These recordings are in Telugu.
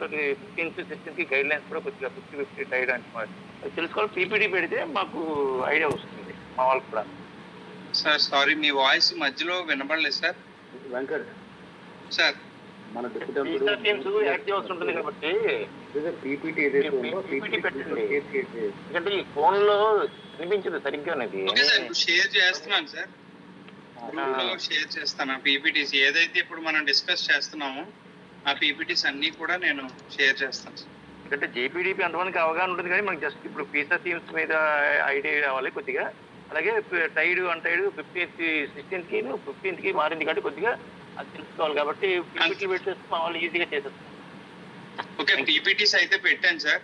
After 15th, 16th guide lines కూడా కొద్దిగా 50-50 టైడ్ అంటున్నారు. అది తెలుసుకోవాలి. పీపీటీ పెడితే మాకు ఐడియా వస్తుంది మా వాళ్ళకి కూడా. సార్ సారీ, మీ వాయిస్ మధ్యలో వినబడలేదు సార్. వెంకట్ సార్, మన టీమ్స్ యాక్ట్ చేయాల్సి ఉంటుంది కాబట్టి పీపీటీ ఏదైతే ఉందో పీపీటీ పెట్టండి. ఎందుకంటే ఈ ఫోన్ లో కనిపించదు సరిగ్గా అనేది. ఓకే సార్, షేర్ చేస్తున్నాను సార్, గ్రూప్ లో షేర్ చేస్తాను. పీపీటీస్ ఏదైతే ఇప్పుడు మనం డిస్కస్ చేస్తున్నామో ఆ పీపీటీస్ అన్ని కూడా నేను షేర్ చేస్తాను సార్. ఎందుకంటే జేపీడీపీ అంతమందికి అవగాహన ఉంటుంది కానీ మనకి జస్ట్ ఇప్పుడు పీసా టీమ్స్ మీద ఐడియా కావాలి కొద్దిగా. అలాగే Tide untied 15th, 16th, 15th మారింది కాబట్టి కొద్దిగా అది తెలుసుకోవాలి కాబట్టి పీపీటీ పెట్టేస్తే మా వాళ్ళు ఈజీగా చేసేస్తాం. ఓకే, పీపీటీస్ అయితే పెట్టాను సార్.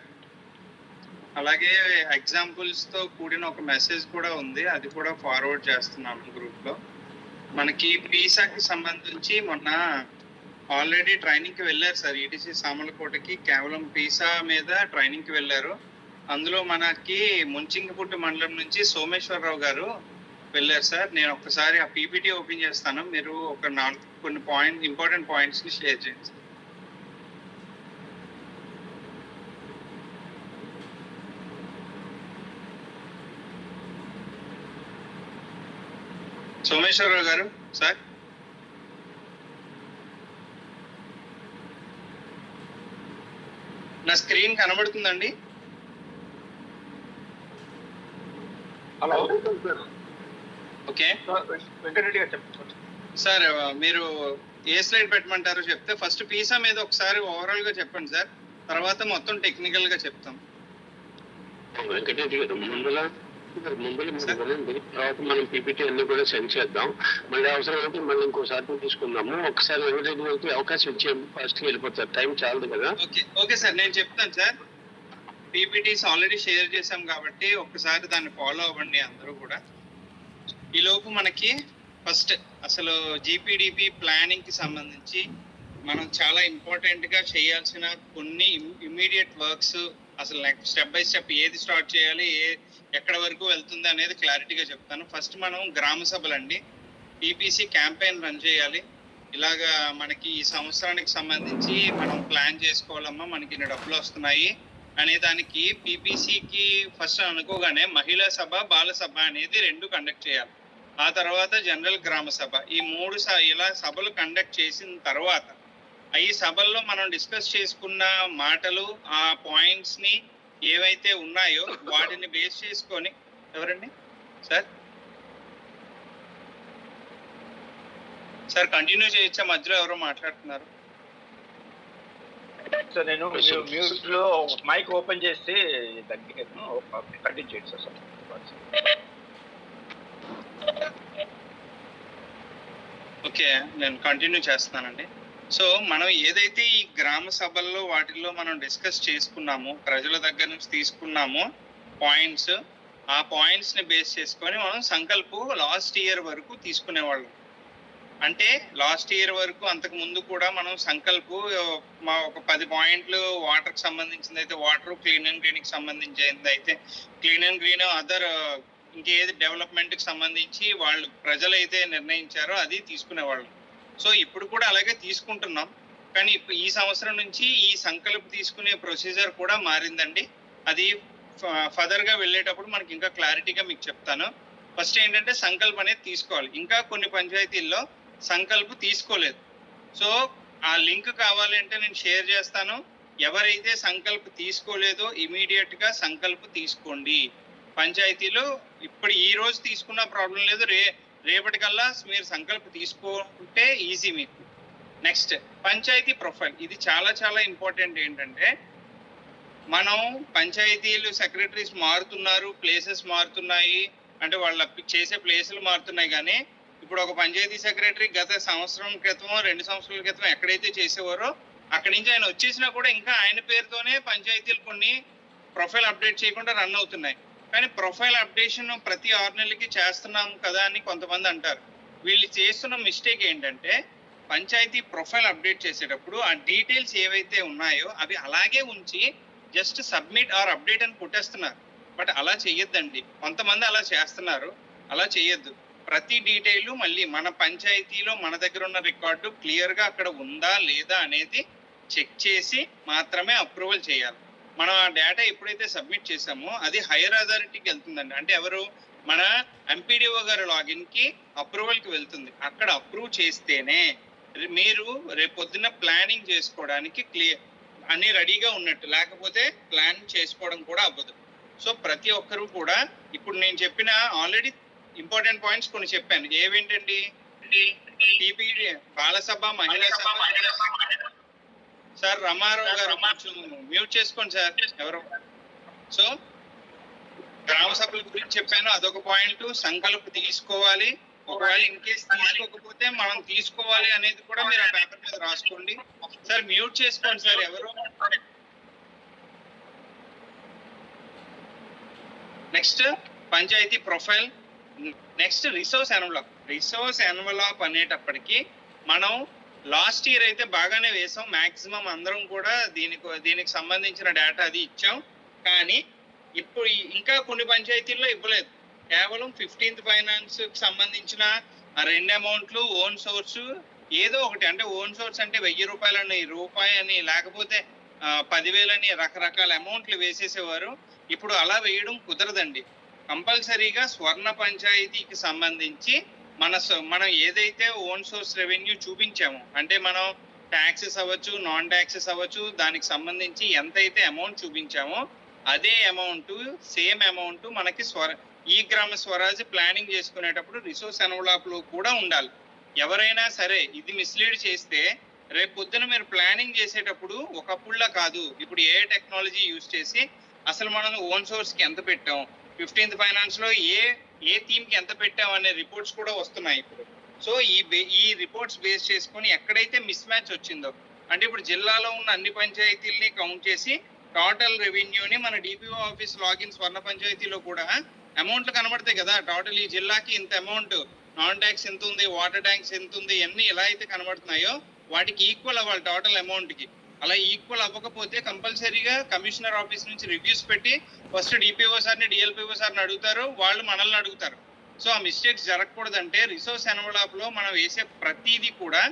అలాగే ఎగ్జాంపుల్స్ తో కూడిన ఒక మెసేజ్ కూడా ఉంది, అది కూడా ఫార్వర్డ్ చేస్తున్నాము గ్రూప్ లో. మనకి పీసాకి సంబంధించి మొన్న ఆల్రెడీ ట్రైనింగ్ కి వెళ్ళారు సార్ ఈటీసీ సామలకోటకి. కేవలం పీసా మీద ట్రైనింగ్ కి వెళ్ళారు. అందులో మనకి ముంచింగిపుట్టు మండలం నుంచి సోమేశ్వరరావు గారు వెళ్ళారు సార్. నేను ఒక్కసారి ఆ పీపీటీ ఓపెన్ చేస్తాను, మీరు ఒక కొన్ని ఇంపార్టెంట్ పాయింట్స్ ని షేర్ చేయండి సార్. సోమేశ్వరరావు గారు సార్, నా స్క్రీన్ కనబడుతుందండి? హలో, ఓకే వెంకటరెడ్డి గారు చెప్పండి సార్. మీరు ఏ స్లైడ్ పెట్టమంటారో చెప్తే ఫస్ట్ పీసా మీద ఒకసారి ఓవరాల్ గా చెప్పండి సార్, తర్వాత మొత్తం టెక్నికల్ గా చెప్తాం. వెంకటరెడ్డి గారు ముందులో తర్వాత మనం పీపీటీ అన్ని కూడా సెండ్ చేద్దాం. మళ్ళీ అవసరమైతే మళ్ళీ ఇంకోసారి తీసుకుందాము. ఒకసారి వెంకటరెడ్డి గారికి అవకాశం ఇచ్చే ఫస్ట్ వెళ్ళిపోతారు, టైం చాలదు కదా. ఓకే సార్, నేను చెప్తాను సార్. పీపీటీస్ ఆల్రెడీ షేర్ చేశాం కాబట్టి ఒక్కసారి దాన్ని ఫాలో అవ్వండి అందరూ కూడా. ఈ లోపు మనకి ఫస్ట్ అసలు జీపీడీపీ ప్లానింగ్ కి సంబంధించి మనం చాలా ఇంపార్టెంట్ గా చేయాల్సిన కొన్ని ఇమ్మీడియట్ వర్క్స్, అసలు స్టెప్ బై స్టెప్ ఏది స్టార్ట్ చేయాలి, ఎక్కడ వరకు వెళ్తుంది అనేది క్లారిటీగా చెప్తాను. ఫస్ట్ మనం గ్రామ సభలండి, పీపీసీ క్యాంపెయిన్ రన్ చేయాలి. ఇలాగా మనకి ఈ సంవత్సరానికి సంబంధించి మనం ప్లాన్ చేసుకోవాలమ్మా, మనకి ఇన్ని డబ్బులు వస్తున్నాయి అనే దానికి పీపీసీకి ఫస్ట్ అనుకోగానే మహిళా సభ, బాల సభ అనేది 2 కండక్ట్ చేయాలి. ఆ తర్వాత జనరల్ గ్రామ సభ, ఈ 3 ఇలా సభలు కండక్ట్ చేసిన తర్వాత ఈ సభల్లో మనం డిస్కస్ చేసుకున్న మాటలు, ఆ పాయింట్స్ ని ఏవైతే ఉన్నాయో వాటిని బేస్ చేసుకొని ఎవరండి సార్ సార్ కంటిన్యూ చేయొచ్చా? మధ్యలో ఎవరో మాట్లాడుతున్నారు సార్. నేను మ్యూట్ లో మైక్ ఓపెన్ చేసి కంటిన్యూ చేయండి సార్. ఓకే, నేను కంటిన్యూ చేస్తానండి. సో మనం ఏదైతే ఈ గ్రామ సభల్లో వాటిల్లో మనం డిస్కస్ చేసుకున్నామో, ప్రజల దగ్గర నుంచి తీసుకున్నామో పాయింట్స్, ఆ పాయింట్స్ ని బేస్ చేసుకొని మనం సంకల్పు లాస్ట్ ఇయర్ వరకు తీసుకునేవాళ్ళం. అంటే లాస్ట్ ఇయర్ వరకు అంతకు ముందు కూడా మనం సంకల్పు ఒక 10 పాయింట్లు వాటర్కి సంబంధించింది అయితే వాటర్, క్లీన్ అండ్ గ్రీన్ కి సంబంధించింది అయితే క్లీన్ అండ్ గ్రీన్, అదర్ ఇంకేది డెవలప్మెంట్ కి సంబంధించి వాళ్ళు ప్రజలైతే నిర్ణయించారో అది తీసుకునేవాళ్ళం. సో ఇప్పుడు కూడా అలాగే తీసుకుంటున్నాం. కానీ ఈ సంవత్సరం నుంచి ఈ సంకల్పం తీసుకునే ప్రొసీజర్ కూడా మారిందండి. అది ఫర్దర్ గా వెళ్ళేటప్పుడు మనకి ఇంకా క్లారిటీగా మీకు చెప్తాను. ఫస్ట్ ఏంటంటే సంకల్పం అనేది తీసుకోవాలి. ఇంకా కొన్ని పంచాయతీల్లో సంకల్పం తీసుకోలేదు. సో ఆ లింక్ కావాలి అంటే నేను షేర్ చేస్తాను. ఎవరైతే సంకల్పం తీసుకోలేదో ఇమీడియట్ గా సంకల్పం తీసుకోండి. పంచాయతీలో ఇప్పుడు ఈ రోజు తీసుకున్న ప్రాబ్లం లేదు, రేపటికల్లా మీరు సంకల్పం తీసుకుంటే ఈజీ మీకు. నెక్స్ట్ పంచాయతీ ప్రొఫైల్, ఇది చాలా చాలా ఇంపార్టెంట్. ఏంటంటే మనం పంచాయతీలు సెక్రటరీస్ మారుతున్నారు, ప్లేసెస్ మారుతున్నాయి, అంటే వాళ్ళ చేసే ప్లేసులు మారుతున్నాయి. కానీ ఇప్పుడు ఒక పంచాయతీ సెక్రటరీ గత సంవత్సరం క్రితమో 2 సంవత్సరాల క్రితం ఎక్కడైతే చేసేవారో అక్కడి నుంచి ఆయన వచ్చేసినా కూడా ఇంకా ఆయన పేరుతోనే పంచాయతీలు కొన్ని ప్రొఫైల్ అప్డేట్ చేయకుండా రన్ అవుతున్నాయి. కానీ ప్రొఫైల్ అప్డేషన్ ప్రతి 6 నెలలకి చేస్తున్నాం కదా అని కొంతమంది అంటారు. వీళ్ళు చేస్తున్న మిస్టేక్ ఏంటంటే పంచాయతీ ప్రొఫైల్ అప్డేట్ చేసేటప్పుడు ఆ డీటెయిల్స్ ఏవైతే ఉన్నాయో అవి అలాగే ఉంచి జస్ట్ సబ్మిట్ ఆర్ అప్డేట్ అని కొట్టేస్తున్నారు. బట్ అలా చెయ్యొద్దండి, కొంతమంది అలా చేస్తున్నారు. అలా చెయ్యొద్దు. ప్రతి డీటెయిల్ మళ్ళీ మన పంచాయతీలో మన దగ్గర ఉన్న రికార్డు క్లియర్ గా అక్కడ ఉందా లేదా అనేది చెక్ చేసి మాత్రమే అప్రూవల్ చేయాలి. మనం ఆ డేటా ఎప్పుడైతే సబ్మిట్ చేసామో అది హైయర్ అథారిటీకి వెళ్తుందండి. అంటే ఎవరు, మన ఎంపీడీఓ గారి లాగిన్కి అప్రూవల్కి వెళ్తుంది. అక్కడ అప్రూవ్ చేస్తేనే మీరు రేపు పొద్దున్న ప్లానింగ్ చేసుకోవడానికి క్లియర్ అన్ని రెడీగా ఉన్నట్టు, లేకపోతే ప్లాన్ చేసుకోవడం కూడా అవ్వదు. సో ప్రతి ఒక్కరూ కూడా ఇప్పుడు నేను చెప్పిన ఆల్రెడీ ఇంపార్టెంట్ పాయింట్స్ కొన్ని చెప్పాను. ఏవేంటండి, టీపీడీ బాలసభ, మహిళా సభ. సార్ రమారావు గారు కొంచెం మ్యూట్ చేసుకోండి సార్ ఎవరు. సో గ్రామ సభల గురించి చెప్పాను, అదొక పాయింట్. సంకల్పం తీసుకోవాలి, ఒకవేళ ఇన్ కేస్ తీసుకోకపోతే మనం తీసుకోవాలి అనేది కూడా మీరు ఆ పేపర్ మీద రాసుకోండి. సార్ మ్యూట్ చేసుకోండి సార్ ఎవరు. Next panchayat profile. Next resource envelope. Resource envelope అనేటప్పటికి మనం లాస్ట్ ఇయర్ అయితే బాగానే వేసాం, మాక్సిమం అందరం కూడా దీనికి సంబంధించిన డేటా అది ఇచ్చాం. కానీ ఇప్పుడు ఇంకా కొన్ని పంచాయతీల్లో ఇవ్వలేదు. కేవలం 15th ఫైనాన్స్ కి సంబంధించిన 2 అమౌంట్లు ఓన్ సోర్స్ ఏదో ఒకటి, అంటే ఓన్ సోర్స్ అంటే 1000 రూపాయలని, రూపాయని, లేకపోతే 10,000 అని రకరకాల అమౌంట్లు వేసేసేవారు. ఇప్పుడు అలా వేయడం కుదరదండి. కంపల్సరీగా స్వర్ణ పంచాయతీకి సంబంధించి మనం ఏదైతే ఓన్ సోర్స్ రెవెన్యూ చూపించామో, అంటే మనం ట్యాక్సెస్ అవ్వచ్చు, నాన్ ట్యాక్సెస్ అవ్వచ్చు, దానికి సంబంధించి ఎంతైతే అమౌంట్ చూపించామో అదే అమౌంట్, సేమ్ అమౌంట్ మనకి ఈ గ్రామ స్వరాజ్ ప్లానింగ్ చేసుకునేటప్పుడు రిసోర్స్ ఎన్వలప్ లో కూడా ఉండాలి. ఎవరైనా సరే ఇది మిస్లీడ్ చేస్తే రేపు పొద్దున మీరు ప్లానింగ్ చేసేటప్పుడు ఒకప్పుడులా కాదు, ఇప్పుడు ఏ టెక్నాలజీ యూజ్ చేసి అసలు మనం ఓన్ సోర్స్ కి ఎంత పెట్టాం, 15th ఫైనాన్స్ లో ఏ థీమ్ కి ఎంత పెట్టాం అనే రిపోర్ట్స్ కూడా వస్తున్నాయి ఇప్పుడు. సో ఈ రిపోర్ట్స్ బేస్ చేసుకొని ఎక్కడైతే మిస్ మ్యాచ్ వచ్చిందో, అంటే ఇప్పుడు జిల్లాలో ఉన్న అన్ని పంచాయతీల్ని కౌంట్ చేసి టోటల్ రెవెన్యూని మన డిపిఓ ఆఫీస్ లాగిన్ స్వర్ణ పంచాయతీలో కూడా అమౌంట్లు కనబడతాయి కదా. టోటల్ ఈ జిల్లాకి ఇంత అమౌంట్, నాన్ ట్యాక్స్ ఎంత ఉంది, వాటర్ ట్యాంక్స్ ఎంత ఉంది, అన్ని ఎలా అయితే కనబడుతున్నాయో వాటికి ఈక్వల్ అవ్వాలి టోటల్ అమౌంట్ కి. అలా ఈక్వల్ అవ్వకపోతే కంపల్సరీగా కమిషనర్ ఆఫీస్ నుంచి రివ్యూస్ పెట్టి ఫస్ట్ డిపిఓ సార్ని, డిఎల్పిఓ సార్ని అడుగుతారు, వాళ్ళు మనల్ని అడుగుతారు. సో ఆ మిస్టేక్స్ జరగకూడదంటే రిసోర్స్ ఎన్వలప్ లో మనం వేసే ప్రతిదీ కూడా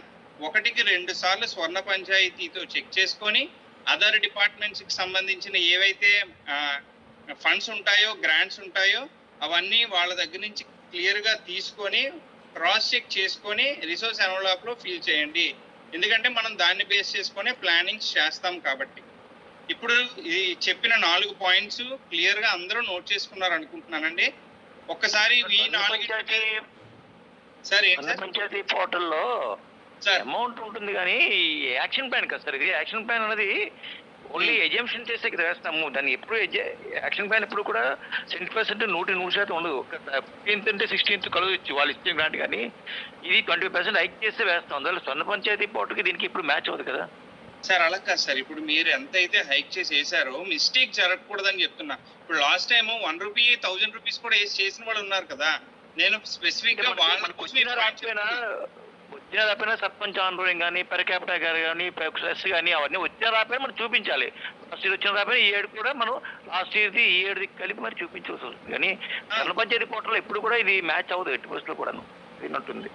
1-2 సార్లు స్వర్ణ పంచాయతీతో చెక్ చేసుకొని అదర్ డిపార్ట్మెంట్స్ కి సంబంధించిన ఏవైతే ఫండ్స్ ఉంటాయో, గ్రాంట్స్ ఉంటాయో అవన్నీ వాళ్ళ దగ్గర నుంచి క్లియర్ గా తీసుకొని క్రాస్ చెక్ చేసుకొని రిసోర్స్ ఎన్వలప్ లో ఫిల్ చేయండి. ఎందుకంటే మనం దాన్ని బేస్ చేసుకొని ప్లానింగ్స్ చేస్తాం కాబట్టి. ఇప్పుడు ఈ చెప్పిన 4 పాయింట్స్ క్లియర్ గా అందరూ నోట్ చేసుకున్నారు అనుకుంటున్నానండి. ఒక్కసారి ఈ 4 సార్ పంచాయతీ పోర్టల్లో అమౌంట్ ఉంటుంది కానీ యాక్షన్ ప్లాన్ కదా సార్. ఇది యాక్షన్ ప్లాన్ అనేది ఓన్లీ ఎజంప్షన్ చేసే వేస్తాము. దాన్ని ఎప్పుడు యాక్షన్ ప్లాన్ ఎప్పుడు కూడా 100% 100% ఉండదు. 15th అంటే 16th కలవచ్చు వాళ్ళు ఇచ్చే గ్రాంట్, కానీ ఇది 20% హైక్ చేస్తే వేస్తాం. అందువల్ల స్వర్ణ పంచాయతీ పోర్టుకి దీనికి ఇప్పుడు మ్యాచ్ అవుతుంది కదా సార్. అలా కాదు సార్, ఇప్పుడు మీరు ఎంత అయితే హైక్ చేసి వేసారో మిస్టేక్ జరగకూడదని చెప్తున్నా. ఇప్పుడు లాస్ట్ టైం 1 రూపీ 1000 రూపీస్ కూడా వేసి చేసిన వాళ్ళు ఉన్నారు కదా. నేను స్పెసిఫిక్ గా వాళ్ళ వచ్చిన రాపోయినా సర్పంచ్ ఆందోళన కానీ, పర్ క్యాపిటల్ గారు కానీ, ప్లస్ కానీ అవన్నీ వచ్చిన రాపోయినా మనం చూపించాలి. లాస్ట్ ఇయర్ వచ్చిన రాపోయినా ఈ ఏడు కూడా మనం లాస్ట్ ఇయర్ది ఈ ఏడుది కలిపి మరి చూపించవలసి వస్తుంది. కానీ స్వర్ణ పంచాయతీ పోర్టల్లో ఎప్పుడు కూడా ఇది మ్యాచ్ అవ్వదు, ఎట్టి పరిస్థితుల్లో కూడా విన్నట్టుంది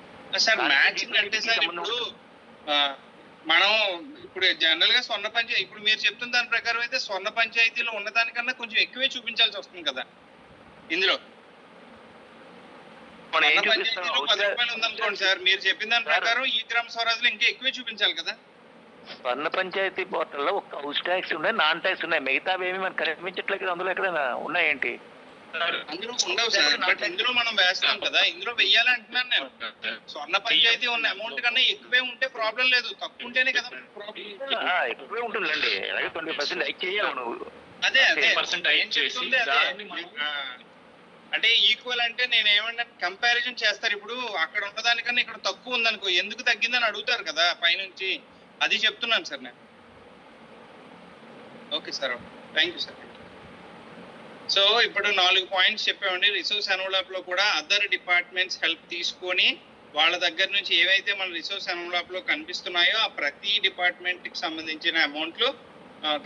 సార్. మ్యాచింగ్ అంటే సార్ ఇప్పుడు మనం ఇప్పుడు జనరల్ గా స్వర్ణ పంచాయతీ, ఇప్పుడు మీరు చెప్తున్న దాని ప్రకారం అయితే స్వర్ణ పంచాయతీలో ఉన్నదానికన్నా కొంచెం ఎక్కువే చూపించాల్సి వస్తుంది కదా ఇందులో. ఉందనుకోండి సార్, మీరు చెప్పిన దాని ప్రకారం ఈ గ్రామ స్వరాజ్ లో ఇంకా ఎక్కువే చూపించాలి కదా. స్వర్ణ పంచాయతీ పోర్టల్లో ఒక హౌస్ ట్యాక్స్ ఉన్నాయి, నాన్ ట్యాక్స్ ఉన్నాయి, మిగతా ఏమి మనకు కనిపించట్లేదు. అందులో ఎక్కడైనా ఉన్నాయేంటి? అందులో ఉండవు సార్, బట్ ఇందులో మనం వేస్తాం కదా, ఇందులో వెయ్యాలి అంటున్నాను నేను. స్వర్ణ పంచాయతీ ఉన్న అమౌంట్ కన్నా ఎక్కువే ఉంటే ప్రాబ్లం లేదు, తక్కువ ఉంటేనే కదా ఎక్కువే ఉంటుందండి. అలాగే 20% హైక్ చేయాలి నువ్వు. అదే అంటే ఈక్వల్ అంటే నేను ఏమన్నా కంపారిజన్ చేస్తారు. ఇప్పుడు అక్కడ ఉన్నదానికన్నా ఇక్కడ తక్కువ ఉందనుకో, ఎందుకు తగ్గిందని అడుగుతారు కదా పైనుంచి. అది చెప్తున్నాను సార్ నేను. Okay sir, thank you sir. So ఇప్పుడు 4 పాయింట్స్ చెప్పామండి. రిసోర్స్ ఎన్వలప్ లో కూడా అదర్ డిపార్ట్మెంట్స్ హెల్ప్ తీసుకొని వాళ్ళ దగ్గర నుంచి ఏవైతే మన రిసోర్స్ ఎన్వలప్ లో కనిపిస్తున్నాయో ఆ ప్రతి డిపార్ట్మెంట్ కి సంబంధించిన అమౌంట్లు,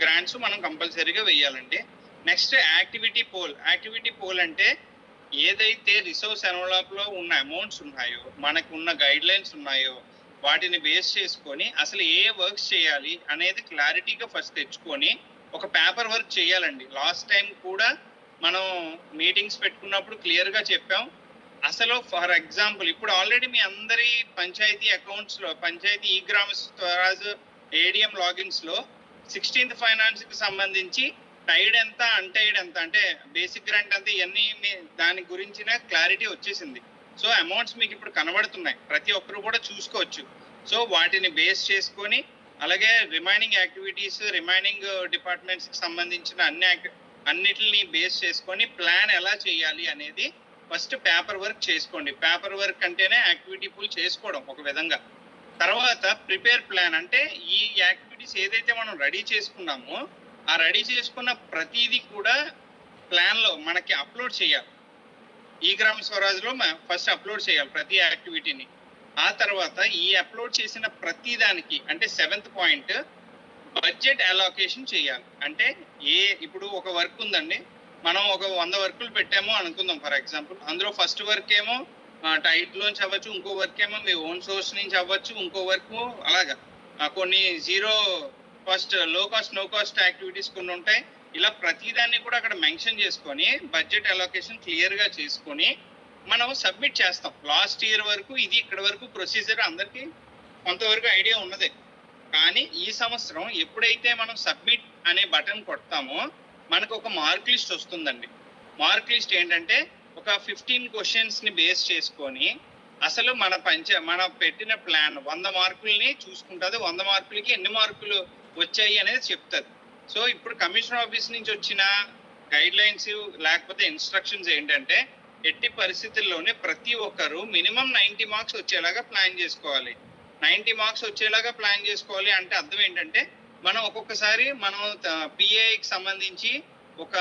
గ్రాంట్స్ మనం కంపల్సరీగా వెయ్యాలండి. Next activity poll. Activity poll అంటే ఏదైతే రిసోర్స్ ఎన్వలప్ లో ఉన్న అమౌంట్స్ ఉన్నాయో, మనకు ఉన్న గైడ్ లైన్స్ ఉన్నాయో వాటిని బేస్ చేసుకొని అసలు ఏ వర్క్స్ చేయాలి అనేది క్లారిటీగా ఫస్ట్ తెచ్చుకొని ఒక పేపర్ వర్క్ చేయాలండి. లాస్ట్ టైం కూడా మనం మీటింగ్స్ పెట్టుకున్నప్పుడు క్లియర్గా చెప్పాం. అసలు ఫర్ ఎగ్జాంపుల్ ఇప్పుడు ఆల్రెడీ మీ అందరి పంచాయతీ అకౌంట్స్లో, పంచాయతీ ఈ గ్రామ స్వరాజ్ ఏడిఎం లాగిన్స్లో 16th ఫైనాన్స్కి సంబంధించి టైడ్ ఎంత, అన్టైడ్ ఎంత, అంటే బేసిక్ గ్రాంట్ ఎంత, ఇవన్నీ దాని గురించిన క్లారిటీ వచ్చేసింది. సో అమౌంట్స్ మీకు ఇప్పుడు కనబడుతున్నాయి, ప్రతి ఒక్కరు కూడా చూసుకోవచ్చు. సో వాటిని బేస్ చేసుకొని అలాగే రిమైనింగ్ యాక్టివిటీస్, రిమైనింగ్ డిపార్ట్మెంట్స్కి సంబంధించిన అన్నిటిని బేస్ చేసుకొని ప్లాన్ ఎలా చేయాలి అనేది ఫస్ట్ పేపర్ వర్క్ చేసుకోండి. పేపర్ వర్క్ అంటేనే యాక్టివిటీ పూల్ చేసుకోవడం ఒక విధంగా. తర్వాత ప్రిపేర్ ప్లాన్ అంటే ఈ యాక్టివిటీస్ ఏదైతే మనం రెడీ చేసుకున్నామో ఆ రెడీ చేసుకున్న ప్రతిదీ కూడా ప్లాన్లో మనకి అప్లోడ్ చేయాలి. ఈ గ్రామ స్వరాజ్లో ఫస్ట్ అప్లోడ్ చేయాలి ప్రతి యాక్టివిటీని. ఆ తర్వాత ఈ అప్లోడ్ చేసిన ప్రతి దానికి అంటే 7th పాయింట్ బడ్జెట్ అలొకేషన్ చేయాలి. అంటే ఇప్పుడు ఒక వర్క్ ఉందండి, మనం ఒక 100 వర్కులు పెట్టామో అనుకుందాం ఫర్ ఎగ్జాంపుల్. అందులో ఫస్ట్ వర్క్ ఏమో టైట్ లోంచి అవ్వచ్చు, ఇంకో వర్క్ ఏమో మీ ఓన్ సోర్స్ నుంచి అవ్వచ్చు, ఇంకో వర్క్ అలాగా కొన్ని జీరో కాస్ట్, లో కాస్ట్, నో కాస్ట్ యాక్టివిటీస్ కొన్ని ఉంటాయి. ఇలా ప్రతిదాన్ని కూడా అక్కడ మెన్షన్ చేసుకొని బడ్జెట్ అలొకేషన్ క్లియర్గా చేసుకొని మనం సబ్మిట్ చేస్తాం. లాస్ట్ ఇయర్ వరకు ఇది ఇక్కడ వరకు ప్రొసీజర్ అందరికీ కొంతవరకు ఐడియా ఉన్నదే. కానీ ఈ సంవత్సరం ఎప్పుడైతే మనం సబ్మిట్ అనే బటన్ కొడతామో మనకు ఒక మార్క్ లిస్ట్ వస్తుందండి. మార్క్ లిస్ట్ ఏంటంటే ఒక 15 క్వశ్చన్స్ని బేస్ చేసుకొని అసలు మన పెట్టిన ప్లాన్ 100 మార్కుల్ని చూసుకుంటుంది. 100 మార్కులకి ఎన్ని మార్కులు వచ్చాయి అనేది చెప్తుంది. సో ఇప్పుడు కమిషనర్ ఆఫీస్ నుంచి వచ్చిన గైడ్ లైన్స్ లేకపోతే ఇన్స్ట్రక్షన్స్ ఏంటంటే ఎట్టి పరిస్థితుల్లోనే ప్రతి ఒక్కరు మినిమం 90 మార్క్స్ వచ్చేలాగా ప్లాన్ చేసుకోవాలి. 90 మార్క్స్ వచ్చేలాగా ప్లాన్ చేసుకోవాలి అంటే అర్థం ఏంటంటే మనం ఒక్కొక్కసారి మనం పిఏకి సంబంధించి ఒక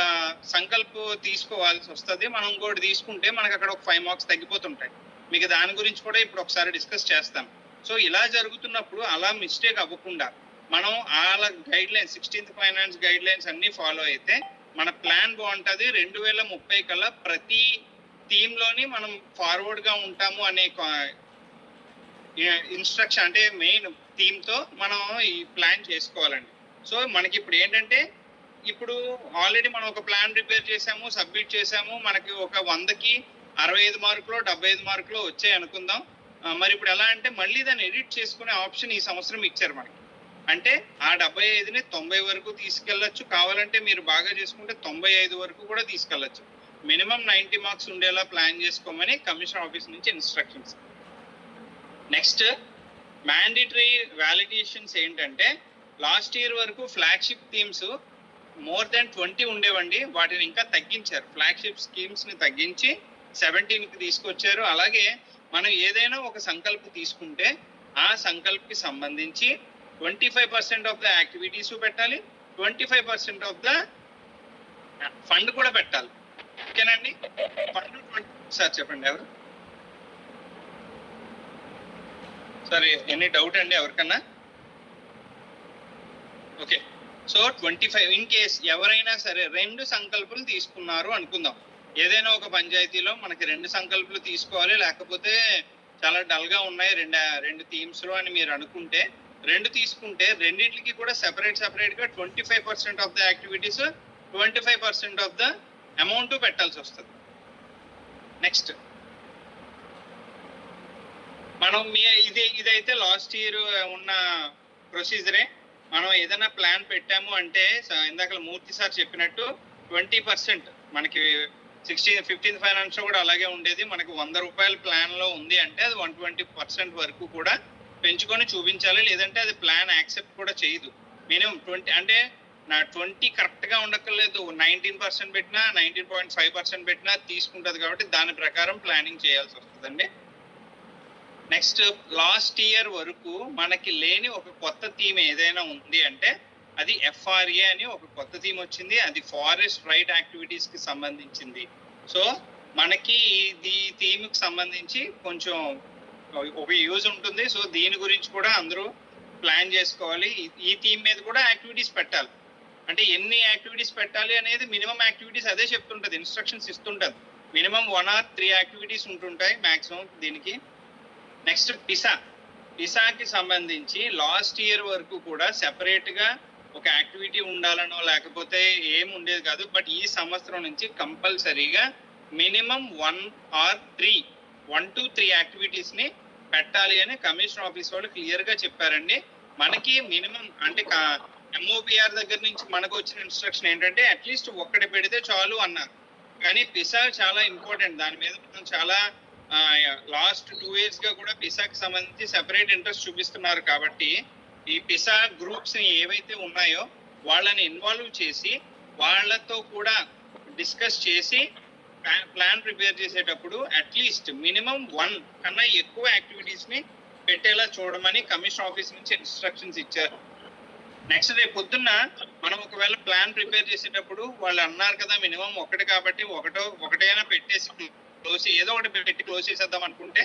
సంకల్ప తీసుకోవాల్సి వస్తుంది. మనం ఇంకోటి తీసుకుంటే మనకు అక్కడ ఒక 5 మార్క్స్ తగ్గిపోతుంటాయి. మీకు దాని గురించి కూడా ఇప్పుడు ఒకసారి డిస్కస్ చేస్తాం. సో ఇలా జరుగుతున్నప్పుడు అలా మిస్టేక్ అవ్వకుండా మనం అలా guide lines 16th finance guide lines అన్ని ఫాలో అయితే మన ప్లాన్ బాగుంటుంది. 2030 కల్లా ప్రతి థీమ్లోని మనం ఫార్వర్డ్గా ఉంటాము అనే ఇన్స్ట్రక్షన్ అంటే మెయిన్ థీమ్తో మనం ఈ ప్లాన్ చేసుకోవాలండి. సో మనకి ఇప్పుడు ఏంటంటే ఇప్పుడు ఆల్రెడీ మనం ఒక ప్లాన్ ప్రిపేర్ చేసాము, సబ్మిట్ చేసాము, మనకి ఒక 100కి 65 మార్కులు 75 మార్కులు వచ్చాయి అనుకుందాం. మరి ఇప్పుడు ఎలా అంటే మళ్ళీ దాన్ని ఎడిట్ చేసుకునే ఆప్షన్ ఈ సంవత్సరం ఇచ్చారు మనకి. అంటే ఆ 75ని 90 వరకు తీసుకెళ్ళచ్చు, కావాలంటే మీరు బాగా చేసుకుంటే 95 వరకు కూడా తీసుకెళ్ళచ్చు. మినిమం 90 మార్క్స్ ఉండేలా ప్లాన్ చేసుకోమని కమిషనర్ ఆఫీస్ నుంచి ఇన్స్ట్రక్షన్స్. నెక్స్ట్ మ్యాండేటరీ వ్యాలిడేషన్స్ ఏంటంటే లాస్ట్ ఇయర్ వరకు ఫ్లాగ్షిప్ థీమ్స్ మోర్ దెన్ 20 ఉండేవండి, వాటిని ఇంకా తగ్గించారు. ఫ్లాగ్షిప్ స్కీమ్స్ని తగ్గించి 17కి తీసుకొచ్చారు. అలాగే మనం ఏదైనా ఒక సంకల్పం తీసుకుంటే ఆ సంకల్పకి సంబంధించి 25% ఆఫ్ ద యాక్టివిటీస్ పెట్టాలి, 25% ఆఫ్ ద ఫండ్ కూడా పెట్టాలి. ఓకేనండి. ఫండ్ 20 సార్ చెప్పండి ఎవరు సార్, ఎనీ డౌట్ అండి ఎవరికన్నా? ఓకే. సో 25 ఇన్ కేస్ ఎవరైనా సరే 2 సంకల్పాలు తీసుకున్నారు అనుకుందాం. ఏదైనా ఒక పంచాయతీలో మనకి 2 సంకల్పాలు తీసుకోవాలి, లేకపోతే చాలా డల్గా ఉన్నాయి రెండు థీమ్స్లో అని మీరు అనుకుంటే 2 తీసుకుంటే రెండింటికి కూడా సెపరేట్గా 25% of the activities 25% of the amount పెట్టాల్సి వస్తుంది. నెక్స్ట్ మనం ఇదైతే లాస్ట్ ఇయర్ ఉన్న ప్రొసీజరే. మనం ఏదైనా ప్లాన్ పెట్టాము అంటే ఇందాక మూర్తి సార్ చెప్పినట్టు 20% మనకి 15th ఫైనాన్స్ కూడా అలాగే ఉండేది. మనకి 100 రూపాయల ప్లాన్లో ఉంది అంటే అది 120% వరకు కూడా పెంచుకొని చూపించాలి, లేదంటే అది ప్లాన్ యాక్సెప్ట్ కూడా చేయదు. మినిమం 20 అంటే నా 20 కరెక్ట్గా ఉండక్కర్లేదు, 19% పెట్టినా 19.5% పెట్టినా తీసుకుంటుంది. కాబట్టి దాని ప్రకారం ప్లానింగ్ చేయాల్సి వస్తుందండి. నెక్స్ట్ లాస్ట్ ఇయర్ వరకు మనకి లేని ఒక కొత్త థీమ్ ఏదైనా ఉంది అంటే అది FRA అని ఒక కొత్త థీమ్ వచ్చింది. అది ఫారెస్ట్ రైట్ యాక్టివిటీస్కి సంబంధించింది. సో మనకి ఈ థీమ్కి సంబంధించి కొంచెం ఒక యూజ్ ఉంటుంది. సో దీని గురించి కూడా అందరూ ప్లాన్ చేసుకోవాలి. ఈ థీమ్ మీద కూడా యాక్టివిటీస్ పెట్టాలి. అంటే ఎన్ని యాక్టివిటీస్ పెట్టాలి అనేది మినిమం యాక్టివిటీస్ అదే చెప్తుంటుంది, ఇన్స్ట్రక్షన్స్ ఇస్తుంటుంది. మినిమం 1 or 3 యాక్టివిటీస్ ఉంటుంటాయి మ్యాక్సిమం దీనికి. నెక్స్ట్ పిసాకి సంబంధించి లాస్ట్ ఇయర్ వరకు కూడా సెపరేట్ గా ఒక యాక్టివిటీ ఉండాలనో లేకపోతే ఏం ఉండేది కాదు. బట్ ఈ సంవత్సరం నుంచి కంపల్సరీగా మినిమం 1 to 3 యాక్టివిటీస్ ని పెట్టాలి అని కమిషనర్ ఆఫీస్ వాళ్ళు క్లియర్ గా చెప్పారండి. మనకి మినిమం అంటే ఎంఓపిఆర్ దగ్గర నుంచి మనకు వచ్చిన ఇన్స్ట్రక్షన్ ఏంటంటే అట్లీస్ట్ ఒక్కటి పెడితే చాలు అన్నారు. కానీ పిసా చాలా ఇంపార్టెంట్. దాని మీద మనం చాలా లాస్ట్ 2 years గా కూడా పిసాకి సంబంధించి సెపరేట్ ఇంట్రెస్ట్ చూపిస్తున్నారు. కాబట్టి ఈ పిసా గ్రూప్స్ ఏవైతే ఉన్నాయో వాళ్ళని ఇన్వాల్వ్ చేసి వాళ్ళతో కూడా డిస్కస్ చేసి ప్లాన్ ప్రిపేర్ చేసేటప్పుడు అట్లీస్ట్ మినిమం 1 కన్నా ఎక్కువ యాక్టివిటీస్ ని పెట్టేలా చూడమని కమిషన్ ఆఫీస్ నుంచి ఇన్స్ట్రక్షన్స్ ఇచ్చారు. నెక్స్ట్ రేపు పొద్దున్న మనం ఒకవేళ ప్లాన్ ప్రిపేర్ చేసేటప్పుడు వాళ్ళు అన్నారు కదా మినిమం 1 కాబట్టి ఒకటైనా పెట్టేసి క్లోజ్ ఏదో ఒకటి పెట్టి క్లోజ్ చేసేద్దాం అనుకుంటే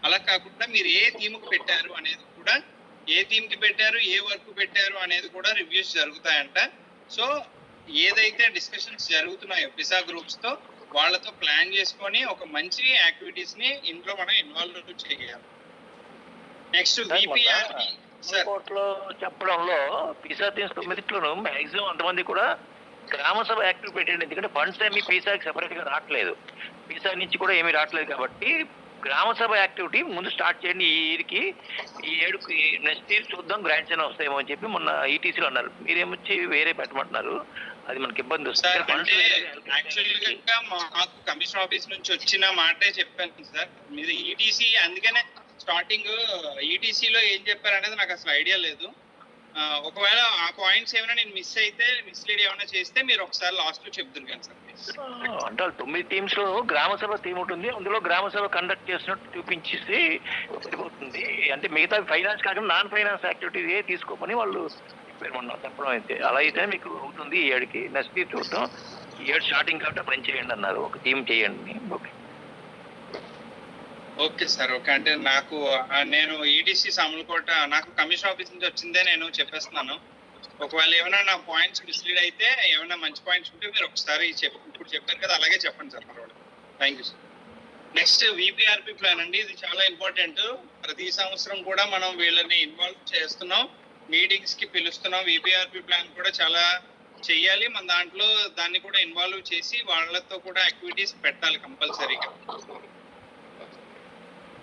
అలా కాకుండా మీరు ఏ థీమ్ కి పెట్టారు అనేది కూడా, ఏ థీమ్ కి పెట్టారు, ఏ వర్క్ పెట్టారు అనేది కూడా రివ్యూస్ జరుగుతాయంట. సో ఏదైతే డిస్కషన్స్ జరుగుతున్నాయో పిసా గ్రూప్స్ తో వాళ్ళతో ప్లాన్ చేసుకొని ఒక మంచి యాక్టివిటీస్ ని ఇంట్లో మనం ఇన్వాల్వ్ చేయాలి. నెక్స్ట్ విపిఆర్ కోర్టులో చెప్పడంలో పిసా థీమ్స్ 9 మాక్సిమం అంతమంది కూడా గ్రామ సభ యాక్టివ్ పెట్టండి. ఎందుకంటే ఫండ్స్ ఏమి పిసాకి సెపరేట్ గా రావట్లేదు, పిసా నుంచి కూడా ఏమీ రావట్లేదు. కాబట్టి గ్రామ సభ యాక్టివిటీ ముందు స్టార్ట్ చేయండి. ఈ ఏడుకి నెక్స్ట్ ఇయర్ చూద్దాం గ్రాంట్స్ అయినా వస్తాయేమో అని చెప్పి మొన్న ఈటీసీలో అన్నారు. మీరేమొచ్చి వేరే పెట్టమంటున్నారు, అది మనకి ఇబ్బంది వస్తుంది. మాకు కమిషన్ ఆఫీస్ నుంచి వచ్చిన మాటే చెప్పాను సార్. మీరు ఈటీసీ అందుకనే స్టార్టింగ్ ఈటీసీలో ఏం చెప్పారు అనేది నాకు అసలు ఐడియా లేదు. ఒకవేళ ఆ పాయింట్స్ ఏమైనా నేను మిస్లీడ్ ఏమైనా చేస్తే మీరు ఒకసారి లాస్ట్ లో చెప్తారు కానీ సార్. అంటే 9 teams లో గ్రామ సభ థీమ్ ఉంటుంది, అందులో గ్రామ సభ కండక్ట్ చేసినట్టు చూపించేసి సరిపోతుంది. అంటే మిగతా ఫైనాన్స్ కాకుండా నాన్ ఫైనాన్స్ యాక్టివిటీస్ ఏ తీసుకోమని వాళ్ళు చెప్పడం అయితే అలా అయితే మీకు అవుతుంది. ఈ ఏడుకి నెక్స్ట్ ఇయర్ చూద్దాం, ఈ ఏడు స్టార్టింగ్ కాబట్టి పని చేయండి అన్నారు, ఒక థీమ్ చేయండి. Okay okay sir. ఓకే అంటే నేను ఈటీసీ సామలకోట నాకు కమిషన్ ఆఫీస్ నుంచి వచ్చిందే నేను చెప్పేస్తున్నాను. ఒకవేళ ఏమైనా నా పాయింట్స్ మిస్లీడ్ అయితే ఏమైనా మంచి పాయింట్స్ ఉంటే మీరు ఒకసారి ఇప్పుడు చెప్పారు కదా అలాగే చెప్పండి sir. Thank you sir. Next VPRP plan అండి. ఇది చాలా ఇంపార్టెంట్. ప్రతి సంవత్సరం కూడా మనం వీళ్ళని ఇన్వాల్వ్ చేస్తున్నాం, మీటింగ్స్ కి పిలుస్తున్నాం. విపిఆర్పి ప్లాన్ కూడా చాలా చెయ్యాలి. మన దాంట్లో దాన్ని కూడా ఇన్వాల్వ్ చేసి వాళ్ళతో కూడా యాక్టివిటీస్ పెట్టాలి కంపల్సరీగా.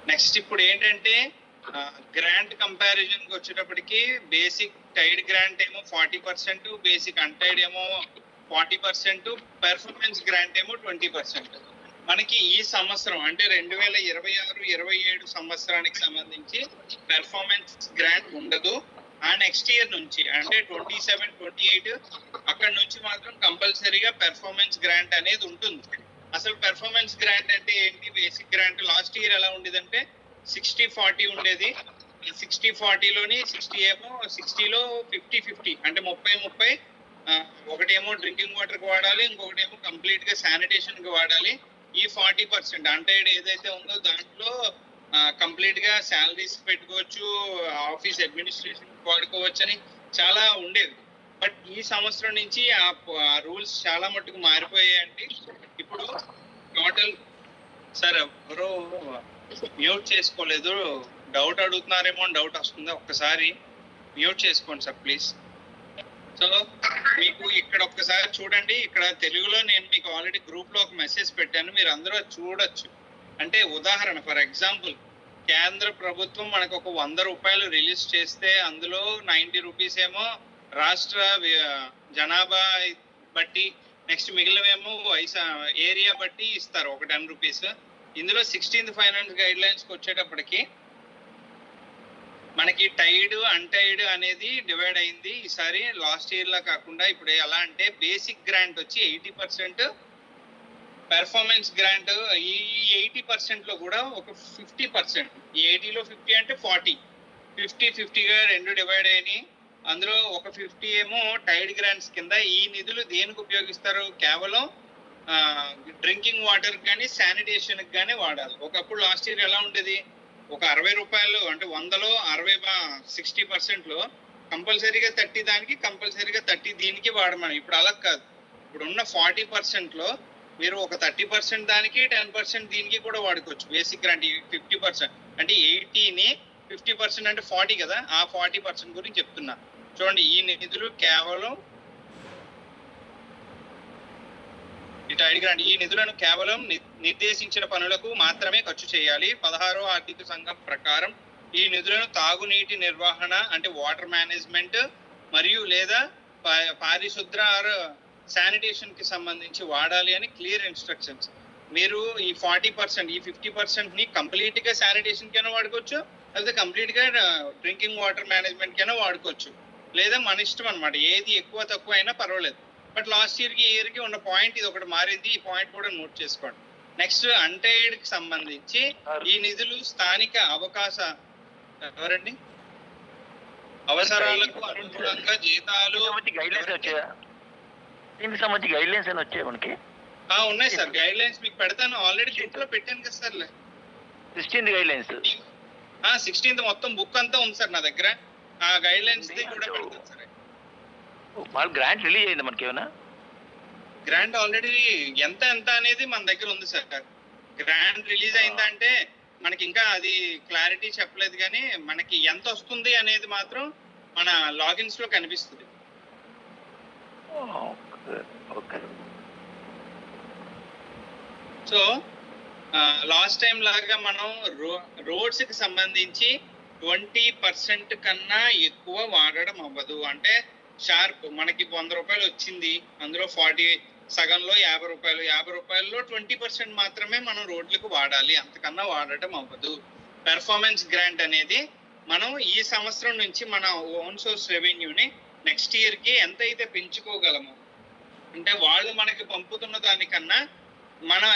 నెక్స్ట్ ఇప్పుడు ఏంటంటే గ్రాంట్ కంపారిజన్ కి వచ్చేటప్పటికి బేసిక్ టైడ్ గ్రాంట్ ఏమో 40%, బేసిక్ అన్టైడ్ ఏమో 40%, పెర్ఫార్మెన్స్ గ్రాంట్ ఏమో 20%. మనకి ఈ సంవత్సరం అంటే 2026-27 సంవత్సరానికి సంబంధించి పెర్ఫార్మెన్స్ గ్రాంట్ ఉండదు. ఆ నెక్స్ట్ ఇయర్ నుంచి అంటే 27-28 అక్కడ నుంచి మాత్రం కంపల్సరీగా పెర్ఫార్మెన్స్ గ్రాంట్ అనేది ఉంటుంది. అసలు పెర్ఫార్మెన్స్ గ్రాంట్ అంటే ఏంటి? బేసిక్ గ్రాంట్ లాస్ట్ ఇయర్ ఎలా ఉండేదంటే 60-40 ఉండేది. 60-40లోని 60 ఏమో 60లో 50-50 అంటే 30-30. ఒకటేమో డ్రింకింగ్ వాటర్ కి వాడాలి, ఇంకొకటేమో కంప్లీట్ గా శానిటేషన్ కి వాడాలి. ఈ 40% అంటే ఏదైతే ఉందో దాంట్లో కంప్లీట్ గా శాలరీస్ పెట్టుకోవచ్చు, ఆఫీస్ అడ్మినిస్ట్రేషన్ వాడుకోవచ్చు అని చాలా ఉండేది. బట్ ఈ సంవత్సరం నుంచి ఆ రూల్స్ చాలా మట్టుకు మారిపోయాయండి. ఇప్పుడు టోటల్ సార్ ఎవరో మ్యూట్ చేసుకోలేదు, డౌట్ అడుగుతున్నారేమో అని డౌట్ వస్తుంది. ఒక్కసారి మ్యూట్ చేసుకోండి సార్ ప్లీజ్. సో మీకు ఇక్కడ ఒక్కసారి చూడండి, ఇక్కడ తెలుగులో నేను మీకు ఆల్రెడీ గ్రూప్ లో ఒక మెసేజ్ పెట్టాను, మీరు అందరూ చూడొచ్చు. అంటే ఉదాహరణ ఫర్ ఎగ్జాంపుల్ కేంద్ర ప్రభుత్వం మనకు ఒక 100 రూపాయలు రిలీజ్ చేస్తే అందులో 90 రూపీస్ ఏమో రాష్ట్ర జనాభా బట్టి, నెక్స్ట్ మిగిలినవేమో ఏరియా బట్టి ఇస్తారు ఒక 10 రూపీస్. ఇందులో 16th ఫైనాన్స్ గైడ్ లైన్స్ కి వచ్చేటప్పటికి మనకి టైడ్ అన్టైడ్ అనేది డివైడ్ అయింది ఈసారి. లాస్ట్ ఇయర్ లా కాకుండా ఇప్పుడు ఎలా అంటే బేసిక్ గ్రాంట్ వచ్చి 80%, పెర్ఫార్మెన్స్ గ్రాంట్ ఈ 80% లో కూడా ఒక 50%, ఈ 80లో 50 అంటే 40, 50-50గా రెండు డివైడ్ అయినాయి. అందులో ఒక 50 ఏమో టైడ్ గ్రాంట్స్ కింద. ఈ నిధులు దేనికి ఉపయోగిస్తారు? కేవలం డ్రింకింగ్ వాటర్ కానీ శానిటేషన్ కి కానీ వాడాలి. ఒకప్పుడు లాస్ట్ ఇయర్ ఎలా ఉండేది, ఒక 60 రూపాయలు అంటే 100లో 60% కంపల్సరీగా 30 దానికి, కంపల్సరీగా 30 దీనికి వాడమని. ఇప్పుడు అలా కాదు. ఇప్పుడు ఉన్న 40%లో మీరు ఒక 30% దానికి, 10% దీనికి కూడా వాడుకోవచ్చు. బేసిక్ గ్రాంట్ 50% అంటే 80ని 50% అంటే 40 కదా, ఆ 40% గురించి చెప్తున్నా. చూడండి, ఈ నిధులు కేవలం ఇటు అడిగారండి, ఈ నిధులను కేవలం నిర్దేశించిన పనులకు మాత్రమే ఖర్చు చేయాలి. 16వ ఆర్థిక సంఘం ప్రకారం ఈ నిధులను తాగునీటి నిర్వహణ అంటే వాటర్ మేనేజ్మెంట్ మరియు లేదా పారిశుద్ర శానిటేషన్ కి సంబంధించి వాడాలి అని క్లియర్ ఇన్స్ట్రక్షన్స్. మీరు ఈ 40% ఈ 50% ని కంప్లీట్ గా శానిటేషన్ కైనా వాడుకోవచ్చు, లేకపోతే కంప్లీట్ గా డ్రింకింగ్ వాటర్ మేనేజ్మెంట్ కైనా వాడుకోవచ్చు, లేదా మన ఇష్టం అనమాట. ఏది ఎక్కువ తక్కువ అయినా పర్వాలేదు. బట్ లాస్ట్ ఇయర్ కి ఇయర్ కి ఉన్న పాయింట్ ఇది ఒకటి మారింది. ఈ పాయింట్ కూడా నోట్ చేసుకోండి. నెక్స్ట్ అన్టైడ్ కి సంబంధించి ఈ నిధులు స్థానిక ఎవరండి అవసరాలకు అనుగుణంగా జీతాలు దీనికి సంబంధించి గైడ్ లైన్స్ అని వచ్చాయి మనకి. ఉన్నాయి సార్, గైడ్ లైన్స్ మీకు పెడతాను, ఆల్రెడీ బుక్ లో పెట్టాను కదా sir. 16th guide lines 16th మొత్తం బుక్ అంతా ఉంది సార్ నా దగ్గర. ఆ గైడ్ లైన్స్ కూడా పెడతాను సార్. వాళ్ళ గ్రాంట్ రిలీజ్ అయింది మనకి ఏమైనా? గ్రాంట్ ఆల్రెడీ ఎంత అనేది మన దగ్గర ఉంది సార్. గ్రాంట్ రిలీజ్ అయిందా అంటే మనకి ఇంకా అది క్లారిటీ చెప్పలేదు, కానీ మనకి ఎంత వస్తుంది అనేది మాత్రం మన లాగిన్స్ లో కనిపిస్తుంది. సో లాస్ట్ టైం లాగా మనం రోడ్స్ కి సంబంధించి 20% కన్నా ఎక్కువ వాడడం అవ్వదు. అంటే షార్ప్ మనకి 100 రూపాయలు వచ్చింది, అందులో 40 సగంలో 50 రూపాయలు, 50 రూపాయల్లో 20% మాత్రమే మనం రోడ్లకు వాడాలి, అంతకన్నా వాడటం అవ్వదు. పెర్ఫార్మెన్స్ గ్రాంట్ అనేది మనం ఈ సంవత్సరం నుంచి మన ఓన్ సోర్స్ రెవెన్యూని నెక్స్ట్ ఇయర్ కి ఎంత అయితే పెంచుకోగలము, అంటే వాళ్ళు మనకి పంపుతున్న దానికన్నా మనం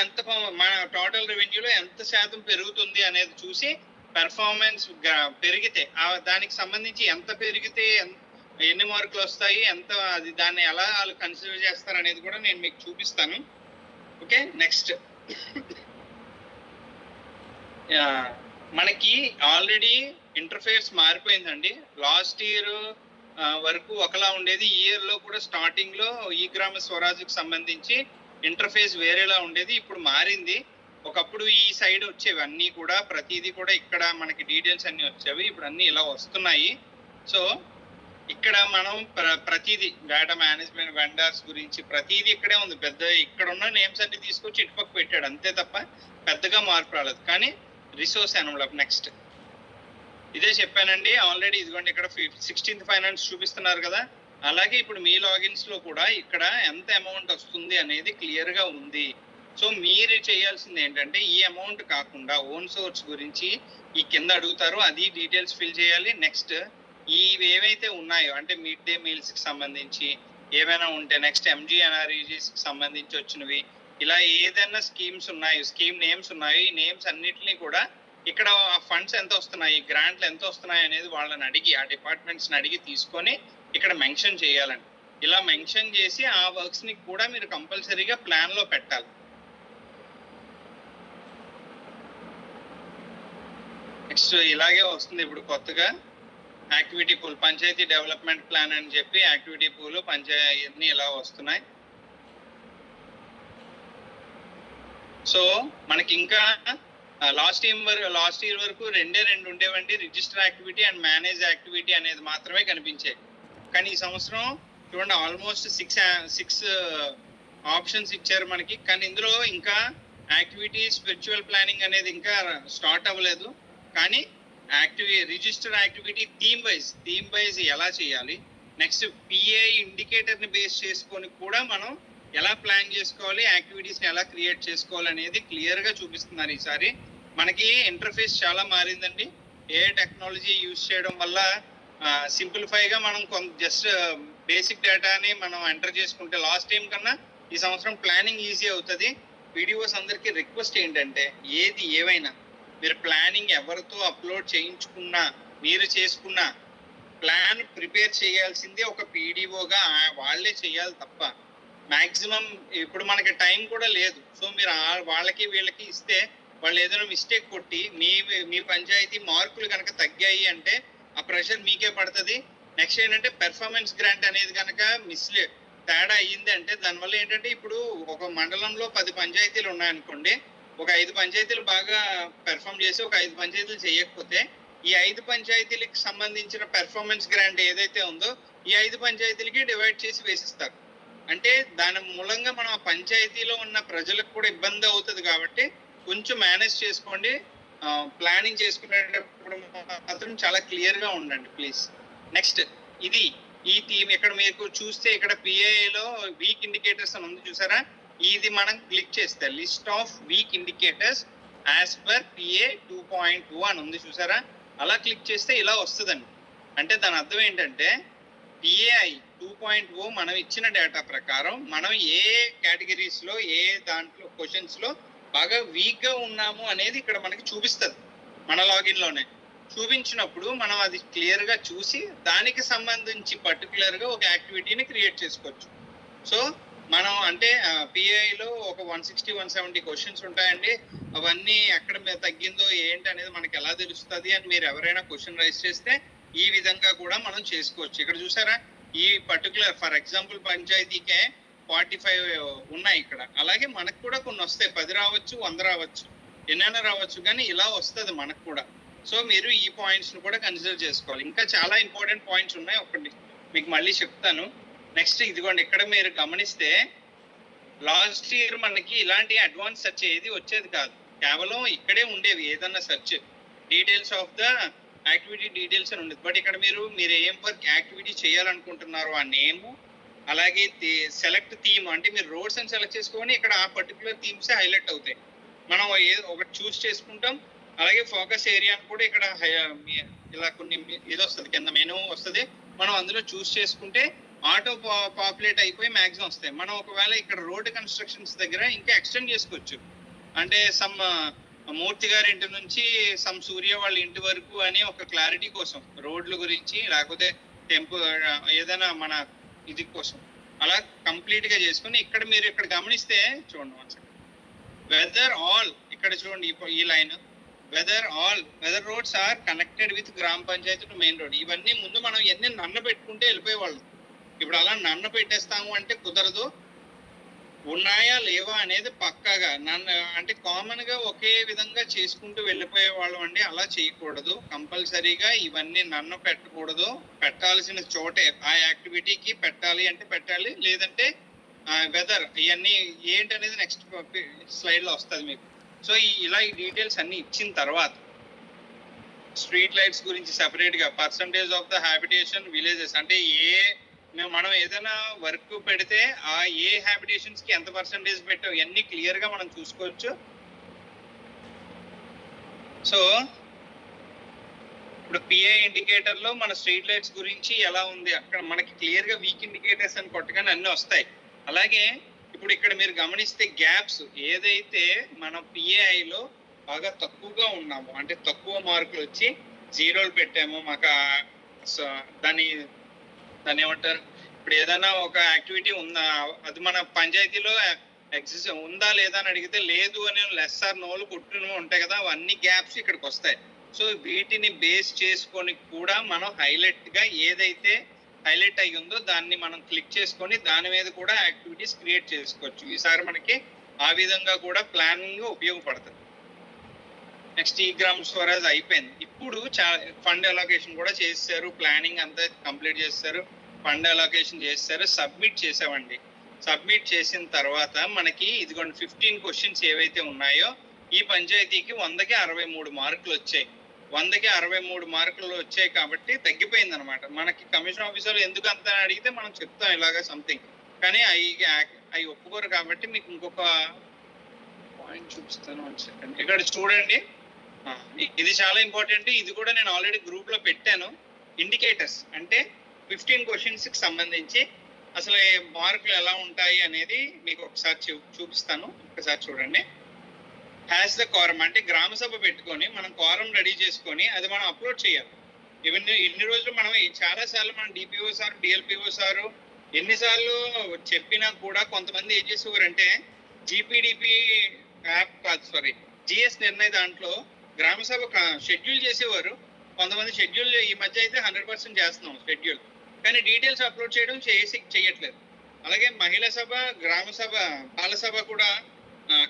మన టోటల్ రెవెన్యూలో ఎంత శాతం పెరుగుతుంది అనేది చూసి పెర్ఫార్మెన్స్ పెరిగితే దానికి సంబంధించి ఎంత పెరిగితే ఎన్ని మార్కులు వస్తాయి, ఎంత అది దాన్ని ఎలా వాళ్ళు కన్సిడర్ చేస్తారు అనేది కూడా నేను మీకు చూపిస్తాను. ఓకే, నెక్స్ట్ మనకి ఆల్రెడీ ఇంటర్ఫేస్ మారిపోయిందండి. లాస్ట్ ఇయర్ వరకు ఒకలా ఉండేది, ఈ ఇయర్ లో కూడా స్టార్టింగ్ లో ఈ గ్రామ స్వరాజ్కి సంబంధించి ఇంటర్ఫేస్ వేరేలా ఉండేది, ఇప్పుడు మారింది. ఒకప్పుడు ఈ సైడ్ వచ్చేవి అన్ని కూడా, ప్రతిదీ కూడా ఇక్కడ మనకి డీటెయిల్స్ అన్ని వచ్చేవి, ఇప్పుడు అన్ని ఇలా వస్తున్నాయి. సో ఇక్కడ మనం ప్రతిదీ డేటా మేనేజ్మెంట్ వెండర్స్ గురించి ప్రతిదీ ఇక్కడే ఉంది. పెద్ద ఇక్కడ ఉన్న నేమ్స్ అన్ని తీసుకొచ్చి ఇటుపక్క పెట్టాడు, అంతే తప్ప పెద్దగా మార్పు రాలేదు. కానీ రిసోర్స్ ఎన్వలప్ నెక్స్ట్ ఇదే చెప్పానండి ఆల్రెడీ. ఇదిగోండి ఇక్కడ 16th ఫైనాన్స్ చూపిస్తున్నారు కదా, అలాగే ఇప్పుడు మీ లాగిన్స్ లో కూడా ఇక్కడ ఎంత అమౌంట్ వస్తుంది అనేది క్లియర్ గా ఉంది. సో మీరు చేయాల్సింది ఏంటంటే ఈ అమౌంట్ కాకుండా ఓన్ సోర్స్ గురించి ఈ కింద అడుగుతారు, అది డీటెయిల్స్ ఫిల్ చేయాలి. నెక్స్ట్ ఇవి ఏవైతే ఉన్నాయో అంటే మిడ్ డే మీల్స్ కి సంబంధించి ఏమైనా ఉంటే, నెక్స్ట్ ఎంజీఎన్ఆర్ఈజీస్ కి సంబంధించి వచ్చినవి, ఇలా ఏదైనా స్కీమ్స్ ఉన్నాయో, స్కీమ్ నేమ్స్ ఉన్నాయో, ఈ నేమ్స్ అన్నిటినీ కూడా ఇక్కడ ఫండ్స్ ఎంత వస్తున్నాయి, గ్రాంట్లు ఎంత వస్తున్నాయి అనేది వాళ్ళని అడిగి, ఆ డిపార్ట్మెంట్స్ ని అడిగి తీసుకొని ఇక్కడ మెన్షన్ చేయాలండి. ఇలా మెన్షన్ చేసి ఆ వర్క్స్ ని కూడా మీరు కంపల్సరీగా ప్లాన్ లో పెట్టాలి. నెక్స్ట్ ఇలాగే వస్తుంది ఇప్పుడు కొత్తగా activity pool, panchayat development plan అని చెప్పి యాక్టివిటీ పూల్ పంచాయతీ ఇలా వస్తున్నాయి. సో మనకి ఇంకా లాస్ట్ ఇయర్ వరకు రెండు ఉండేవండి, register activity and manage activity అనేది మాత్రమే కనిపించాయి. కానీ ఈ సంవత్సరం చూడండి ఆల్మోస్ట్ 6 ఆప్షన్స్ ఇచ్చారు మనకి. కానీ ఇందులో ఇంకా యాక్టివిటీ స్పిరిచువల్ ప్లానింగ్ అనేది ఇంకా స్టార్ట్ అవ్వలేదు. కానీ రిజిస్టర్ యాక్టివిటీ థీమ్ వైజ్ ఎలా చేయాలి, నెక్స్ట్ పిఏ ఇండికేటర్ ని బేస్ చేసుకొని కూడా మనం ఎలా ప్లాన్ చేసుకోవాలి, యాక్టివిటీస్ ని ఎలా క్రియేట్ చేసుకోవాలి అనేది క్లియర్ గా చూపిస్తున్నారు. ఈసారి మనకి ఇంటర్ఫేస్ చాలా మారిందండి. ఏ టెక్నాలజీ యూజ్ చేయడం వల్ల సింప్లిఫై గా మనం జస్ట్ బేసిక్ డేటాని మనం ఎంటర్ చేసుకుంటే లాస్ట్ టైం కన్నా ఈ సంవత్సరం ప్లానింగ్ ఈజీ అవుతుంది. వీడియోస్ అందరికీ రిక్వెస్ట్ ఏంటంటే ఏది ఏవైనా మీరు ప్లానింగ్ ఎవరితో అప్లోడ్ చేయించుకున్నా, మీరు చేసుకున్నా ప్లాన్ ప్రిపేర్ చేయాల్సిందే ఒక పీడిఓగా వాళ్ళే చేయాలి తప్ప మాక్సిమం ఇప్పుడు మనకి టైం కూడా లేదు. సో మీరు వాళ్ళకి వీళ్ళకి ఇస్తే వాళ్ళు ఏదైనా మిస్టేక్ కొట్టి మీ పంచాయతీ మార్కులు కనుక తగ్గాయి అంటే ఆ ప్రెషర్ మీకే పడుతుంది. నెక్స్ట్ ఏంటంటే పెర్ఫార్మెన్స్ గ్రాంట్ అనేది కనుక తేడా అయ్యింది అంటే దానివల్ల ఏంటంటే ఇప్పుడు ఒక మండలంలో 10 పంచాయతీలు ఉన్నాయనుకోండి, ఒక 5 పంచాయతీలు బాగా పెర్ఫామ్ చేసి ఒక 5 పంచాయతీలు చేయకపోతే ఈ 5 పంచాయతీలకు సంబంధించిన పెర్ఫార్మెన్స్ గ్రాంట్ ఏదైతే ఉందో ఈ 5 పంచాయతీలకి డివైడ్ చేసి వేసిస్తారు. అంటే దాని మూలంగా మనం ఆ పంచాయతీలో ఉన్న ప్రజలకు కూడా ఇబ్బంది అవుతుంది కాబట్టి కొంచెం మేనేజ్ చేసుకోండి. ప్లానింగ్ చేసుకునేటప్పుడు మాత్రం చాలా క్లియర్ గా ఉండండి ప్లీజ్. నెక్స్ట్ ఇది ఈ థీమ్ ఇక్కడ మీకు చూస్తే ఇక్కడ పిఐలో వీక్ ఇండికేటర్స్ అని ఉంది చూసారా, ఇది మనం క్లిక్ చేస్తే list of week indicators as per PA 2.2 అని ఉంది చూసారా, అలా క్లిక్ చేస్తే ఇలా వస్తుందండి. అంటే దాని అర్థం ఏంటంటే పిఏఐ 2.0 మనం ఇచ్చిన డేటా ప్రకారం మనం ఏ కేటగిరీస్ లో ఏ దాంట్లో క్వశ్చన్స్ లో బాగా వీక్ గా ఉన్నాము అనేది ఇక్కడ మనకి చూపిస్తుంది. మన లాగిన్ లోనే చూపించినప్పుడు మనం అది క్లియర్ గా చూసి దానికి సంబంధించి పర్టికులర్ గా ఒక యాక్టివిటీని క్రియేట్ చేసుకోవచ్చు. సో మనం అంటే పిఐలో ఒక 160-170 క్వశ్చన్స్ ఉంటాయండి. అవన్నీ ఎక్కడ తగ్గిందో ఏంటి అనేది మనకి ఎలా తెలుస్తుంది అని మీరు ఎవరైనా క్వశ్చన్ రైజ్ చేస్తే ఈ విధంగా కూడా మనం చేసుకోవచ్చు. ఇక్కడ చూసారా, ఈ పర్టికులర్ ఫర్ ఎగ్జాంపుల్ పంచాయతీకే 45 ఉన్నాయి ఇక్కడ. అలాగే మనకు కూడా కొన్ని వస్తాయి, 10 రావచ్చు, 100 రావచ్చు, ఎన్నైనా రావచ్చు, కానీ ఇలా వస్తుంది మనకు కూడా. సో మీరు ఈ పాయింట్స్ ను కూడా కన్సిడర్ చేసుకోవాలి. ఇంకా చాలా ఇంపార్టెంట్ పాయింట్స్ ఉన్నాయి, ఒకటి మీకు మళ్ళీ చెప్తాను. నెక్స్ట్ ఇదిగోండి, ఇక్కడ మీరు గమనిస్తే లాస్ట్ ఇయర్ మనకి ఇలాంటి అడ్వాన్స్ సెర్చ్ ఏది వచ్చేది కాదు, కేవలం ఇక్కడే ఉండేవి ఏదన్నా search details of the activity details అని ఉండేది. బట్ ఇక్కడ మీరు ఏం వర్క్ యాక్టివిటీ చేయాలనుకుంటున్నారో ఆ నేమ్, అలాగే సెలెక్ట్ థీమ్ అంటే మీరు రోడ్స్ అని సెలెక్ట్ చేసుకొని ఇక్కడ ఆ పర్టికులర్ థీమ్సే హైలైట్ అవుతాయి. మనం ఒకటి చూస్ చేసుకుంటాం. అలాగే ఫోకస్ ఏరియాని కూడా ఇక్కడ ఇలా కొన్ని ఇది వస్తుంది, కింద మెనూ వస్తుంది, మనం అందులో చూస్ చేసుకుంటే ఆటో పాపులేట్ అయిపోయి మ్యాక్సిమం వస్తాయి. మనం ఒకవేళ ఇక్కడ రోడ్ కన్స్ట్రక్షన్స్ దగ్గర ఇంకా ఎక్స్టెండ్ చేసుకోవచ్చు. అంటే సమ్ మూర్తి గారి ఇంటి నుంచి సమ్ సూర్య వాళ్ళ ఇంటి వరకు అని ఒక క్లారిటీ కోసం రోడ్ల గురించి, లేకపోతే టెంపుల్ ఏదైనా మన ఇది కోసం అలా కంప్లీట్ గా చేసుకుని ఇక్కడ మీరు ఇక్కడ గమనిస్తే చూడండి, వెదర్ ఆల్ ఇక్కడ చూడండి ఈ line weather roads are connected with gram panchayat to main road. ఇవన్నీ ముందు మనం ఎన్ని నన్ను పెట్టుకుంటే వెళ్ళిపోయేవాళ్ళం. ఇప్పుడు అలా నన్ను పెట్టేస్తాము అంటే కుదరదు. ఉన్నాయా లేవా అనేది పక్కాగా నన్ను అంటే కామన్ గా ఒకే విధంగా చేసుకుంటూ వెళ్ళిపోయే వాళ్ళం అండి. అలా చేయకూడదు. కంపల్సరీగా ఇవన్నీ నన్ను పెట్టకూడదు. పెట్టాల్సిన చోటే ఆ యాక్టివిటీకి పెట్టాలి అంటే పెట్టాలి, లేదంటే వెదర్ ఇవన్నీ ఏంటనేది నెక్స్ట్ స్లైడ్ లో వస్తుంది మీకు. సో ఇలా ఈ డీటెయిల్స్ అన్ని ఇచ్చిన తర్వాత స్ట్రీట్ లైట్స్ గురించి సెపరేట్ గా percentage of the habitation villages అంటే మనం ఏదైనా వర్క్ పెడితే ఆ ఏ హ్యాబిటేషన్స్ కి ఎంత పర్సంటేజ్ పెట్టాం ఇవన్నీ క్లియర్ గా మనం చూసుకోవచ్చు. సో ఇప్పుడు పిఐ ఇండికేటర్ లో మన స్ట్రీట్ లైట్స్ గురించి ఎలా ఉంది అక్కడ మనకి క్లియర్ గా వీక్ ఇండికేటర్స్ అని కొట్టగానే అన్ని వస్తాయి. అలాగే ఇప్పుడు ఇక్కడ మీరు గమనిస్తే గ్యాప్స్ ఏదైతే మనం పిఏఐలో బాగా తక్కువగా ఉన్నామో అంటే తక్కువ మార్కులు వచ్చి 0 పెట్టామో మాకు దాన్ని ఏమంటారు, ఇప్పుడు ఏదైనా ఒక యాక్టివిటీ ఉందా అది మన పంచాయతీలో ఎగ్జిస్ట్ ఉందా లేదా అని అడిగితే లేదు అని లెస్ ఆర్ నోలు కొట్టును ఉంటాయి కదా, అవన్నీ గ్యాప్స్ ఇక్కడికి వస్తాయి. సో వీటిని బేస్ చేసుకొని కూడా మనం హైలైట్ గా ఏదైతే హైలైట్ అయ్యి ఉందో దాన్ని మనం క్లిక్ చేసుకొని దాని మీద కూడా యాక్టివిటీస్ క్రియేట్ చేసుకోవచ్చు. ఈసారి మనకి ఆ విధంగా కూడా ప్లానింగ్ ఉపయోగపడుతుంది. నెక్స్ట్ ఈ గ్రామ స్వరాజ్ అయిపోయింది. ఇప్పుడు ఫండ్ అలొకేషన్ కూడా చేశారు, ప్లానింగ్ అంతా కంప్లీట్ చేస్తారు, ఫండ్ అలొకేషన్ చేస్తారు, సబ్మిట్ చేసామండి. సబ్మిట్ చేసిన తర్వాత మనకి ఇదిగోండి 15 క్వశ్చన్స్ ఏవైతే ఉన్నాయో ఈ పంచాయతీకి 100కి 63 మార్కులు వచ్చాయి. 100కి 63 మార్కులు వచ్చాయి కాబట్టి తగ్గిపోయింది అనమాట. మనకి కమిషన్ ఆఫీసర్లు ఎందుకు అంత అడిగితే మనం చెప్తాం ఇలాగా సంథింగ్, కానీ అవి ఒప్పుకోరు కాబట్టి మీకు ఇంకొక పాయింట్ చూపిస్తాను. ఇక్కడ చూడండి, ఇది చాలా ఇంపార్టెంట్. ఇది కూడా నేను ఆల్రెడీ గ్రూప్ లో పెట్టాను. ఇండికేటర్స్ అంటే 15 క్వశ్చన్స్ కి సంబంధించి అసలు మార్కులు ఎలా ఉంటాయి అనేది మీకు ఒకసారి చూపిస్తాను. ఒకసారి చూడండి. హ్యాస్ ద కోరం అంటే గ్రామ సభ పెట్టుకొని మనం కోరం రెడీ చేసుకొని అది మనం అప్లోడ్ చేయాలి. ఇన్ని రోజులు మనం చాలా సార్లు మనం డిపిఓ సార్ డిఎల్పిఓ సారు ఎన్నిసార్లు చెప్పినా కూడా కొంతమంది ఏం చేసేవారంటే జీపీడిపి యాప్ కాదు సారీ జిఎస్ నిర్ణయ దాంట్లో గ్రామ సభ షెడ్యూల్ చేసేవారు. కొంతమంది షెడ్యూల్ ఈ మధ్య అయితే 100% చేస్తున్నాం షెడ్యూల్, కానీ డీటెయిల్స్ అప్లోడ్ చేయడం చేయట్లేదు. అలాగే మహిళా సభ, గ్రామ సభ, బాల సభ కూడా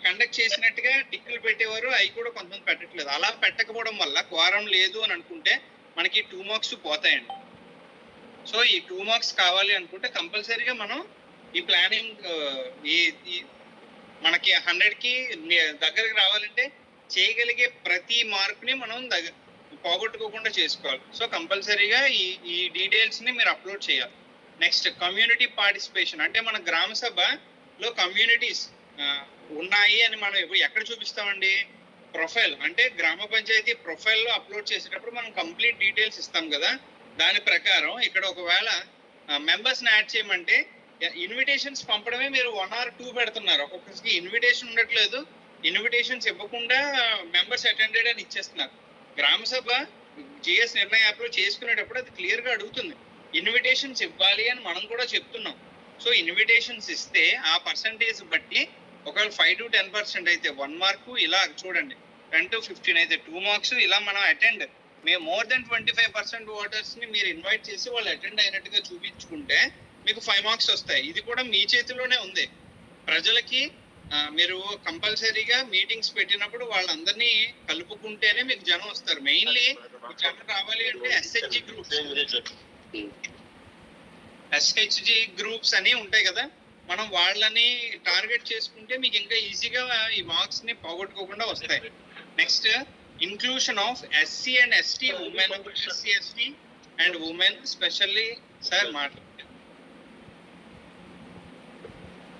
కండక్ట్ చేసినట్టుగా టిక్కులు పెట్టేవారు, అవి కూడా కొంతమంది పెట్టట్లేదు. అలా పెట్టకపోవడం వల్ల క్వారం లేదు అని అనుకుంటే మనకి 2 మార్క్స్ పోతాయండి. సో ఈ 2 మార్క్స్ కావాలి అనుకుంటే కంపల్సరీగా మనం ఈ ప్లానింగ్ మనకి 100కి దగ్గరకు రావాలంటే చేయగలిగే ప్రతి మార్క్ని మనం పోగొట్టుకోకుండా చేసుకోవాలి. సో కంపల్సరీగా ఈ డీటెయిల్స్ ని మీరు అప్లోడ్ చేయాలి. నెక్స్ట్ కమ్యూనిటీ పార్టిసిపేషన్, అంటే మన గ్రామ సభలో కమ్యూనిటీస్ ఉన్నాయి అని మనం ఎక్కడ చూపిస్తామండి? ప్రొఫైల్, అంటే గ్రామ పంచాయతీ ప్రొఫైల్లో అప్లోడ్ చేసేటప్పుడు మనం కంప్లీట్ డీటెయిల్స్ ఇస్తాం కదా. దాని ప్రకారం ఇక్కడ ఒకవేళ మెంబర్స్ని యాడ్ చేయమంటే ఇన్విటేషన్స్ పంపడమే మీరు 1 or 2 పెడుతున్నారు. ఒక్కొక్కరికి ఇన్విటేషన్ ఉండట్లేదు, ఇన్విటేషన్స్ ఇవ్వకుండా మెంబర్స్ అటెండెడ్ అని ఇచ్చేస్తున్నారు. గ్రామ సభ జిఎస్ నిర్ణయ యాప్లో చేసుకునేటప్పుడు అది క్లియర్గా అడుగుతుంది, ఇన్విటేషన్స్ ఇవ్వాలి అని మనం కూడా చెప్తున్నాం. సో ఇన్విటేషన్స్ ఇస్తే ఆ పర్సంటేజ్ బట్టి ఒకవేళ 5 to 10% అయితే 1 మార్కు, ఇలా చూడండి 10 to 15 అయితే 2 మార్క్స్, ఇలా మనం అటెండ్ మేము మోర్ దెన్ 25% ఓటర్స్ని మీరు ఇన్వైట్ చేసి వాళ్ళు అటెండ్ అయినట్టుగా చూపించుకుంటే మీకు 5 మార్క్స్ వస్తాయి. ఇది కూడా మీ చేతిలోనే ఉంది. ప్రజలకి మీరు కంపల్సరీగా మీటింగ్స్ పెట్టినప్పుడు వాళ్ళందరినీ కలుపుకుంటేనే మీకు జనం వస్తారు. మెయిన్లీ జనం రావాలి అంటే ఎస్హెచ్జి గ్రూప్స్ అని ఉంటాయి కదా, మనం వాళ్ళని టార్గెట్ చేసుకుంటే మీకు ఇంకా ఈజీగా ఈ మార్క్స్ ని పోగొట్టుకోకుండా వస్తాయి. Next inclusion of SC and ST women, SC ST and women specially. Sir మాట్లాడు.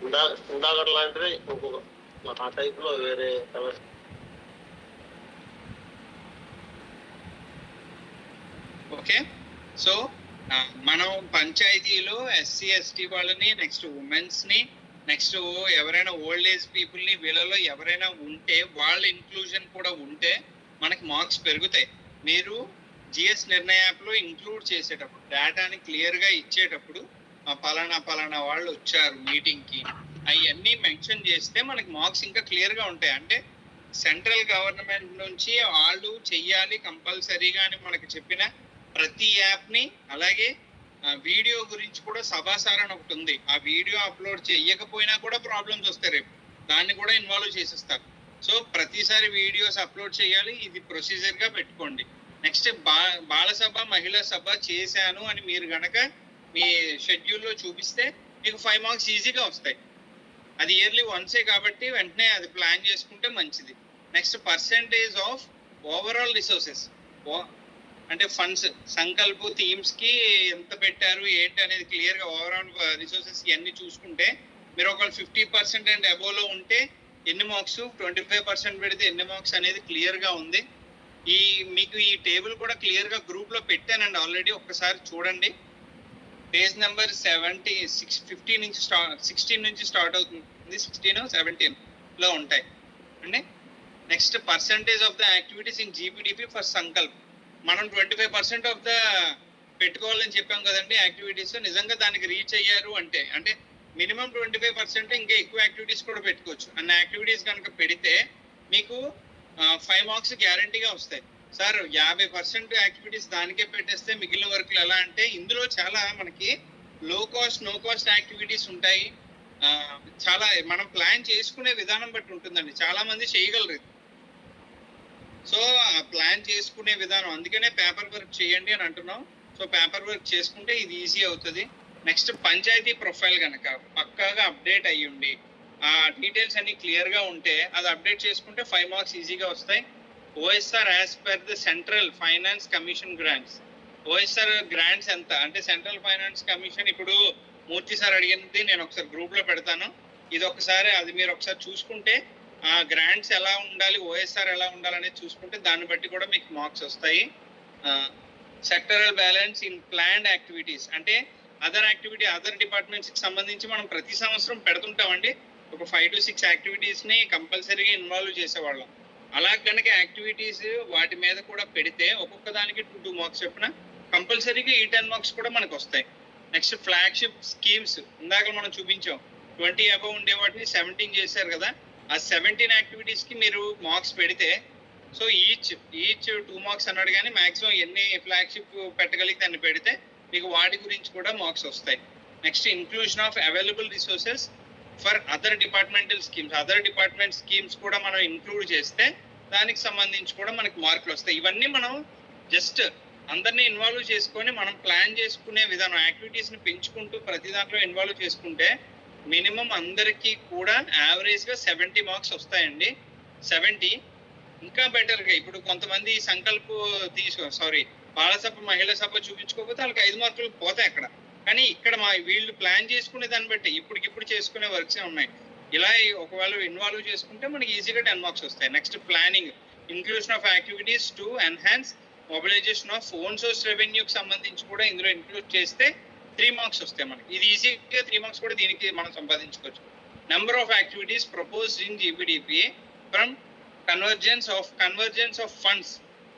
ఇందాక లాంటిది ఇంకొక ఆ టైప్ లో వేరే కలర్. ఓకే, సో మనం పంచాయతీలో ఎస్సీ ఎస్టీ వాళ్ళని, నెక్స్ట్ ఉమెన్స్ ని, నెక్స్ట్ ఎవరైనా ఓల్డ్ ఏజ్ పీపుల్ ని, వీళ్ళలో ఎవరైనా ఉంటే వాళ్ళ ఇంక్లూజన్ కూడా ఉంటే మనకి మార్క్స్ పెరుగుతాయి. మీరు జిఎస్ నిర్ణయ యాప్లో ఇంక్లూడ్ చేసేటప్పుడు డేటాని క్లియర్గా ఇచ్చేటప్పుడు పలానా వాళ్ళు వచ్చారు మీటింగ్కి, అవన్నీ మెన్షన్ చేస్తే మనకి మార్క్స్ ఇంకా క్లియర్గా ఉంటాయి. అంటే సెంట్రల్ గవర్నమెంట్ నుంచి వాళ్ళు చెయ్యాలి కంపల్సరీగా అని మనకి చెప్పిన ప్రతి యాప్ని, అలాగే వీడియో గురించి కూడా సభాసార్ అని ఒకటి ఉంది, ఆ వీడియో అప్లోడ్ చేయకపోయినా కూడా ప్రాబ్లమ్స్ వస్తాయి రేపు, దాన్ని కూడా ఇన్వాల్వ్ చేసేస్తారు. సో ప్రతిసారి వీడియోస్ అప్లోడ్ చేయాలి, ఇది ప్రొసీజర్గా పెట్టుకోండి. నెక్స్ట్ బాలసభ మహిళా సభ చేశాను అని మీరు గనక మీ షెడ్యూల్లో చూపిస్తే మీకు 5 మార్క్స్ ఈజీగా వస్తాయి. అది ఇయర్లీ వన్సే కాబట్టి వెంటనే అది ప్లాన్ చేసుకుంటే మంచిది. Next percentage of overall resources, అంటే ఫండ్స్ సంకల్ప్ థీమ్స్ కి ఎంత పెట్టారు ఏంటి అనేది క్లియర్ గా ఓవరాల్ రిసోర్సెస్ ఇవన్నీ చూసుకుంటే మీరు ఒక 50% అండ్ అబోవ్ లో ఉంటే ఎన్ని మార్క్స్, 25% పెడితే ఎన్ని మార్క్స్ అనేది క్లియర్ గా ఉంది. మీకు ఈ టేబుల్ కూడా క్లియర్ గా గ్రూప్ లో పెట్టానండి ఆల్రెడీ, ఒక్కసారి చూడండి. పేజ్ నెంబర్ 16 నుంచి స్టార్ట్ అవుతుంది, 16, 17 లో ఉంటాయి అండి. Next percentage of the activities in GPDP for Sankalp, మనం 25% ఆఫ్ ద పెట్టుకోవాలని చెప్పాం కదండి యాక్టివిటీస్. నిజంగా దానికి రీచ్ అయ్యారు అంటే మినిమం 25%, ఇంకా ఎక్కువ యాక్టివిటీస్ కూడా పెట్టుకోవచ్చు. అన్న యాక్టివిటీస్ కనుక పెడితే మీకు 5 మార్క్స్ గ్యారంటీగా వస్తాయి. సార్ 50% యాక్టివిటీస్ దానికే పెట్టేస్తే మిగిలిన వర్క్లు ఎలా అంటే, ఇందులో చాలా మనకి లో కాస్ట్ నో కాస్ట్ యాక్టివిటీస్ ఉంటాయి. చాలా మనం ప్లాన్ చేసుకునే విధానం బట్టి ఉంటుందండి, చాలా మంది చేయగలరు. సో ప్లాన్ చేసుకునే విధానం, అందుకనే పేపర్ వర్క్ చేయండి అని అంటున్నాం. సో పేపర్ వర్క్ చేసుకుంటే ఇది ఈజీ అవుతుంది. నెక్స్ట్ పంచాయతీ ప్రొఫైల్ కనుక పక్కాగా అప్డేట్ అయ్యి ఉండి ఆ డీటెయిల్స్ అన్ని క్లియర్గా ఉంటే అది అప్డేట్ చేసుకుంటే 5 మార్క్స్ ఈజీగా వస్తాయి. OSR as per the central finance commission grants, OSR grants ఎంత అంటే సెంట్రల్ ఫైనాన్స్ కమిషన్, ఇప్పుడు మూర్తి సార్ అడిగినది నేను ఒకసారి గ్రూప్ లో పెడతాను, ఇది ఒకసారి అది మీరు ఒకసారి చూసుకుంటే ఆ గ్రాంట్స్ ఎలా ఉండాలి, ఓఎస్ఆర్ ఎలా ఉండాలనేది చూసుకుంటే దాన్ని బట్టి కూడా మీకు మార్క్స్ వస్తాయి. Sectoral balance in planned activities, అంటే అదర్ డిపార్ట్మెంట్స్ కి సంబంధించి మనం ప్రతి సంవత్సరం పెడుతుంటామండి. ఒక 5 to 6 యాక్టివిటీస్ ని కంపల్సరీగా ఇన్వాల్వ్ చేసేవాళ్ళం. అలా కనుక యాక్టివిటీస్ వాటి మీద కూడా పెడితే ఒక్కొక్క దానికి 2 మార్క్స్ చెప్పిన కంపల్సరీగా ఈ 10 మార్క్స్ కూడా మనకు వస్తాయి. నెక్స్ట్ ఫ్లాగ్షిప్ స్కీమ్స్, ఇందాక మనం చూపించాం 20 అబవ్ ఉండే వాటిని 17 చేశారు కదా, ఆ 17 యాక్టివిటీస్ కి మీరు మార్క్స్ పెడితే, సో ఈచ్ 2 మార్క్స్ అన్నాడు, కానీ మాక్సిమం ఎన్ని ఫ్లాగ్షిప్ పెట్టగలిగితే అన్ని పెడితే మీకు వాటి గురించి కూడా మార్క్స్ వస్తాయి. Next inclusion of available resources for other departmental schemes కూడా మనం ఇంక్లూడ్ చేస్తే దానికి సంబంధించి కూడా మనకి మార్కులు వస్తాయి. ఇవన్నీ మనం జస్ట్ అందరినీ ఇన్వాల్వ్ చేసుకొని మనం ప్లాన్ చేసుకునే విధానం, యాక్టివిటీస్ ని పెంచుకుంటూ ప్రతి దాంట్లో ఇన్వాల్వ్ చేసుకుంటే మినిమం అందరికీ కూడా యావరేజ్ గా 70 మార్క్స్ వస్తాయండి. 70 ఇంకా బెటర్ గా ఇప్పుడు కొంతమంది సంకల్ప్ బాలసభ మహిళా సభ చూపించుకోకపోతే వాళ్ళకి 5 మార్కులు పోతాయి అక్కడ. కానీ ఇక్కడ వీళ్ళు ప్లాన్ చేసుకునే దాన్ని బట్టి ఇప్పటికిప్పుడు చేసుకునే వర్క్స్ ఉన్నాయి. ఇలా ఒకవేళ ఇన్వాల్వ్ చేసుకుంటే మనకి ఈజీగా 10 మార్క్స్ వస్తాయి. Next planning, inclusion of activities to enhance mobilization of own source రెవెన్యూకి సంబంధించి కూడా ఇందులో ఇంక్లూడ్ చేస్తే 3 మార్క్స్ వస్తాయి మనకి. ఇది ఈజీగా 3 మార్క్స్ కూడా దీనికి మనం సంపాదించుకోవచ్చు. Number of activities proposed in జీపీడీపీఏ from convergence of funds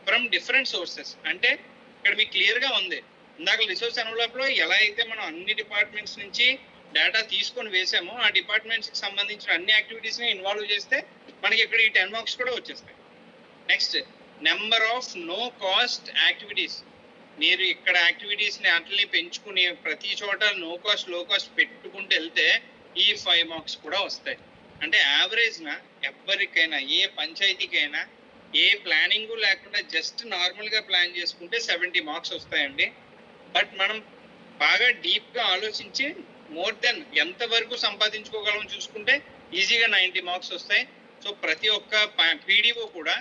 from different sources. అంటే ఇక్కడ మీకు క్లియర్ గా ఉంది. ఇందాక రిసోర్స్ ఎన్వలప్ లో ఎలా అయితే మనం అన్ని డిపార్ట్మెంట్స్ నుంచి డేటా తీసుకొని వేసామో ఆ డిపార్ట్మెంట్స్ కి సంబంధించిన అన్ని యాక్టివిటీస్ ని ఇన్వాల్వ్ చేస్తే మనకి ఇక్కడ ఈ 10 మార్క్స్ కూడా వచ్చేస్తాయి. Next number of no cost activities. మీరు ఇక్కడ యాక్టివిటీస్ ని అట్లని పెంచుకుని ప్రతి చోట నో కాస్ట్ లో కాస్ట్ పెట్టుకుంటూ వెళ్తే ఈ 5 మార్క్స్ కూడా వస్తాయి. అంటే యావరేజ్ గా ఎవరికైనా ఏ పంచాయతీకైనా ఏ ప్లానింగ్ లేకుండా జస్ట్ నార్మల్ గా ప్లాన్ చేసుకుంటే 70 మార్క్స్ వస్తాయండి. బట్ మనం బాగా డీప్ గా ఆలోచించి మోర్ దెన్ ఎంత వరకు సంపాదించుకోగలం చూసుకుంటే ఈజీగా 90 మార్క్స్ వస్తాయి. సో ప్రతి ఒక్క పీడిఓ కూడా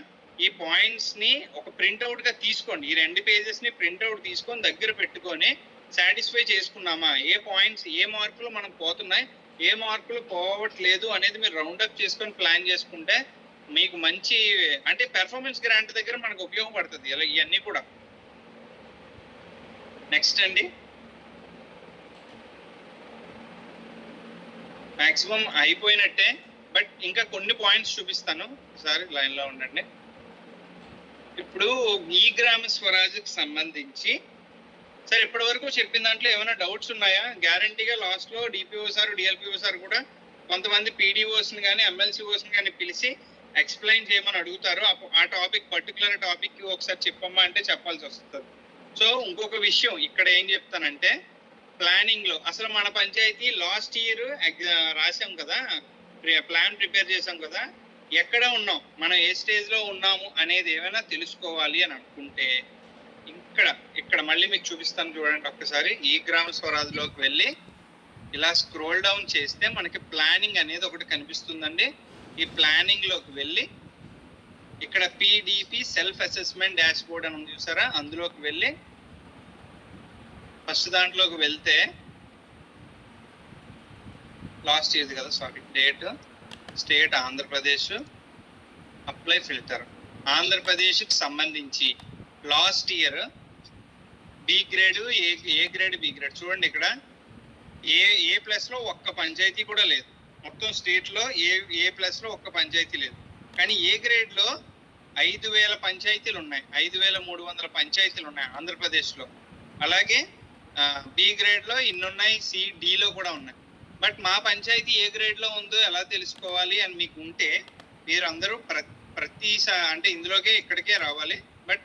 ఈ పాయింట్స్ ని ఒక ప్రింట్అవుట్ గా తీసుకోండి. ఈ 2 పేజెస్ ని ప్రింట్అవుట్ తీసుకొని దగ్గర పెట్టుకొని సాటిస్ఫై చేసుకున్నామా, ఏ పాయింట్స్ ఏ మార్కులు మనం పోతున్నాయి, ఏ మార్కులు పోవట్లేదు అనేది మీరు రౌండప్ చేసుకొని ప్లాన్ చేసుకుంటే మీకు మంచి అంటే పెర్ఫార్మెన్స్ గ్రాంట్ దగ్గర మనకు ఉపయోగపడుతుంది ఇలా ఇవన్నీ కూడా. నెక్స్ట్ అండి, మాక్సిమం అయిపోయినట్టే. బట్ ఇంకా కొన్ని పాయింట్స్ చూపిస్తాను, ఒకసారి లైన్ లో ఉండండి. ఇప్పుడు ఈ గ్రామ స్వరాజ్కి సంబంధించి సార్ ఇప్పటి వరకు చెప్పిన దాంట్లో ఏమైనా డౌట్స్ ఉన్నాయా? గ్యారంటీగా లాస్ట్ లో డిపిఓ సార్ డిఎల్పిఓ సార్ కూడా కొంతమంది పీడిఓస్ ని కానీ ఎమ్మెల్సీఓస్ ని కానీ పిలిచి ఎక్స్ప్లెయిన్ చేయమని అడుగుతారు. ఆ టాపిక్ పర్టికులర్ టాపిక్ ఒకసారి చెప్పమ్మా అంటే చెప్పాల్సి వస్తుంది. సో ఇంకొక విషయం ఇక్కడ ఏం చెప్తానంటే, ప్లానింగ్ లో అసలు మన పంచాయతీ లాస్ట్ ఇయర్ రాసాం కదా, ప్లాన్ ప్రిపేర్ చేసాం కదా, ఎక్కడ ఉన్నాం, మనం ఏ స్టేజ్ లో ఉన్నాము అనేది ఏమైనా తెలుసుకోవాలి అని అనుకుంటే ఇక్కడ మళ్ళీ మీకు చూపిస్తాను చూడండి ఒక్కసారి. ఈ గ్రామ స్వరాజ్లోకి వెళ్ళి ఇలా స్క్రోల్ డౌన్ చేస్తే మనకి ప్లానింగ్ అనేది ఒకటి కనిపిస్తుందండి. ఈ ప్లానింగ్ లోకి వెళ్ళి ఇక్కడ PDP self assessment dash board అని చూసారా, అందులోకి వెళ్ళి ఫస్ట్ దాంట్లోకి వెళ్తే లాస్ట్ ఇయర్ కదా, sorry date, state Andhra Pradesh, apply filter. ఆంధ్రప్రదేశ్కి సంబంధించి last year B grade, A grade, B grade చూడండి. ఇక్కడ ఏ ప్లస్ లో ఒక్క పంచాయతీ కూడా లేదు. మొత్తం స్టేట్ లో ఏ ప్లస్ లో ఒక్క పంచాయతీ లేదు. కానీ ఏ గ్రేడ్ లో 5,000 పంచాయతీలు ఉన్నాయి, 5,300 పంచాయతీలు ఉన్నాయి ఆంధ్రప్రదేశ్ లో. అలాగే బి గ్రేడ్ లో ఇన్నున్నాయి, డి లో కూడా ఉన్నాయి. బట్ మా పంచాయతీ ఏ గ్రేడ్ లో ఉందో ఎలా తెలుసుకోవాలి అని మీకు ఉంటే మీరు అందరూ ప్రతిసారి అంటే ఇందులోకే ఇక్కడికే రావాలి. బట్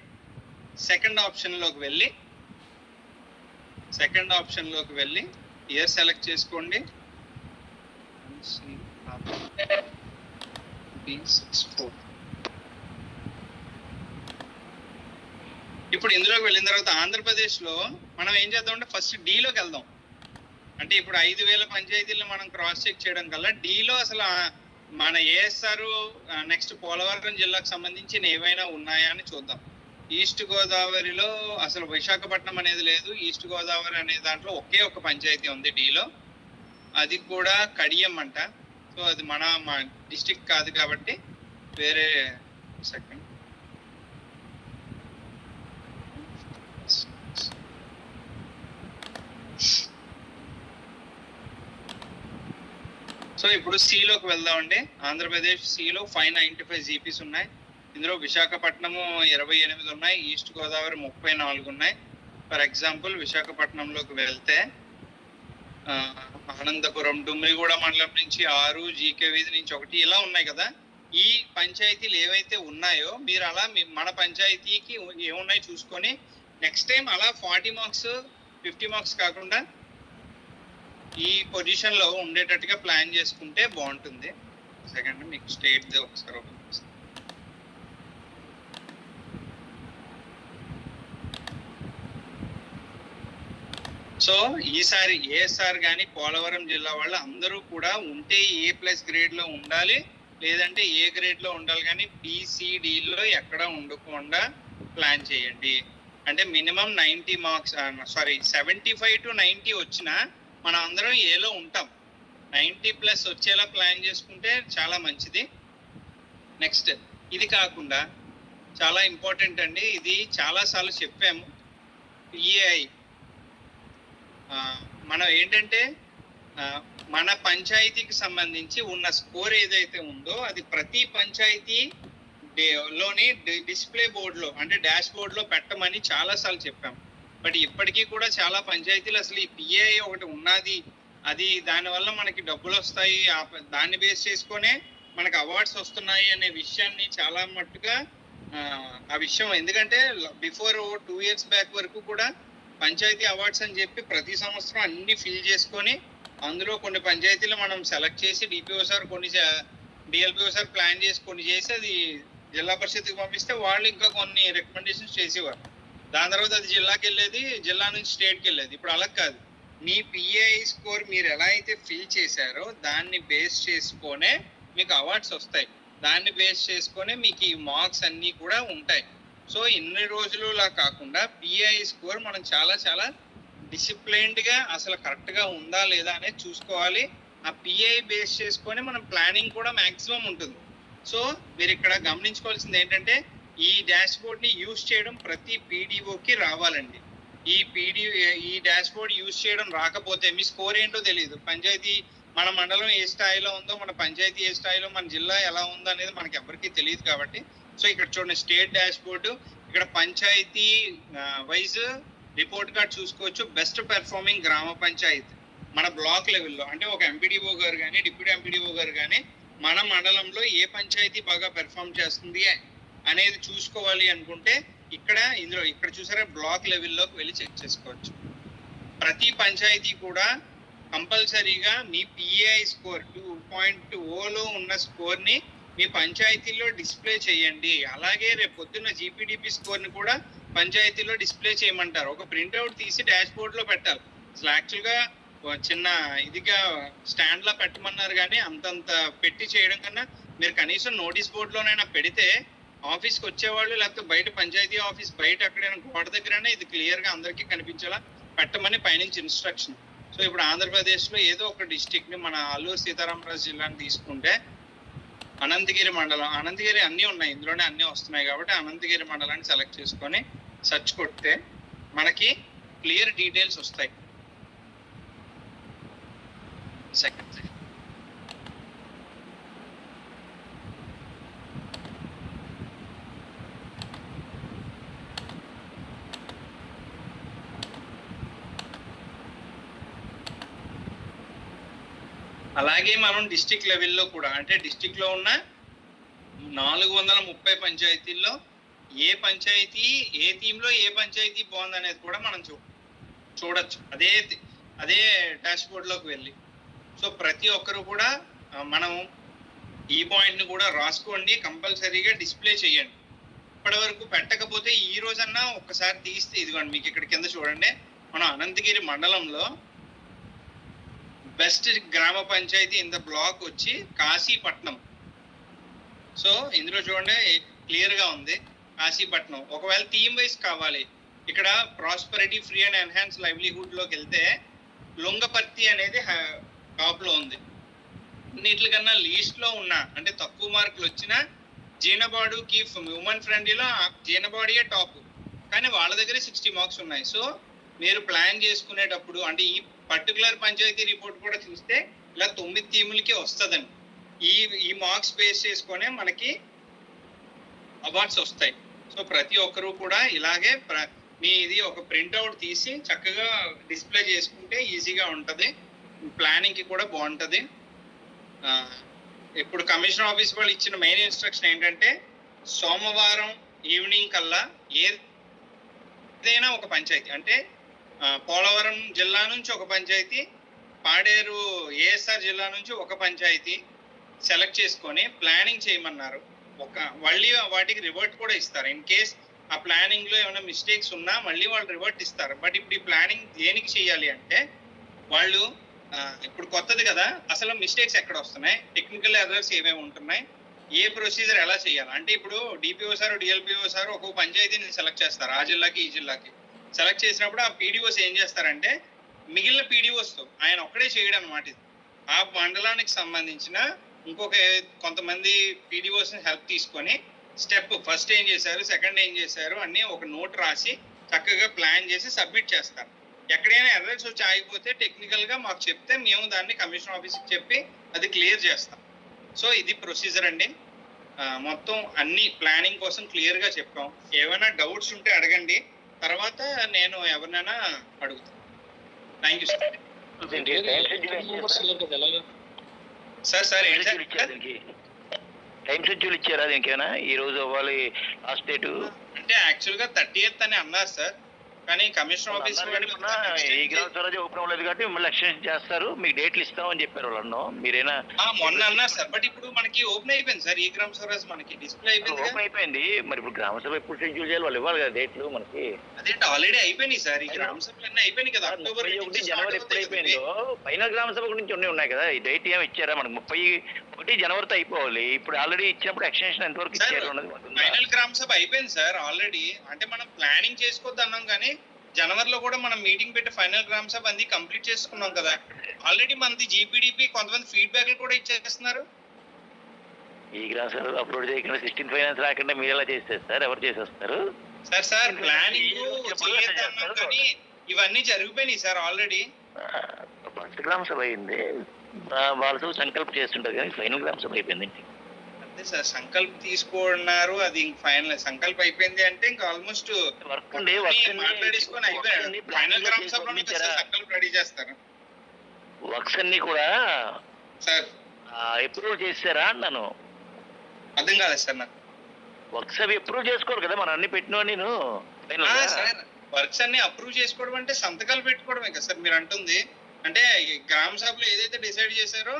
సెకండ్ ఆప్షన్ లోకి వెళ్ళి ఇయర్ సెలెక్ట్ చేసుకోండి. ఇప్పుడు ఇందులోకి వెళ్ళిన తర్వాత ఆంధ్రప్రదేశ్ లో మనం ఏం చేద్దామంటే ఫస్ట్ డీలోకి వెళ్దాం. అంటే ఇప్పుడు 5,000 పంచాయతీలను మనం క్రాస్ చెక్ చేయడం కల్లా డీలో అసలు మన ఏఎస్ఆర్ నెక్స్ట్ పోలవరం జిల్లాకు సంబంధించిన ఏవైనా ఉన్నాయా అని చూద్దాం. ఈస్ట్ గోదావరిలో అసలు విశాఖపట్నం అనేది లేదు. ఈస్ట్ గోదావరి అనే దాంట్లో ఒకే ఒక పంచాయతీ ఉంది డీలో, అది కూడా కడియం అంట. సో అది మా డిస్ట్రిక్ట్ కాదు కాబట్టి వేరే. సెకండ్ సో ఇప్పుడు సిలోకి వెళ్దామండి. ఆంధ్రప్రదేశ్ సిలో 595 జీపీస్ ఉన్నాయి. ఇందులో విశాఖపట్నము 28 ఉన్నాయి, ఈస్ట్ గోదావరి 34 ఉన్నాయి. ఫర్ ఎగ్జాంపుల్ విశాఖపట్నంలోకి వెళ్తే ఆనందపురం, డుమ్రిగూడ మండలం నుంచి 6, జీకే వీధి నుంచి 1 ఇలా ఉన్నాయి కదా. ఈ పంచాయతీలు ఏవైతే ఉన్నాయో మీరు అలా మన పంచాయతీకి ఏమున్నాయి చూసుకొని నెక్స్ట్ టైం అలా 40 మార్క్స్ 50 మార్క్స్ కాకుండా ఈ పొజిషన్ లో ఉండేటట్టుగా ప్లాన్ చేసుకుంటే బాగుంటుంది. సెకండ్ మీకు స్టేట్ ఒకసారి ఓపెన్ చేస్తాను. సో ఈసారి ఏఎస్ఆర్ కానీ పోలవరం జిల్లా వాళ్ళు అందరూ కూడా ఉంటే A+ గ్రేడ్ లో ఉండాలి, లేదంటే ఏ గ్రేడ్ లో ఉండాలి, కానీ BCDలో ఎక్కడ ఉండకుండా ప్లాన్ చేయండి. అంటే మినిమం 90 మార్క్స్ 75 to 90 వచ్చినా మనం అందరం ఏలో ఉంటాం. 90+ వచ్చేలా ప్లాన్ చేసుకుంటే చాలా మంచిది. నెక్స్ట్ ఇది కాకుండా చాలా ఇంపార్టెంట్ అండి, ఇది చాలాసార్లు చెప్పాము. PAI మనం ఏంటంటే మన పంచాయతీకి సంబంధించి ఉన్న స్కోర్ ఏదైతే ఉందో అది ప్రతి పంచాయతీ లోని డిస్ప్లే బోర్డులో అంటే డాష్ బోర్డులో పెట్టమని చాలాసార్లు చెప్పాం. బట్ ఇప్పటికీ కూడా చాలా పంచాయతీలు అసలు ఈ PAI ఒకటి ఉన్నది, అది దానివల్ల మనకి డబ్బులు వస్తాయి, దాన్ని బేస్ చేసుకొనే మనకి అవార్డ్స్ వస్తున్నాయి అనే విషయాన్ని చాలా మట్టుగా ఆ విషయం, ఎందుకంటే బిఫోర్ 2 years బ్యాక్ వరకు కూడా పంచాయతీ అవార్డ్స్ అని చెప్పి ప్రతి సంవత్సరం అన్ని ఫిల్ చేసుకొని అందులో కొన్ని పంచాయతీలు మనం సెలెక్ట్ చేసి DPO సార్ కొన్ని DLPO సార్ ప్లాన్ చేసి కొన్ని చేసి అది జిల్లా పరిషత్కి పంపిస్తే వాళ్ళు ఇంకా కొన్ని రికమెండేషన్స్ చేసేవారు. దాని తర్వాత అది జిల్లాకి వెళ్ళేది, జిల్లా నుంచి స్టేట్కి వెళ్ళేది. ఇప్పుడు అలా కాదు, మీ PAI స్కోర్ మీరు ఎలా అయితే ఫిల్ చేశారో దాన్ని బేస్ చేసుకొనే మీకు అవార్డ్స్ వస్తాయి, దాన్ని బేస్ చేసుకొనే మీకు ఈ మార్క్స్ అన్నీ కూడా ఉంటాయి. సో ఇన్ని రోజులులా కాకుండా PAI స్కోర్ మనం చాలా చాలా డిసిప్లైన్డ్గా అసలు కరెక్ట్గా ఉందా లేదా అనేది చూసుకోవాలి. ఆ PAI బేస్ చేసుకొని మనం ప్లానింగ్ కూడా మ్యాక్సిమం ఉంటుంది. సో మీరు ఇక్కడ గమనించుకోవాల్సింది ఏంటంటే ఈ డాష్ బోర్డ్ని యూజ్ చేయడం ప్రతి PDOకి రావాలండి. ఈ డాష్ బోర్డ్ యూజ్ చేయడం రాకపోతే మీ స్కోర్ ఏంటో తెలియదు. పంచాయతీ మన మండలం ఏ స్థాయిలో ఉందో, మన పంచాయతీ ఏ స్థాయిలో, మన జిల్లా ఎలా ఉందో అనేది మనకి ఎవరికీ తెలియదు. కాబట్టి సో ఇక్కడ చూడండి స్టేట్ డాష్ బోర్డు, ఇక్కడ పంచాయతీ వైజ్ రిపోర్ట్ కార్డ్ చూసుకోవచ్చు. బెస్ట్ పెర్ఫార్మింగ్ గ్రామ పంచాయతీ మన బ్లాక్ లెవెల్లో అంటే ఒక MPDO గారు కానీ డిప్యూటీ MPDO గారు కానీ మన మండలంలో ఏ పంచాయతీ బాగా పెర్ఫార్మ్ చేస్తుంది అనేది చూసుకోవాలి అనుకుంటే ఇక్కడ చూసారా బ్లాక్ లెవెల్లోకి వెళ్ళి చెక్ చేసుకోవచ్చు. ప్రతి పంచాయతీ కూడా కంపల్సరీగా మీ PAI స్కోర్ 2.0లో ఉన్న స్కోర్ని మీ పంచాయతీలో డిస్ప్లే చేయండి. అలాగే రేపు పొద్దున్న GPDP స్కోర్ని కూడా పంచాయతీలో డిస్ప్లే చేయమంటారు. ఒక ప్రింట్అవుట్ తీసి డాష్ బోర్డ్లో పెట్టాలి. అసలు యాక్చువల్గా చిన్న ఇదిగా స్టాండ్లో పెట్టమన్నారు, కానీ అంతంత పెట్టి చేయడం కన్నా మీరు కనీసం నోటీస్ బోర్డులోనైనా పెడితే ఆఫీస్కి వచ్చేవాళ్ళు, లేకపోతే బయట పంచాయతీ ఆఫీస్ బయట ఎక్కడైనా గోడ దగ్గరైనా ఇది క్లియర్గా అందరికీ కనిపించేలా పెట్టమని పైనుంచి ఇన్స్ట్రక్షన్. సో ఇప్పుడు ఆంధ్రప్రదేశ్లో ఏదో ఒక డిస్టిక్ని మన అల్లూరు సీతారామరాజు జిల్లాని తీసుకుంటే అనంతగిరి మండలం, అనంతగిరి అన్నీ ఉన్నాయి, ఇందులోనే అన్నీ వస్తున్నాయి కాబట్టి అనంతగిరి మండలాన్ని సెలెక్ట్ చేసుకొని సెర్చ్ కొడితే మనకి క్లియర్ డీటెయిల్స్ వస్తాయి. సెకండ్ అలాగే మనం డిస్ట్రిక్ట్ లెవెల్లో కూడా అంటే డిస్ట్రిక్ట్లో ఉన్న 430 పంచాయతీల్లో ఏ పంచాయతీ ఏ థీమ్లో ఏ పంచాయతీ బాగుంది అనేది కూడా మనం చూడొచ్చు అదే డాష్ బోర్డ్లోకి వెళ్ళి. సో ప్రతి ఒక్కరు కూడా మనం ఈ పాయింట్ని కూడా రాసుకోండి, కంపల్సరీగా డిస్ప్లే చేయండి. ఇప్పటి వరకు పెట్టకపోతే ఈ రోజన్నా ఒక్కసారి తీస్తే ఇదిగోండి మీకు ఇక్కడ కింద చూడండి, మనం అనంతగిరి మండలంలో బెస్ట్ గ్రామ పంచాయతీ ఇన్ ద బ్లాక్ వచ్చి కాశీపట్నం. సో ఇందులో చూడండి క్లియర్గా ఉంది కాశీపట్నం. ఒకవేళ థీమ్ వైజ్ కావాలి, ఇక్కడ ప్రాస్పరిటీ ఫ్రీ అండ్ ఎన్హాన్స్ లైవ్లీహుడ్లోకి వెళ్తే లొంగపర్తి అనేది టాప్లో ఉంది. అన్నిటికన్నా లీస్ట్లో ఉన్న అంటే తక్కువ మార్కులు వచ్చిన జీనబాడుకి ఉమెన్ ఫ్రెండ్లీలో జీనబాడియే టాప్, కానీ వాళ్ళ దగ్గర 60 మార్క్స్ ఉన్నాయి. సో మీరు ప్లాన్ చేసుకునేటప్పుడు అంటే ఈ పర్టికులర్ పంచాయతీ రిపోర్ట్ కూడా చూస్తే ఇలా 9 థీములకి వస్తుందండి. ఈ మార్క్స్ బేస్ చేసుకునే మనకి అవార్డ్స్ వస్తాయి. సో ప్రతి ఒక్కరూ కూడా ఇలాగే ఇది ఒక ప్రింట్అవుట్ తీసి చక్కగా డిస్ప్లే చేసుకుంటే ఈజీగా ఉంటుంది, ప్లానింగ్కి కూడా బాగుంటుంది. ఇప్పుడు కమిషనర్ ఆఫీస్ వాళ్ళు ఇచ్చిన మెయిన్ ఇన్స్ట్రక్షన్ ఏంటంటే సోమవారం ఈవినింగ్ కల్లా ఏదైనా ఒక పంచాయతీ అంటే పోలవరం జిల్లా నుంచి ఒక పంచాయతీ, పాడేరు ఏఎస్ఆర్ జిల్లా నుంచి ఒక పంచాయతీ సెలెక్ట్ చేసుకొని ప్లానింగ్ చేయమన్నారు. మళ్ళీ వాటికి రివర్ట్ కూడా ఇస్తారు. ఇన్ కేస్ ఆ ప్లానింగ్ లో ఏమైనా మిస్టేక్స్ ఉన్నా మళ్ళీ వాళ్ళు రివర్ట్ ఇస్తారు. బట్ ఇప్పుడు ఈ ప్లానింగ్ దేనికి చేయాలి అంటే వాళ్ళు ఇప్పుడు కొత్తది కదా, అసలు మిస్టేక్స్ ఎక్కడ వస్తున్నాయి, టెక్నికల్ ఎర్రర్స్ ఏమేమి ఉంటున్నాయి, ఏ ప్రొసీజర్ ఎలా చేయాలి అంటే ఇప్పుడు డిపిఓ సార్ డిఎల్పిఓ సార్ ఒక్కొక్క పంచాయతీని సెలెక్ట్ చేస్తారు. ఆ జిల్లాకి ఈ జిల్లాకి సెలెక్ట్ చేసినప్పుడు ఆ పీడిఓస్ ఏం చేస్తారంటే మిగిలిన పీడిఓస్తో ఆయన ఒక్కడే చేయడం అనమాట. ఇది ఆ మండలానికి సంబంధించిన ఇంకొక కొంతమంది పీడిఓస్ హెల్ప్ తీసుకొని స్టెప్ ఫస్ట్ ఏం చేశారు, సెకండ్ ఏం చేశారు అన్ని ఒక నోట్ రాసి చక్కగా ప్లాన్ చేసి సబ్మిట్ చేస్తారు. ఎక్కడైనా ఎర్రర్స్ వచ్చి ఆగిపోతే టెక్నికల్ గా మాకు చెప్తే మేము దాన్ని కమిషన్ ఆఫీస్కి చెప్పి అది క్లియర్ చేస్తాం. సో ఇది ప్రొసీజర్ అండి. మొత్తం అన్ని ప్లానింగ్ కోసం క్లియర్ గా చెప్పాం. ఏమైనా డౌట్స్ ఉంటే అడగండి, తర్వాత నేను ఎవరినైనా అడుగుతాను. Thank you sir. Sir time schedule ఇచ్చారా దీనికేనా? ఈ రోజు అవ్వాలి లాస్ట్ డేట్ అంటే యాక్చువల్ గా 30th అని అన్నారు సార్, కానీ కమిషనర్ ఆఫీస్ ఈ గ్రామ స్వరాజ్ ఓపెన్ అవ్వలేదు కాబట్టి మిమ్మల్ని ఎక్స్టెన్షన్ చేస్తారు, మీకు డేట్లు ఇస్తామని చెప్పారు వాళ్ళు. మీరేనా? మొన్న అన్నారు సార్, బట్ ఇప్పుడు మనకి ఓపెన్ అయిపోయింది సార్. ఈ గ్రామ స్వరాజ్ మనకి డిస్ప్లే అయిపోయింది. ఓపెన్ అయిపోయింది. మరి ఇప్పుడు గ్రామ సభ ఎప్పుడు షెడ్యూల్ చేయాలి? వాళ్ళు ఇవ్వాలి కదా డేట్లు మనకి. అదేంటి ఆల్రెడీ అయిపోయినాయి సార్. ఈ గ్రామ సభలు అన్నీ అయిపోయినాయి కదా. అక్టోబర్ 31 జనవరి ఎప్పుడు అయిపోయిందో ఫైనల్ గ్రామ సభ గురించి ఉన్నాయి కదా. ఈ డేట్ ఏమి ఇచ్చారా మనకు? 31 జనవరితో అయిపోవాలి. ఇప్పుడు ఆల్రెడీ ఇచ్చినప్పుడు ఎక్స్టెన్షన్ ఎంతవరకు ఇచ్చారు అన్నది ఫైనల్ గ్రామ సభ అయిపోయింది సార్ ఆల్రెడీ. అంటే మనం ప్లానింగ్ చేసుకోవద్దు అన్నాం, కానీ జనవరిలో కూడా మనం మీటింగ్ పెట్టి ఫైనల్ గ్రామ సభ అన్ని కంప్లీట్ చేసుకున్నాం కదా. ఆల్రెడీ మనది జీపీడీపీ కొంతమంది ఫీడ్బ్యాక్లు కూడా ఇచ్చేస్తున్నారు. ఈ గ్రామ సభ అప్లోడ్ చేయకుండా 16 ఫైనాన్స్ రాకుండా మీరు ఎలా చేసేస్తారు? ఎవరు చేసేస్తారు సార్? ప్లానింగ్ చేయొద్దన్నాం కానీ ఇవన్నీ జరిగిపోయినాయి సార్ ఆల్రెడీ. ఫస్ట్ గ్రామ సభ అయింది, వాళ్ళతో సంకల్పం చేస్తుంటారు కానీ ఫైనల్ గ్రామ సభ అయిపోయింది. అంతే సార్, సంకల్పం తీసుకున్నారు. అది ఫైనల్ సంకల్పం అయిపోయింది అంటే ఇంకా ఆల్మోస్ట్ మాట్లాడేసుకొని అయిపోయాడు. ఫైనల్ గ్రామ సభలో సంకల్పం రెడీ చేస్తారు. వర్క్స్ అన్ని కూడా సార్ అప్రూవ్ చేశారా అన్నాను. అర్థం కాలేదు సార్ నాకు. వర్క్స్ అవి అప్రూవ్ చేసుకోవాలి కదా, మనం అన్ని పెట్టినా. నేను సార్ వర్క్స్ అన్ని అప్రూవ్ చేసుకోవడం అంటే సంతకాలు పెట్టుకోవడమే కదా సార్ మీరు అంటుంది. అంటే గ్రామ సభలో ఏదైతే డిసైడ్ చేశారో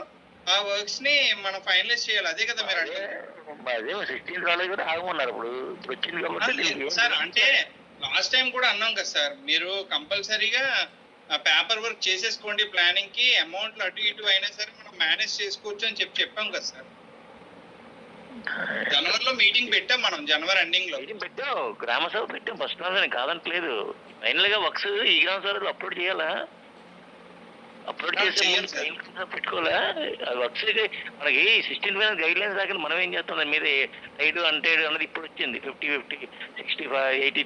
ఆ వర్క్స్ ని మనం ఫైనలైజ్ చేయాలి, అదే కదా మీరు అంటే. అదే 16 రాలేదు కూడా ఆగమన్నారు. ఇప్పుడు వచ్చింది కాబట్టి సార్ అంటే లాస్ట్ టైం కూడా అన్నాం కదా సార్, మీరు కంపల్సరీగా పేపర్ వర్క్ చేసేసుకోండి, ప్లానింగ్ కి అమౌంట్లు అటు ఇటు అయినా సరే మనం మేనేజ్ చేసుకోవచ్చు అని చెప్పాం కదా సార్. జనవరిలో మీటింగ్ పెట్టాం మనం, జనవరి ఎండింగ్ లో మీటింగ్ పెట్టాం, గ్రామ సభ పెట్టాం. ఫస్ట్ కాదనట్లేదు. ఫైనల్ గా వర్క్స్ ఈ గ్రామ సభలో అప్లోడ్ చేయాలా? అప్లోడ్ చేసి పెట్టుకోవాలా? వర్క్స్ మనకి 16 ఫైనల్ గైడ్ లైన్స్ దాకా మనం ఏం చేస్తాం దాని మీద టైడ్ అంటే అన్నది ఇప్పుడు వచ్చింది. 50-50 65 80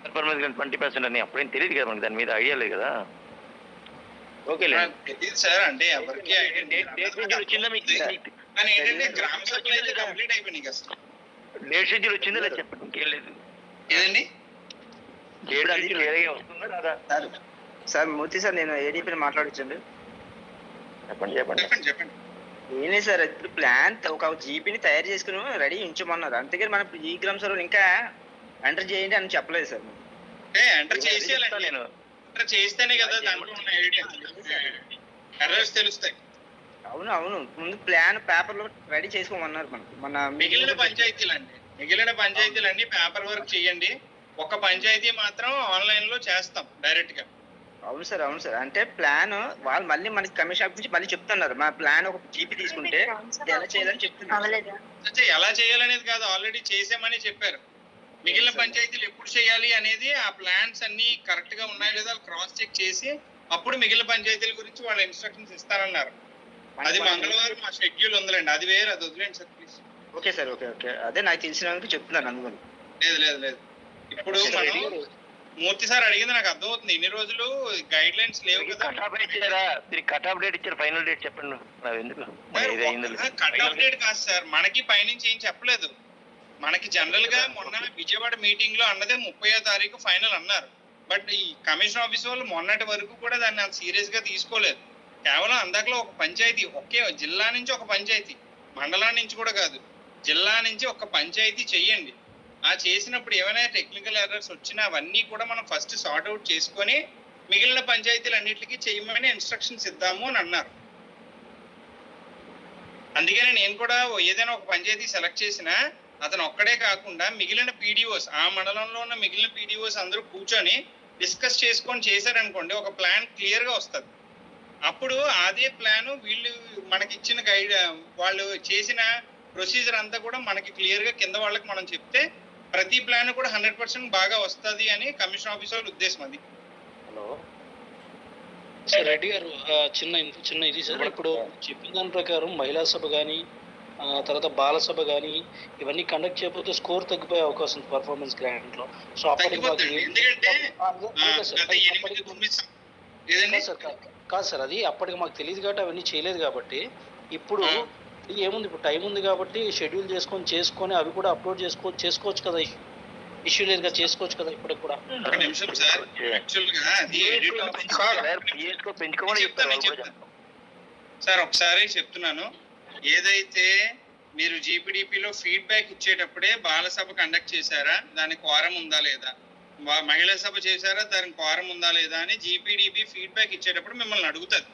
పర్ఫార్మెన్స్ 20% అని అప్పుడేం తెలియదు కదా మనకి, దాని మీద ఐడియా లేదు కదా. ఓకే సార్, అంటే ఎవరికి వచ్చిందా మీకు? కానీ ఏంటంటే గ్రామ సభలు అయితే కంప్లీట్ అయిపోయినాయి కదా సార్. డేట్ షెడ్యూల్ వచ్చిందా లేదా చెప్పండి, ఇంకేం లేదు. ఏదండి డేట్ షెడ్యూల్ వేరేగా వస్తుందా రాదా? సార్ మూర్తి సార్, నేను ఏడీపీని మాట్లాడొచ్చండి. చెప్పండి. నేనే సార్ ఇప్పుడు ప్లాన్ ఒక జీపీని తయారు చేసుకుని రెడీ ఉంచమన్నారు. అంతేగాని మనం ఈ గ్రామ సభలో ఇంకా ఎంటర్ చేయండి అని చెప్పలేదు సార్. ఎంటర్ చేసేయాలండి, నేను ఎంటర్ చేస్తేనే కదా దాంట్లో ఉన్న ఎర్రర్స్ తెలుస్తాయి. అవును, ముందు ప్లాన్ పేపర్ లో రెడీ చేసుకోమన్నారు. మన మిగిలిన పంచాయతీలన్నీ పేపర్ వర్క్ చేయండి, ఒక పంచాయతీ మాత్రం ఆన్లైన్ లో చేస్తాం డైరెక్ట్ గా. అవును సార్. అంటే ప్లాన్ వాళ్ళు మళ్ళీ మనకి కమిషన్ ఆఫీస్ నుంచి మళ్ళీ చెప్తున్నారు. మా ప్లాన్ ఒక జీపీ తీసుకుంటే ఎలా చేయాలని చెప్తున్నారు. ఎలా చేయాలనేది కాదు, ఆల్రెడీ చేసామని చెప్పారు. మిగిలిన పంచాయతీలు ఎప్పుడు చేయాలి అనేది ఆ ప్లాన్స్ అన్ని కరెక్ట్ గా ఉన్నాయో లేదా క్రాస్ చెక్ చేసి అప్పుడు మిగిలిన పంచాయతీల గురించి వాళ్ళ ఇన్స్ట్రక్షన్స్ ఇస్తారన్నారు. అది మంగళవారం మా షెడ్యూల్ ఉందిలేండి, అది వేరే, అది వదిలేండి sir please. Okay sir, okay. అదే నాకు తెలిసినందుకు చెప్తున్నాను. అందుకని లేదు ఇప్పుడు మనం మూర్తి సార్ అడిగింది నాకు అర్థమవుతుంది. ఇన్ని రోజులు గైడ్ లైన్స్ లేవు కదా. కట్ ఆఫ్ డేట్ ఇచ్చారు, ఫైనల్ డేట్ చెప్పండి. కట్ ఆఫ్ డేట్ కాదు సార్, మనకి పైనుంచి ఏం చెప్పలేదు. మనకి జనరల్ గా మొన్న విజయవాడ మీటింగ్ లో అన్నదే 30వ తారీఖు ఫైనల్ అన్నారు. బట్ ఈ కమిషన్ ఆఫీస్ వాళ్ళు మొన్నటి వరకు కూడా దాన్ని అంత సీరియస్ గా తీసుకోలేదు. కేవలం అందాకలో ఒక పంచాయతీ, ఒకే జిల్లా నుంచి ఒక పంచాయతీ, మండలం నుంచి కూడా కాదు, జిల్లా నుంచి ఒక పంచాయతీ చెయ్యండి. ఆ చేసినప్పుడు ఏమైనా టెక్నికల్ ఎర్రర్స్ వచ్చినా అవన్నీ కూడా మనం ఫస్ట్ సార్ట్ అవుట్ చేసుకొని మిగిలిన పంచాయతీలు అన్నిటికీ చేయమని ఇన్స్ట్రక్షన్స్ ఇద్దాము అని అన్నారు. అందుకనే నేను కూడా ఏదైనా ఒక పంచాయతీ సెలెక్ట్ చేసినా అతను ఒక్కడే కాకుండా మిగిలిన పీడిఓస్, ఆ మండలంలో ఉన్న మిగిలిన పీడిఓస్ అందరూ కూర్చొని డిస్కస్ చేసుకొని చేశారనుకోండి, ఒక ప్లాన్ క్లియర్ గా వస్తుంది. అప్పుడు అదే ప్లాన్ వీళ్ళు మనకి ఇచ్చిన గైడ్, వాళ్ళు చేసిన ప్రొసీజర్ అంతా కూడా మనకి క్లియర్ గా కింద వాళ్ళకి మనం చెప్తే ప్రతి ప్లాన్ కూడా 100% బాగా వస్తుంది అని కమిషన్ ఆఫీసర్ ఉద్దేశం. అది హలో సార్ రెడ్డి గారు, చిన్న ఇది సార్. ఇప్పుడు చెప్పిన దాని ప్రకారం మహిళా సభ కానీ తర్వాత బాల సభ కానీ ఇవన్నీ కండక్ట్ చేయకపోతే స్కోర్ తగ్గిపోయే అవకాశం ఉంది పర్ఫార్మెన్స్ గ్రాంట్ లో. సో అప్పటికి కాదు సార్, అది అప్పటికి మాకు తెలియదు కాబట్టి అవన్నీ చేయలేదు. కాబట్టి ఇప్పుడు ఏముంది, ఇప్పుడు టైం ఉంది కాబట్టి షెడ్యూల్ చేసుకొని అవి కూడా అప్లోడ్ చేసుకోవచ్చు కదా, ఇష్యూ లేదుగా, చేసుకోవచ్చు కదా ఇప్పటికి కూడా. సార్ ఒకసారి చెప్తున్నాను, ఏదైతే మీరు జీపీడీపీలో ఫీడ్బ్యాక్ ఇచ్చేటప్పుడే బాలసభ కండక్ట్ చేశారా, దానికి క్వారం ఉందా లేదా, మహిళా సభ చేశారా, దానికి క్వారం ఉందా లేదా అని జీపీడీపీ ఫీడ్బ్యాక్ ఇచ్చేటప్పుడు మిమ్మల్ని అడుగుతుంది.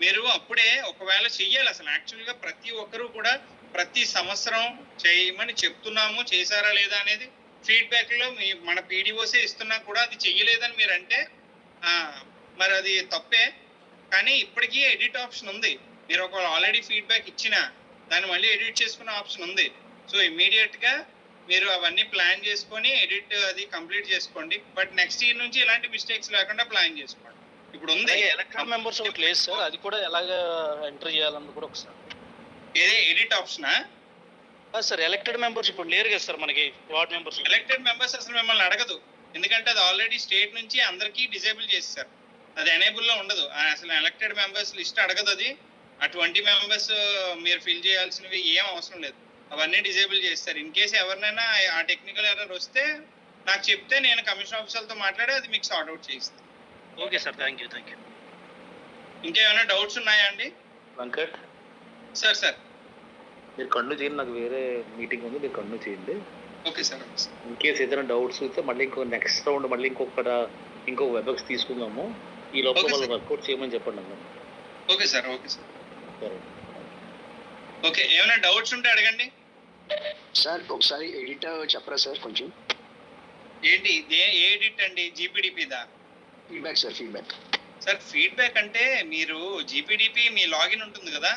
మీరు అప్పుడే ఒకవేళ చెయ్యాలి. అసలు యాక్చువల్గా ప్రతి ఒక్కరూ కూడా ప్రతి సంవత్సరం చేయమని చెప్తున్నాము, చేశారా లేదా అనేది ఫీడ్బ్యాక్ లో మన పీడిఓసే ఇస్తున్నా కూడా అది చెయ్యలేదని మీరు అంటే మరి అది తప్పే. కానీ ఇప్పటికీ ఎడిట్ ఆప్షన్ ఉంది. మీరు ఒక ఆల్రెడీ ఫీడ్బ్యాక్ ఇచ్చినా దాన్ని మళ్ళీ ఎడిట్ చేసుకునే ఆప్షన్ ఉంది. సో ఇమ్మీడియట్ గా మీరు అవన్నీ ప్లాన్ చేసుకొని ఎడిట్ అది కంప్లీట్ చేసుకోండి. బట్ నెక్స్ట్ ఇయర్ నుంచి ఎలాంటి మిస్టేక్స్ లేకుండా ప్లాన్ చేసుకోండి. ఇప్పుడు ఉంది ఎలక్టెడ్ మెంబర్స్ ఒకటి లేదు సార్, అది కూడా ఎలాగ ఎంటర్ చేయాలని కూడా ఒకసారి. ఏదే ఎడిట్ ఆప్షనా సార్? ఎలక్టెడ్ మెంబర్స్ ఇప్పుడు లేరు కదా సార్ మనకి, వార్డ్ మెంబర్స్. ఎలక్టెడ్ మెంబర్స్ అసలు మిమ్మల్ని అడగదు, ఎందుకంటే అది ఆల్రెడీ స్టేట్ నుంచి అందరికీ డిజేబుల్ చేస్తారు. అది ఎనేబుల్ లో ఉండదు. అసలు ఎలక్టెడ్ మెంబర్స్ లిస్ట్ అడగదు అది. ఆ 20 మెంబర్స్ మీరు ఫిల్ చేయాల్సినవి ఏం అవసరం లేదు, అవన్నీ డిజేబుల్ చేస్తారు. ఇన్ కేసు ఎవరినైనా ఆ టెక్నికల్ ఎర్రర్ వస్తే నాకు చెప్తే నేను కమిషన్ ఆఫీసర్తో మాట్లాడి అది మీకు సార్ట్ అవుట్ చేయిస్తాను. Okay sir, thank you. ఇంకేమైనా డౌట్స్ ఉన్నాయా అండి? వెంకట్ సార్ మీరు కన్ను చేయండి, నాకు వేరే మీటింగ్ ఉంది, మీరు కన్ను చేయండి. Okay sir. ఇన్ కేసు ఏదైనా డౌట్స్ అయితే మళ్ళీ నెక్స్ట్ రౌండ్ మళ్ళీ ఇంకొక వెబ్ఎక్స్ తీసుకుందాము. ఈ లోపల వాళ్ళు వర్కౌట్ చేయమని చెప్పండి అన్న. Okay sir. సరే, ఓకే. ఏమైనా డౌట్స్ ఉంటే అడగండి సార్. ఒకసారి ఎడిట్ చెప్పరా సార్ కొంచెం? ఏంటి ఏ ఎడిట్ అండి? జీపీడీపీదా? Feedback sir, feedback. Sir feedback అంటే మీరు జీపీడీపీ మీ లాగిన్ ఉంటుంది కదా,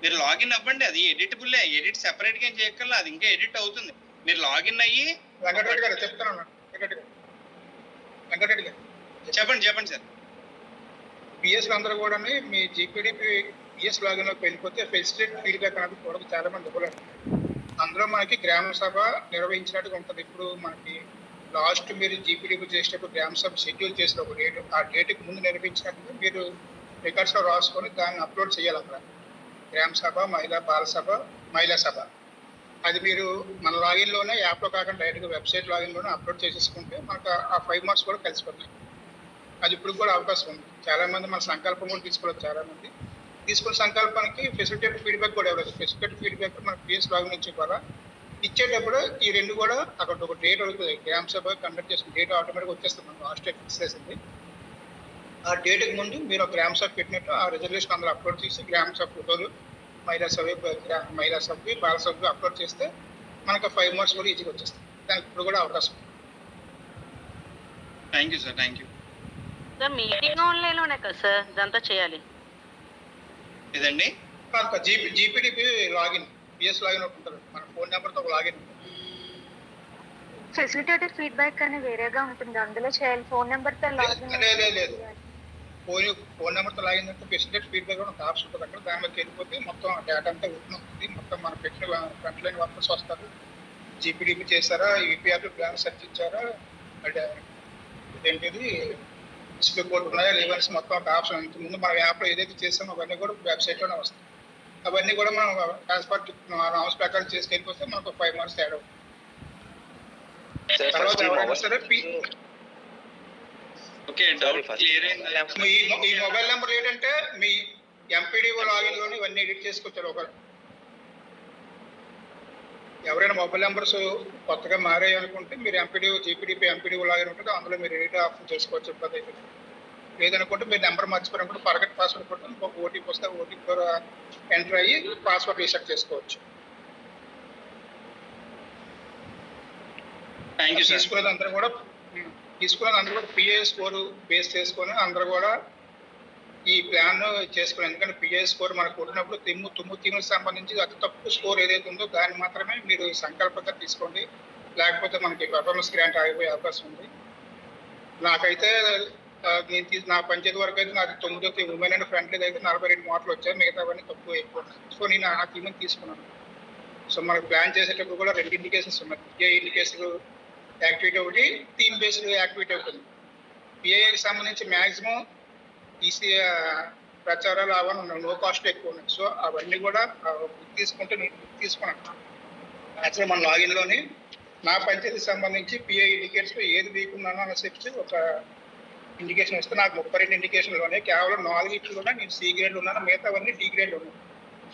మీరు లాగిన్ అవ్వండి. అది ఎడిటబుల్, ఎడిట్ సెపరేట్ గా ఏం చేయక్కర్లా, అది ఇంకా ఎడిట్ అవుతుంది. మీరు లాగిన్ అయ్యి వెంకటరెడ్డి గారు చెప్తాను. వెంకటరెడ్డి గారు చెప్పండి సార్. పిఎస్ అందరూ కూడా మీ జీపీడీపీ పిఎస్ లాగిన్ లోకి వెళ్ళిపోతే ఫెసిలిటీ ఫీడ్బ్యాక్ అనేది కూడా చాలా మంది ఇవ్వలేదు. అందులో మనకి గ్రామ సభ నిర్వహించినట్టుగా ఉంటుంది. ఇప్పుడు మనకి లాస్ట్ మీరు జీపీడీపీ చేసేటప్పుడు గ్రామ సభ షెడ్యూల్ చేసిన ఒక డేట్, ఆ డేట్కి ముందు నిర్వహించినట్టుగా మీరు రికార్డ్స్లో రాసుకొని దాన్ని అప్లోడ్ చేయాలి. అక్కడ గ్రామ సభ, బాల సభ, మహిళా సభ అది మీరు మన లాగిన్లోనే, యాప్లో కాకుండా డైరెక్ట్గా వెబ్సైట్ లాగిన్లోనే అప్లోడ్ చేసేసుకుంటే మనకు ఆ 5 మార్క్స్ కూడా కలిసిపోతాయి. అది ఇప్పుడు కూడా అవకాశం ఉంది. చాలామంది మన సంకల్పం కూడా తీసుకోలేదు. చాలామంది తీసుకున్న సంకల్పానికి ఫెసిలిటేటివ్ ఫీడ్బ్యాక్ కూడా ఇవ్వలేదు. ఫెసిలిటేటివ్ ఫీడ్బ్యాక్ మన పిఎస్ లాగిన్ నుంచి కూడా ఇచ్చేటప్పుడు ఈ రెండు కూడా అక్కడ ఒక డేట్ అవుతుంది. గ్రామ సభ కండక్ట్ చేసిన డేట్ ఆటోమేటిక్గా వచ్చేస్తుంది. మనం లాస్ట్ డేట్ ఫిక్స్ చేసింది. ఆ డేట్కి ముందు మీరు ఒక గ్రామ సభ పెట్టినట్టు ఆ రిజర్వేషన్ అందులో అప్లోడ్ చేసి గ్రామ సభ ఫోటోలు, మహిళా సభ్యు బాల సభ్యు అప్లోడ్ చేస్తే మనకు 5 మార్క్స్ కూడా ఈజీగా వచ్చేస్తుంది. దానికి ఇప్పుడు కూడా అవకాశం. Thank you sir. Sir meeting ఆన్లైన్లోనే కదా సార్ ఇదంతా చేయాలి? ఇదండి జీపీడీపీ లాగిన్, పిఎస్ లాగిన్ ఉంటుంది. మన ఫోన్ నెంబర్తో ఒక లాగిన్. ఫెసిలిటేటివ్ ఫీడ్బ్యాక్ అని వేరేగా ఉంటుంది, అందులో చేయాలి. ఫోన్ నెంబర్తో లాగిన్ లేదు. ఫోన్ నెంబర్తో లాగిన్ అంటే ఫెసిలిటేటివ్ ఫీడ్బ్యాక్ కూడా ఒక ఆప్షన్ ఉంటుంది. అక్కడ దాని మీద వెళ్ళిపోతే మొత్తం డేటా అంతా ఉంటుంది. మొత్తం మనం పెట్టిన ఫ్రంట్ లైన్ వర్కర్స్ వస్తారు. జీపీడీపీ చేశారా, యూపీఆర్ ప్లాన్ సెర్చ్ ఇచ్చారా, ఇదేంటిది డిస్ప్లే కోడ్ ఉన్నాయా లేవని మొత్తం ఒక ఆప్షన్. ముందు మనం యాప్లో ఏదైతే చేసామో అవన్నీ కూడా వెబ్సైట్లోనే వస్తాయి. అవన్నీ కూడా మనం యాజ్ పర్ నామ్స్ ప్రకారం చేసుకెళ్ళిపోతే మనకు 5 మార్క్స్ యాడ్ అవుతుంది. తర్వాత ఎవరైనా సరే ఈ మొబైల్ నెంబర్ ఏంటంటే మీ ఎంపీడీఓ లాగిన్ లోని ఇవన్నీ ఎడిట్ చేసుకొచ్చారు. ఒక ఎవరైనా మొబైల్ నెంబర్స్ కొత్తగా మారాయి అనుకుంటే మీరు ఎంపీడీఓ జీపీడీపీ ఎంపీడీఓ లాగిన్ ఉంటుంది, అందులో మీరు ఎడిట్ ఆప్షన్ చేసుకోవచ్చు. లేదనుకుంటే మీరు నెంబర్ మర్చిపోయినప్పుడు ఫర్గెట్ పాస్వర్డ్ కొట్టి ఇంకొక ఓటీపీ వస్తే ఓటీపీ ద్వారా ఎంటర్ అయ్యి పాస్వర్డ్ రీసెట్ చేసుకోవచ్చు. Thank you sir. తీసుకునేది అందరూ కూడా పిఏ స్కోర్ బేస్ చేసుకొని అందరూ కూడా ఈ ప్లాన్ చేసుకోవాలి. ఎందుకంటే పిఏ స్కోర్ మనకు కొట్టినప్పుడు తుమ్ముకి సంబంధించి అతి తక్కువ స్కోర్ ఏదైతే ఉందో దాన్ని మాత్రమే మీరు సంకల్పంగా తీసుకోండి. లేకపోతే మనకి పెర్ఫార్మెన్స్ గ్రాంట్ ఆగిపోయే అవకాశం ఉంది. నాకైతే నా పంచాయతీ వరకు అయితే నాకు 9 ఉమెన్ అండ్ ఫ్రెండ్లీ అయితే 42 మార్కులు వచ్చాయి. మిగతావన్నీ తక్కువ అయిపోతున్నాయి. సో నేను ఆ టీమని తీసుకున్నాను. సో మనకు ప్లాన్ చేసేటప్పుడు కూడా 2 ఇండికేషన్స్ ఉన్నాయి. పిఏ ఇండికేషన్ యాక్టివిటీ ఒకటి, థీమ్ బేస్డ్ యాక్టివిటీ ఒకటి. పిఐకి సంబంధించి మ్యాక్సిమం ఈసీ ప్రచారాలు అవన్నీ ఉన్నాయి, లో కాస్ట్ ఎక్కువ ఉన్నాయి. సో అవన్నీ కూడా తీసుకుంటే నేను తీసుకున్నాను. యాక్చువల్ మన లాగిన్లోని నా పంచాయతీకి సంబంధించి పిఐ ఇండికేట్స్లో ఏది వీకున్నానో అని చెప్పి ఒక ఇండికేషన్ వస్తే నాకు 32 ఇండికేషన్లు ఉన్నాయి. కేవలం 4 ఇట్లున్నా నేను సి గ్రేడ్లు ఉన్నాను, మిగతావన్నీ డి గ్రేడ్లు ఉన్నాయి.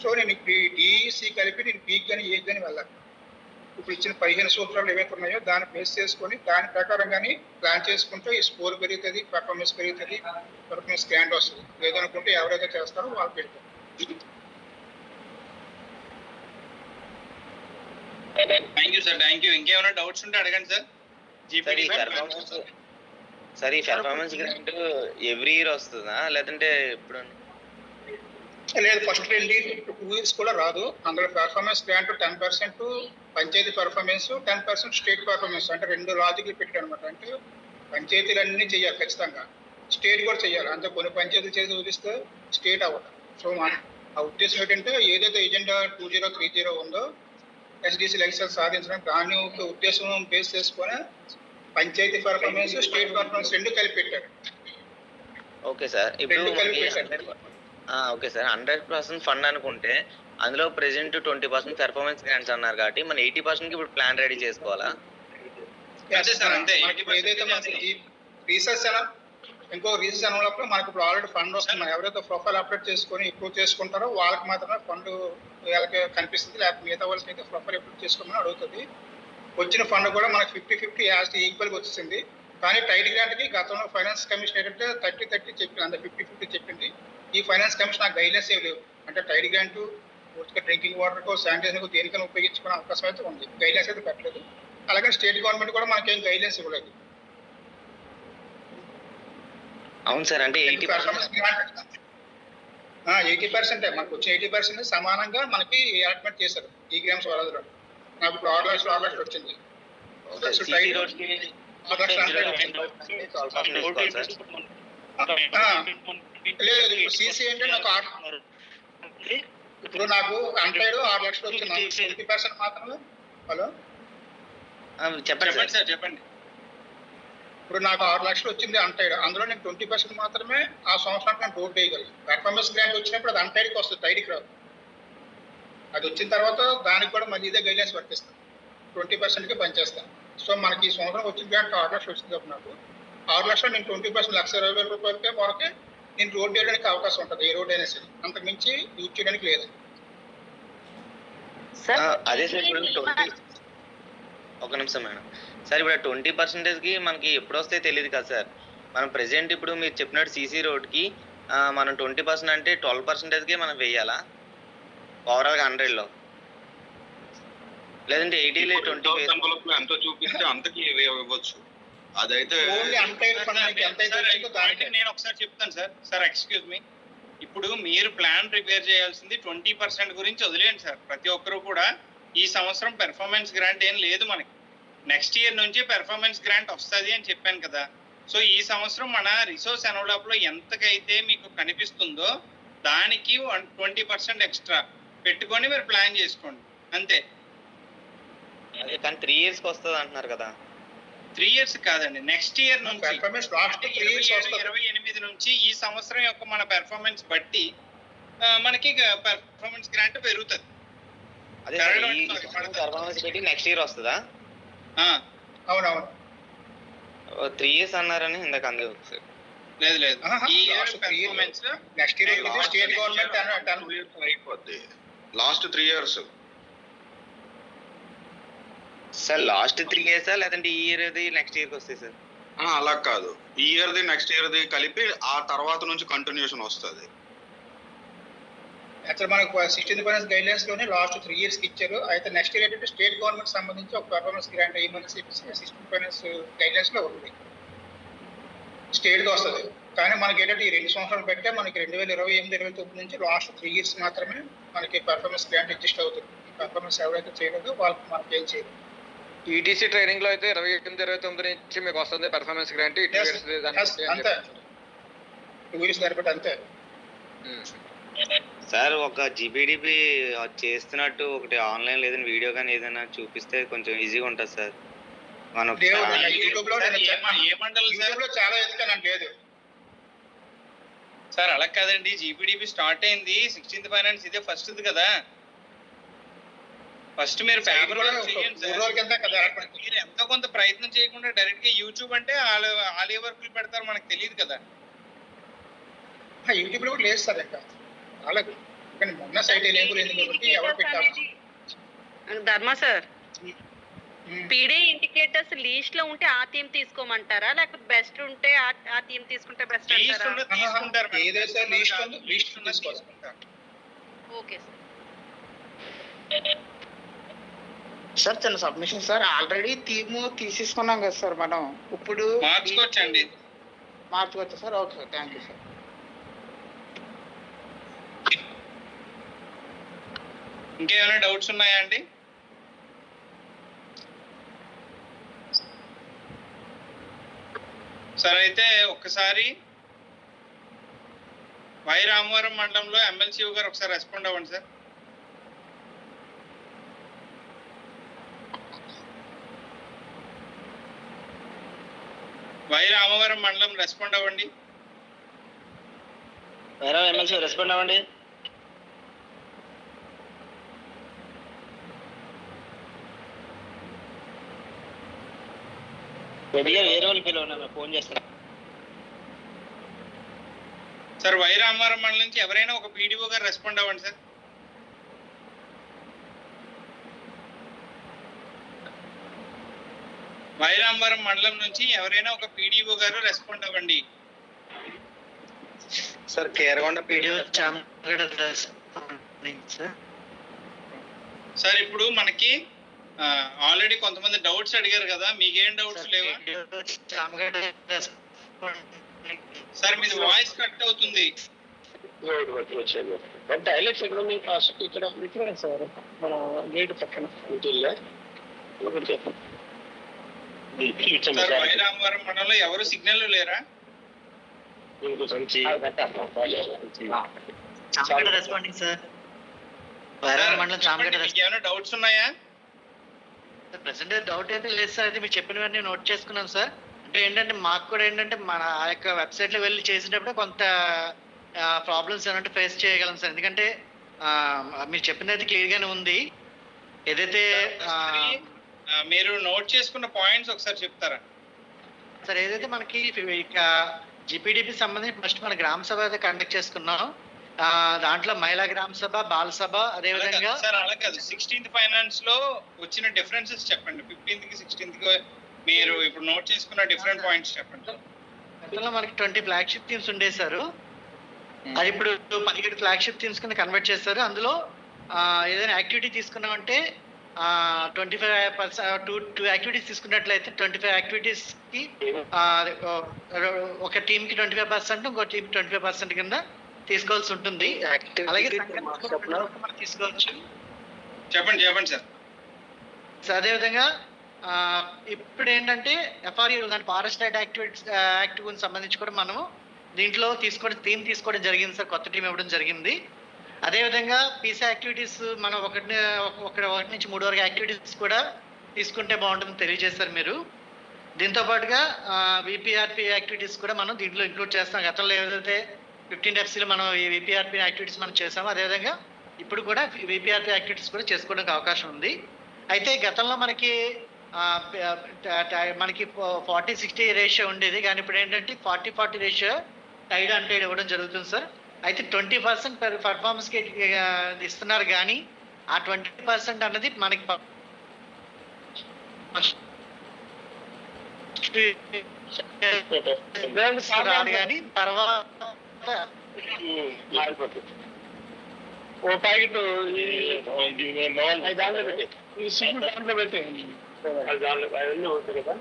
సో నేను డిసి కలిపి నేను బీకి కానీ ఏ కానీ వెళ్ళాలి. ఇప్పుడు ఇచ్చిన 15 సూత్రాలు ఏవైతే ఉన్నాయో దాన్ని బేస్ చేసుకొని దాని ప్రకారం కానీ ప్లాన్ చేసుకుంటే ఈ స్కోర్ పెరుగుతుంది, పర్ఫార్మెన్స్ పెరుగుతుంది, పర్ఫార్మెన్స్ గ్రాంట్ వస్తుంది. లేదనుకుంటే ఎవరైతే చేస్తారో వాళ్ళు పెడతారు. Thank you sir, thank you. ఇంకేమైనా డౌట్స్ ఉంటే అడగండి సార్. సార్ ఈ పెర్ఫార్మెన్స్ గ్రాంట్ ఎవ్రీ ఇయర్ వస్తుందా లేదంటే ఎప్పుడు? లేదు, ఫస్ట్ 2 ఇయర్స్ కూడా రాదు. అందులో performance grant 10% panchayat performance, 10% state performance. అంటే 2 లాజిక్లు పెట్టాడు అనమాట. అంటే పంచాయతీలు అన్నీ చేయాలి ఖచ్చితంగా, స్టేట్ కూడా చేయాలి. అంటే కొన్ని పంచాయతీలు చేసి వదిలిస్తే స్టేట్ అవ్వదు. సో ఆ ఉద్దేశం ఏంటంటే ఏదైతే ఎజెండా 2030 ఉందో ఎస్డిసి లైసెన్స్ సాధించడం, దాని ఒక ఉద్దేశం బేస్ చేసుకొని పంచాయతీ పెర్ఫార్మెన్స్, స్టేట్ పెర్ఫార్మెన్స్ 2 కలిపి పెట్టారు. Okay sir. ఇప్పుడు ఓకే సార్, 100% ఫండ్ అనుకుంటే అందులో ప్రెసెంట్ 20% పెర్ఫార్మెన్స్ గ్రాంట్స్ అన్నారు కాబట్టి మనం 80% ఇప్పుడు ప్లాన్ రెడీ చేసుకోవాలా? ఏదైతే మనకి రీసెర్చ్ ఇంకో రీసెర్చ్ అనప్పుడు మనకి ఇప్పుడు ఆల్రెడీ ఫండ్ వస్తున్నాయి. ఎవరైతే ప్రొఫైల్ అప్డేట్ చేసుకొని ఇంప్రూవ్ చేసుకుంటారో వాళ్ళకి మాత్రమే ఫండ్ వాళ్ళకి కనిపిస్తుంది. లేకపోతే మిగతా వాళ్ళకి అయితే ప్రొఫైల్ అప్డేట్ చేసుకోమని అడుగుతుంది. వచ్చిన ఫండ్ కూడా మనకి 50-50 యాజ్ ఈక్వల్గా వచ్చేసింది. కానీ టైట్ గ్రాంట్కి గతంలో ఫైనాన్స్ కమిషన్ ఏంటంటే 30-30 చెప్పింది, అంత 50-50 చెప్పింది. ఈ ఫైనాన్స్ కమిషన్ నాకు గైడ్లైన్స్ ఏమి లేవు. అంటే టైట్ గ్రాంట్ పూర్తిగా డ్రింకింగ్ వాటర్కో శానిటైజర్కో దేనికైనా ఉపయోగించుకునే అవకాశం అయితే ఉంది. గైడ్లైన్స్ అయితే పెట్టలేదు. అలాగే స్టేట్ గవర్నమెంట్ కూడా మనకేం గైడ్లైన్స్ ఇవ్వలేదు. అవును సార్. అంటే 80% మనకు వచ్చే 80% సమానంగా మనకి అలాట్మెంట్ చేశారు ఈ గ్రామ్స్ వరదలో. నాకు ఇప్పుడు 6 లక్షలు వచ్చింది. లేదు, ఇప్పుడు సీసీ అంటే నాకు ఇప్పుడు నాకు అంటాడు 6 లక్షలు వచ్చింది. 20% మాత్రమే. హలో చెప్పండి సార్, చెప్పండి. ఇప్పుడు నాకు 6 లక్షలు వచ్చింది అంటాడు. అందులో నేను 20% మాత్రమే ఆ సంవత్సరానికి నేను రోడ్ వేయగలను. పెర్ఫార్మెన్స్ గ్రాంట్ వచ్చినప్పుడు అది అంటాడికి వస్తుంది, టైడ్కి రాదు. అది వచ్చిన తర్వాత దానికి కూడా మళ్ళీ ఇదే గైడ్లైన్స్ వర్తిస్తాను. 20%కి పనిచేస్తాను. సో మనకి ఈ సంవత్సరం వచ్చిన గ్రాంట్ 6 లక్షలు వచ్చింది. అప్పుడు నాకు 6 లక్షలు నేను 20% ₹1,20,000 వరకే నేను రోడ్ వేయడానికి అవకాశం ఉంటుంది. ఏ రోడ్ అయినా సరే, అంతకు మించి యూజ్ చేయడానికి లేదు. అదే సార్. ఇప్పుడు ఒక నిమిషం మేడం. సార్ ఇప్పుడు 20%కి మనకి ఎప్పుడు వస్తాయో తెలియదు కదా సార్. మనం ప్రెసెంట్ ఇప్పుడు మీరు చెప్పినట్టు సీసీ రోడ్కి మనం 20% అంటే 12%కి మనం వేయాలా ఓవరాల్గా 100లో? లేదంటే 80లో 20 ఎంతో చూపిస్తే అంతకి ఇవ్వచ్చు. అదైతే నేను ఒకసారి చెప్తాను సార్. సార్ ఎక్స్క్యూజ్ మీ, ఇప్పుడు మీరు ప్లాన్ ప్రిపేర్ చేయాల్సింది 20% గురించి వదిలేయండి సార్. ప్రతి ఒక్కరు కూడా ఈ సంవత్సరం పెర్ఫార్మెన్స్ గ్రాంట్ ఏం లేదు మనకి. నెక్స్ట్ ఇయర్ నుంచి పెర్ఫార్మెన్స్ గ్రాంట్ వస్తుంది అని చెప్పాను కదా. సో ఈ సంవత్సరం మన రిసోర్స్ ఎన్వలప్లో ఎంతకైతే మీకు కనిపిస్తుందో దానికి 20% ఎక్స్ట్రా పెట్టుకొని మీరు ప్లాన్ చేసుకోండి అంతే. కానీ 3 ఇయర్స్కి వస్తుంది అంటున్నారు కదా. 3 ఇయర్స్ కాదండి, నెక్స్ట్ ఇయర్ నుంచి 2028 నుంచి ఈ సంవత్సరం యొక్క మన పెర్ఫార్మెన్స్ బట్టి మనకి పెర్ఫార్మెన్స్ గ్రాంట్ పెరుగుతుంది. అదే పెర్ఫార్మెన్స్ పెట్టి నెక్స్ట్ ఇయర్ వస్తుందా? అవునవును. 3 ఇయర్స్ అన్నారని ఇందాక అంది సార్. లేదు లేదు, ఈ year performance next year state government అయిపోద్ది. Last 3 years sir. లాస్ట్ 3 ఇయర్సా లేదంటే ఈ ఇయర్ అది నెక్స్ట్ ఇయర్కి వస్తాయి సార్? అలా కాదు, ఈ ఇయర్ది నెక్స్ట్ ఇయర్ది కలిపి ఆ తర్వాత నుంచి కంటిన్యూషన్ వస్తుంది. యాక్చువల్ మనకు 16th ఫైనాన్స్ గైడ్లైన్స్ లోనే లాస్ట్ 3 years కి ఇచ్చారు. అయితే నెక్స్ట్ ఇయర్ ఏంటంటే స్టేట్ గవర్నమెంట్ సంబంధించి ఒక పెర్ఫార్మెన్స్ గ్రాంట్ ఇవ్వమని చెప్పేసి 16th ఫైనాన్స్ గైడ్లైన్స్ లో ఉంది, స్టేట్ గా వస్తుంది. కానీ మనకి ఏంటంటే ఈ 2 సంవత్సరాలు పెట్టే మనకి 2028-29 నుంచి లాస్ట్ 3 years మాత్రమే మనకి పెర్ఫార్మెన్స్ గ్రాంట్ అడ్జస్ట్ అవుతుంది. ఈ పెర్ఫార్మెన్స్ ఎవరైతే చేయలేదో వాళ్ళకి మనకి ఏం చేయదు. ఈటీసీ ట్రైనింగ్ లో అయితే 28-29 నుంచి మీకు వస్తుంది పెర్ఫార్మెన్స్ గ్రాంట్. అంతే 2 years సరిపడి అంతే. సార్ ఒక జీపీడీపీ చేస్తున్నట్టు ఒకటి ఆన్లైన్ లేదని వీడియో కానీ ఏదైనా చూపిస్తే కొంచెం ఈజీగా ఉంటుంది సార్. మనం యూట్యూబ్ లో చాలా ఎత్తుకానండి లేదు సార్. అలా కాదండి, జీపీడీపీ స్టార్ట్ అయింది 16th ఫైనాన్స్, ఇదే ఫస్ట్ కదా. ఫస్ట్ మీరు పేపర్ మీరు ఎంతో కొంత ప్రయత్నం చేయకుండా డైరెక్ట్ గా యూట్యూబ్ అంటే ఆల్ వర్క్లు పెడతారు, మనకు తెలియదు కదా. యూట్యూబ్ లో కూడా లేదు సార్ ఇంకా అలాగే. కానీ మొన్న సైట్ ఎనేబుల్ అయింది కాబట్టి ఎవరు పెట్టారు. ధర్మ సార్, పీడే ఇండికేటర్స్ లీస్ట్ లో ఉంటే ఆ థీమ్ తీసుకోమంటారా, లేకపోతే బెస్ట్ ఉంటే ఆ థీమ్ తీసుకుంటే బెస్ట్ అంటారా? ఏదైతే లీస్ట్ తీసుకోవాలి. ఓకే సార్ చిన్న సబ్మిషన్ సార్. ఆల్రెడీ థీమ్ తీసేసుకున్నాం కదా సార్ మనం, ఇప్పుడు మార్చుకోవచ్చండి. మార్చుకోవచ్చా sir? Okay sir, thank you sir. ఇంకేమైనా డౌట్స్ ఉన్నాయా అండి? సార్ అయితే ఒక్కసారి వై రామవరం మండలంలో ఎమ్మెల్సీ గారు ఒకసారి రెస్పాండ్ అవ్వండి సార్. వై రామవరం మండలం రెస్పాండ్ అవ్వండి. ఎమ్మెల్సీ రెస్పాండ్ అవ్వండి. వేరే వాళ్ళు పిలవండి, ఫోన్ చేస్తాను సార్. వై రామవరం మండలం నుంచి ఎవరైనా ఒక పీడీఓ గారు రెస్పాండ్ అవ్వండి సార్. వై రామవరం మండలం నుంచి ఎవరైనా ఒక పీడీఓ గారు రెస్పాండ్ అవ్వండి. సార్ కేరగొండ పీడీఓ సార్ ఇప్పుడు మనకి ఆల్రెడీ కొంతమంది డౌట్స్ అడిగారు కదా, మీకేం డౌట్స్ లేవా సార్? మీది వాయిస్ కట్ అవుతుంది. డైలెక్ట్స్ ఎక్కడ ఉంది? ఫస్ట్ ఇక్కడ సార్ మన గేట్ పక్కన సార్ వై రామవరం మండలంలో ఎవరు సిగ్నల్ లేరా? Responding sir. ఏమైనా డౌట్స్ ఉన్నాయా? ప్రెసెంట్ డౌట్ అయితే లేదు సార్. అయితే మీరు చెప్పినవన్నీ నోట్ చేసుకున్నాం సార్. అంటే ఏంటంటే మాకు కూడా ఏంటంటే మన ఆ యొక్క వెబ్సైట్ లో వెళ్ళి చేసేటప్పుడు కొంత ప్రాబ్లమ్స్ ఏమంటే ఫేస్ చేయగలం సార్. ఎందుకంటే మీరు చెప్పినది క్లియర్ గానే ఉంది. ఏదైతే మీరు నోట్ చేసుకున్న పాయింట్స్ ఒకసారి చెప్తారా సార్? ఏదైతే మనకి జీపీడీపీ సంబంధించి ఫస్ట్ మన గ్రామ సభ అయితే కండక్ట్ చేసుకున్నాం. దాంట్లో మహిళా గ్రామ సభ, బాల సభ, అదే విధంగా సార్ అలా కాదు, 16th ఫైనాన్స్ లో వచ్చిన డిఫరెన్సెస్ చెప్పండి. 15th కి 16th కి మీరు ఇప్పుడు నోట్ చేసుకున్న డిఫరెంట్ పాయింట్స్ చెప్పండి. గతంలో మనకి 20 ఫ్లాగ్షిప్ థీమ్స్ ఉండేది సార్. అది ఇప్పుడు 17 ఫ్లాగ్షిప్ థీమ్స్ కింద కన్వర్ట్ చేస్తారు. అందులో ఏదైనా యాక్టివిటీ తీసుకున్నామంటే 25% 2 యాక్టివిటీస్ తీసుకున్నట్లయితే 25 యాక్టివిటీస్ కి ఒక టీమ్ కి 25%, ఇంకో టీమ్ 25% కింద తీసుకోవాల్సి ఉంటుంది. అలాగే మనం తీసుకోవచ్చు. చెప్పండి సార్. అదే విధంగా ఇప్పుడు ఏంటంటే ఎఫ్ఆర్యూ ఫారెస్ట్ రైట్ యాక్ట్ గురించి సంబంధించి కూడా మనము దీంట్లో థీమ్ తీసుకోవడం జరిగింది సార్. కొత్త టీం ఇవ్వడం జరిగింది. అదేవిధంగా పీసీ యాక్టివిటీస్ మనం 1 నుంచి 3 వరకు యాక్టివిటీస్ కూడా తీసుకుంటే బాగుంటుందని తెలియజేస్తారు మీరు. దీంతో పాటుగా విపిఆర్పి యాక్టివిటీస్ కూడా మనం దీంట్లో ఇంక్లూడ్ చేస్తాం. గతంలో ఏదైతే 15 FCలో మనం ఈ విపిఆర్పి యాక్టివిటీస్ మనం చేసాము, అదేవిధంగా ఇప్పుడు కూడా విపిఆర్పి యాక్టివిటీస్ కూడా చేసుకోవడానికి అవకాశం ఉంది. అయితే గతంలో మనకి 40-60 రేషియో ఉండేది, కానీ ఇప్పుడు ఏంటంటే 40-40 రేషియో టైడ్ అంటే ఇవ్వడం జరుగుతుంది సార్. అయితే 20% పర్ఫార్మెన్స్కి ఇస్తున్నారు, కానీ ఆ 20% అన్నది మనకి రాదు కానీ తర్వాత మారిపోతుంది. ఓ ప్యాకెట్ దాంట్లో పెట్టి ఈ సిగ్గు దాంట్లో పెట్టి అది దాంట్లో అవన్నీ అవుతాయి కదా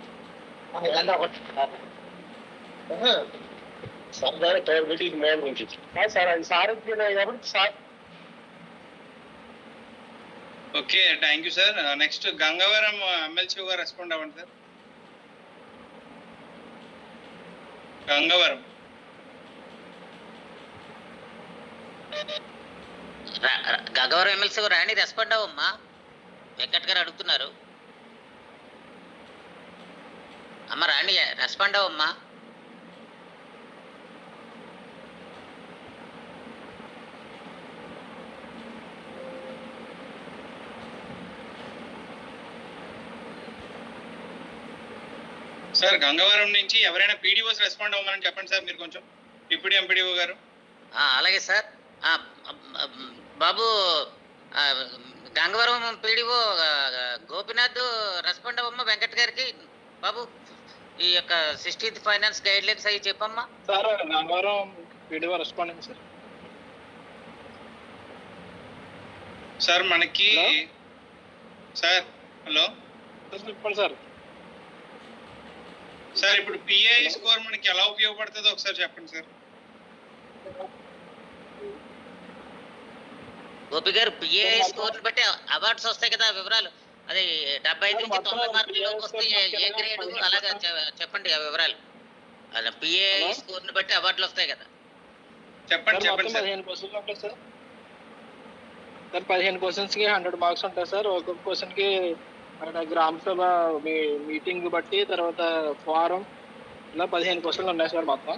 సార్ దాని టైం పెట్టి ఇది మేలు నుంచి సార్ అది సార్ కాబట్టి sir. Okay, thank you sir. Next Gangavaram MLC గారు రెస్పాండ్ అవ్వండి సార్. గంగవరం గంగవరం ఎమ్మెల్సీ గారు రాణి రెస్పాండ్ అవ్వమ్మా. వెంకట్ గారు అడుగుతున్నారు. అమ్మ రాణి రెస్పాండ్ అవ్వమ్మా. సార్ గంగవరం నుంచి ఎవరైనా పీడీఓస్ రెస్పాండ్ అవ్వమని చెప్పండి సార్. మీరు కొంచెం డిప్యూటీ ఎంపీడీఓ గారు. అలాగే సార్. బాబు గంగవరం పీడీఓ గోపినాథ్ రెస్పాండ్ అవ్వమ్మా వెంకట్ గారికి. బాబు ఈ యొక్క 16th ఫైనాన్స్ గైడ్ లైన్స్ అవి చెప్పమ్మా. Sir Gangavaram PDO responding sir. Sir మనకి సార్ హలో చెప్పండి సార్. సార్ ఇప్పుడు పిఐ స్కోర్ మనకి ఎలా ఉపయోగపడుతుందో ఒకసారి చెప్పండి సార్. గోపి గారు పిఐ స్కోర్ బట్టి అవార్డ్స్ వస్తాయి కదా వివరాలు. అది 75 నుంచి 90 మార్కుల్లోకి వస్తే ఏ గ్రేడ్ అలాగా చెప్పండి ఆ వివరాలు. అలా పిఐ స్కోర్ ని బట్టి అవార్డులు వస్తాయి కదా. చెప్పండి చెప్పండి సార్. 15 క్వశ్చన్లు ఉంటాయి సార్. 15 క్వశ్చన్స్ కి 100 మార్క్స్ ఉంటాయి సార్. ఒక్కొక్క క్వశ్చన్ కి గ్రామ సభ మీటింగ్ బట్టి తర్వాత ఫారం ఇలా 15 క్వశ్చన్లు ఉన్నాయి సార్ మొత్తం.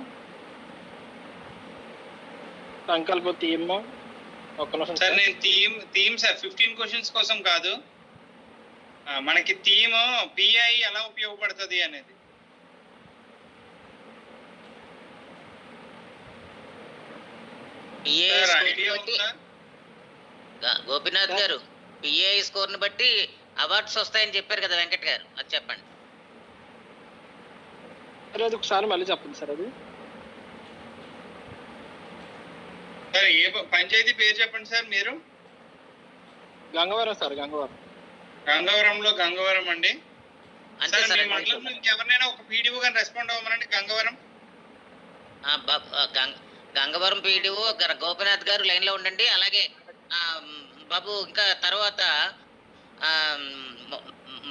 సంకల్ప థీమ్ ఒక్క నిమిషం సార్. నేను థీమ్ సార్ 15 క్వశ్చన్స్ కోసం కాదు, మనకి థీమ్ పిఐ ఎలా ఉపయోగపడుతుంది అనేది. గోపినాథ్ గారు పిఐ స్కోర్ ని బట్టి అవార్డ్స్ వస్తాయని చెప్పారు కదా వెంకట్ గారు, అది చెప్పండి. అది ఒకసారి మళ్ళీ చెప్పండి సార్. అది సార్ ఏ పంచాయతీ పేరు చెప్పండి సార్. మీరు గంగవరం సార్. గంగవరం. గంగవరంలో గంగవరం అండి. అంతే సార్. మండలం నుంచి ఎవరినైనా ఒక పీడీఓ గాని రెస్పాండ్ అవ్వమనండి. గంగవరం గంగవరం పీడీఓ గోపినాథ్ గారు లైన్ లో ఉండండి. అలాగే బాబు ఇంకా తర్వాత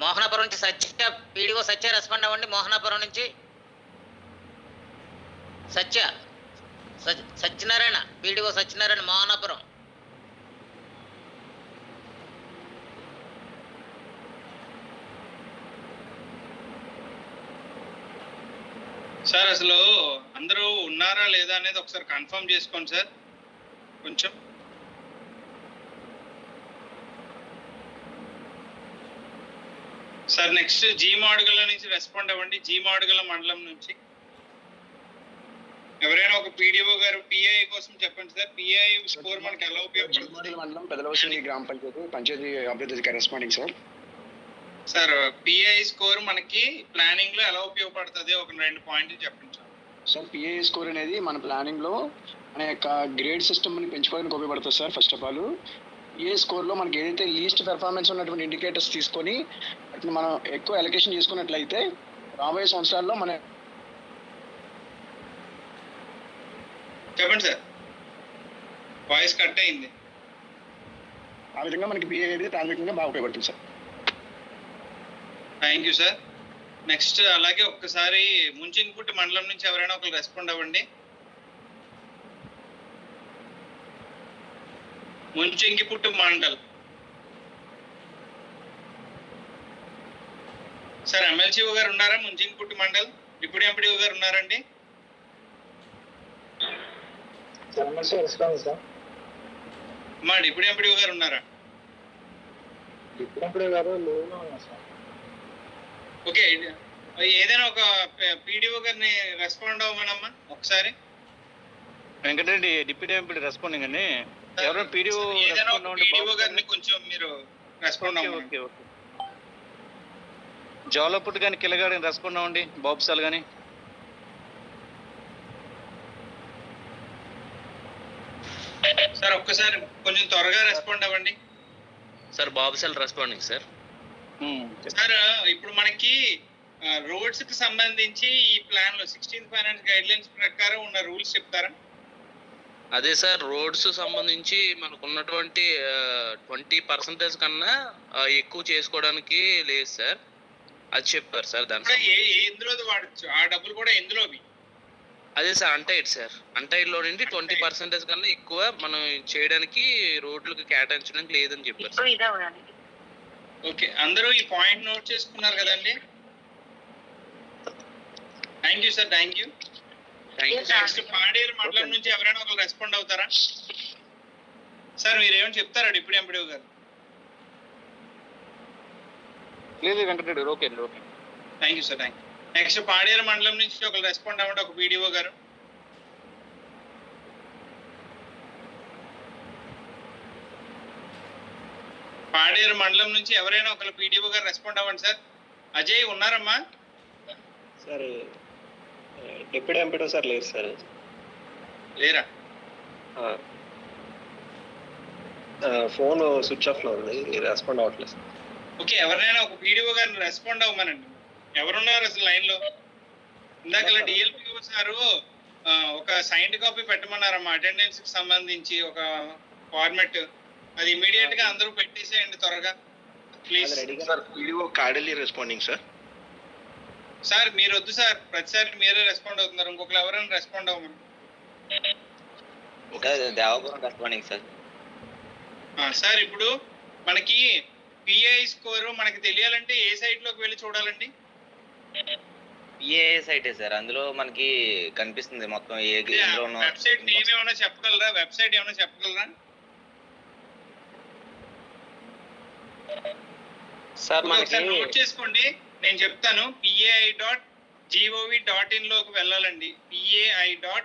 మోహనాపురం నుంచి సత్య పీడీఓ సత్య రెస్పాండ్ అవ్వండి. మోహనాపురం నుంచి సత్యనారాయణ పీడీఓ సత్యనారాయణ మోహనాపురం. సార్ అసలు అందరూ ఉన్నారా లేదా అనేది ఒకసారి కన్ఫర్మ్ చేసుకోండి సార్ కొంచెం. సార్ నెక్స్ట్ జీ మాడుగుల నుంచి రెస్పాండ్ అవ్వండి. జీ మాడుగుల మండలం నుంచి ఎవరైనా ఒక పీడీఓ గారు పిఐ కోసం చెప్పండి సార్. పిఐ స్కోర్ మనకి ఎలా ఉపయోగపడుతుంది? మండలం పెదలవసి గ్రామ పంచాయతీ అభ్యర్థి responding sir. Sir pi score మనకి ప్లానింగ్ లో ఎలా ఉపయోగపడుతుంది ఒక 2 పాయింట్లు చెప్పండి సార్. సార్ పిఐ స్కోర్ అనేది మన ప్లానింగ్ లో మన యొక్క గ్రేడ్ సిస్టమ్ ని పెంచుకోవడానికి ఉపయోగపడుతుంది సార్. ఫస్ట్ ఆఫ్ ఆల్ ఏ స్కోర్లో మనకి ఏదైతే లీస్ట్ పెర్ఫార్మెన్స్ ఉన్నటువంటి ఇండికేటర్స్ తీసుకొని అట్లా మనం ఎక్కువ అలొకేషన్ చేసుకున్నట్లయితే రాబోయే సంవత్సరాల్లో మన చెప్పండి సార్. వాయిస్ కట్ అయింది. ఆ విధంగా మనకి పిఏ అనేది ప్రాథమికంగా బాగా ఉపయోగపడుతుంది sir. Thank you sir. Next అలాగే ఒక్కసారి ముంచింగిపుట్టి మండలం నుంచి ఎవరైనా ఒకరు రెస్పాండ్ అవ్వండి. ముంచింగిపుట్టి మండల్ సార్. ఎమ్మెల్సీఓ గారు ఉన్నారా? ముంచింగిపుట్టి మండల్ డిప్యూటీ ఎంపీడీఓ గారు ఉన్నారండి? మా డిప్యూటీ ఎంపీడీఓ గారు ఉన్నారా? ఓకే, ఏదైనా ఒక పీడీఓ గారిని రెస్పాండ్ అవ్వమనమ్మా ఒకసారి. వెంకటరెడ్డి డిప్యూటీ ఎంపీ రెస్పాండింగ్ అండి. ఎవరైనా పీడీఓ గారిని కొంచెం మీరు రెస్పాండ్ అవ్వండి. జోలపుట్ కానీ కిలగాడి రెస్పాండ్ అవ్వండి, బాబుసాల్ కానీ. సార్ ఒక్కసారి కొంచెం త్వరగా రెస్పాండ్ అవ్వండి. సార్ బాబుసాల్ రెస్పాండింగ్ సార్. సార్ ఇప్పుడు మనకి రోడ్స్ కి సంబంధించి ఈ ప్లాన్ లో 16th ఫైనాన్స్ గైడ్ లైన్స్ ప్రకారం ఉన్న రూల్స్ చెప్తారా? అదే సార్, రోడ్స్ సంబంధించి మనకు ఉన్నటువంటి 20% కన్నా ఎక్కువ చేసుకోవడానికి లేదు సార్, అది చెప్పారు సార్. దాంట్లో ఎందులో వాడచ్చు ఆ డబ్బులు కూడా ఎందులోవి? అదే సార్ అంటైడ్ సార్, అంటైడ్ లో నుండి 20% కన్నా ఎక్కువ మనం చేయడానికి రోడ్లకు కేటాయించడానికి లేదని చెప్పారు సార్. ఓకే, అందరూ ఈ పాయింట్ నోట్ చేసుకున్నారు కదండి? Thank you sir, thank you. Next Paderu మండలం నుంచి ఎవరైనా ఒకరు రెస్పాండ్ అవుతారా? సార్ మీరు ఏమైనా చెప్తారా డిప్యూటీ ఎంపీడీ గారు? లేదు వెంకటరెడ్డి, ఓకే అండి, okay. Thank you sir, thank you. Next Paderu మండలం నుంచి ఒకరు రెస్పాండ్ అవ్వండి, ఒక పీడీఓ గారు. పాడేరు మండలం నుంచి ఎవరైనా ఒకరు పీడీఓ గారు రెస్పాండ్ అవ్వండి సార్. అజయ్ ఉన్నారమ్మా? సార్ డిప్యూటీ ఎంపీడీ సార్ లేరు సార్. లేరా? ఫోన్ స్విచ్ ఆఫ్ లో ఉంది, రెస్పాండ్ అవ్వట్లేదు సార్. ఓకే, ఎవరైనా ఒక పీడీఓ గారిని రెస్పాండ్ అవ్వమనండి. ఎవరున్నారు అసలు లైన్ లో? ఇందాక డిఎల్పిఓ సారు ఒక సైన్డ్ కాపీ పెట్టమన్నారమ్మా అటెండెన్స్ కి సంబంధించి ఒక ఫార్మెట్, అది ఇమీడియట్ గా అందరూ పెట్టేసేయండి త్వరగా ప్లీజ్. సార్ పీడీఓ కార్డలీ రెస్పాండింగ్ సార్. సార్ మీరు వద్దు సార్, ప్రతిసారి మీరే రెస్పాండ్ అవుతున్నారు, ఇంకొకరు ఎవరైనా రెస్పాండ్ అవ్వమని. Devapuram responding sir. సార్ ఇప్పుడు మనకి పిఐ స్కోర్ మనకి తెలియాలంటే ఏ సైట్ లోకి వెళ్ళి చూడాలండి? పిఏ సైటే సార్, అందులో మనకి కనిపిస్తుంది మొత్తం వెబ్సైట్ నేమ్ ఏమైనా చెప్పగలరా? వెబ్సైట్ ఏమైనా చెప్పగలరా సార్? ఒకసారి నోట్ చేసుకోండి, నేను చెప్తాను. PAI.gov.in లోకి వెళ్ళాలండి. PAI.gov.in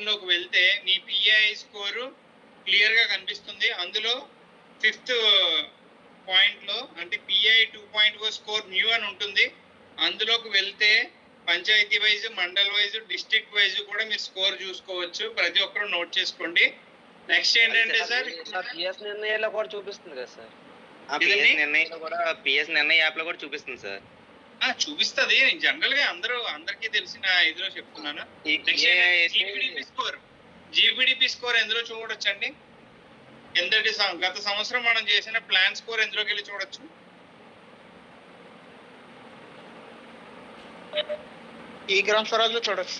లోకి వెళ్తే మీ పిఐ స్కోరు క్లియర్ గా కనిపిస్తుంది. అందులో 5th పాయింట్ లో అంటే PAI 2.0 స్కోర్ న్యూ అని ఉంటుంది. అందులోకి వెళ్తే panchayat wise, mandal wise, district wise కూడా మీరు స్కోర్ చూసుకోవచ్చు. ప్రతి ఒక్కరు నోట్ చేసుకోండి. నెక్స్ట్ ఏంటంటే సార్, పిఎస్ నిర్ణయాల్లో కూడా చూపిస్తుంది కదా సార్? పిఎస్ నిర్ణయ యాప్ లో కూడా చూపిస్తుంది సార్. చూపిస్తుంది జనరల్ గా అందరికీ తెలిసిన ఇదిలో చెప్తున్నాను. జీపీడీపీ స్కోర్ ఎందులో చూడొచ్చండి? గత సంవత్సరం మనం చేసిన ప్లాన్ స్కోర్ ఎందులోకి వెళ్ళి చూడొచ్చు? ఈ గ్రామ స్వరాజ్ లో చూడొచ్చు.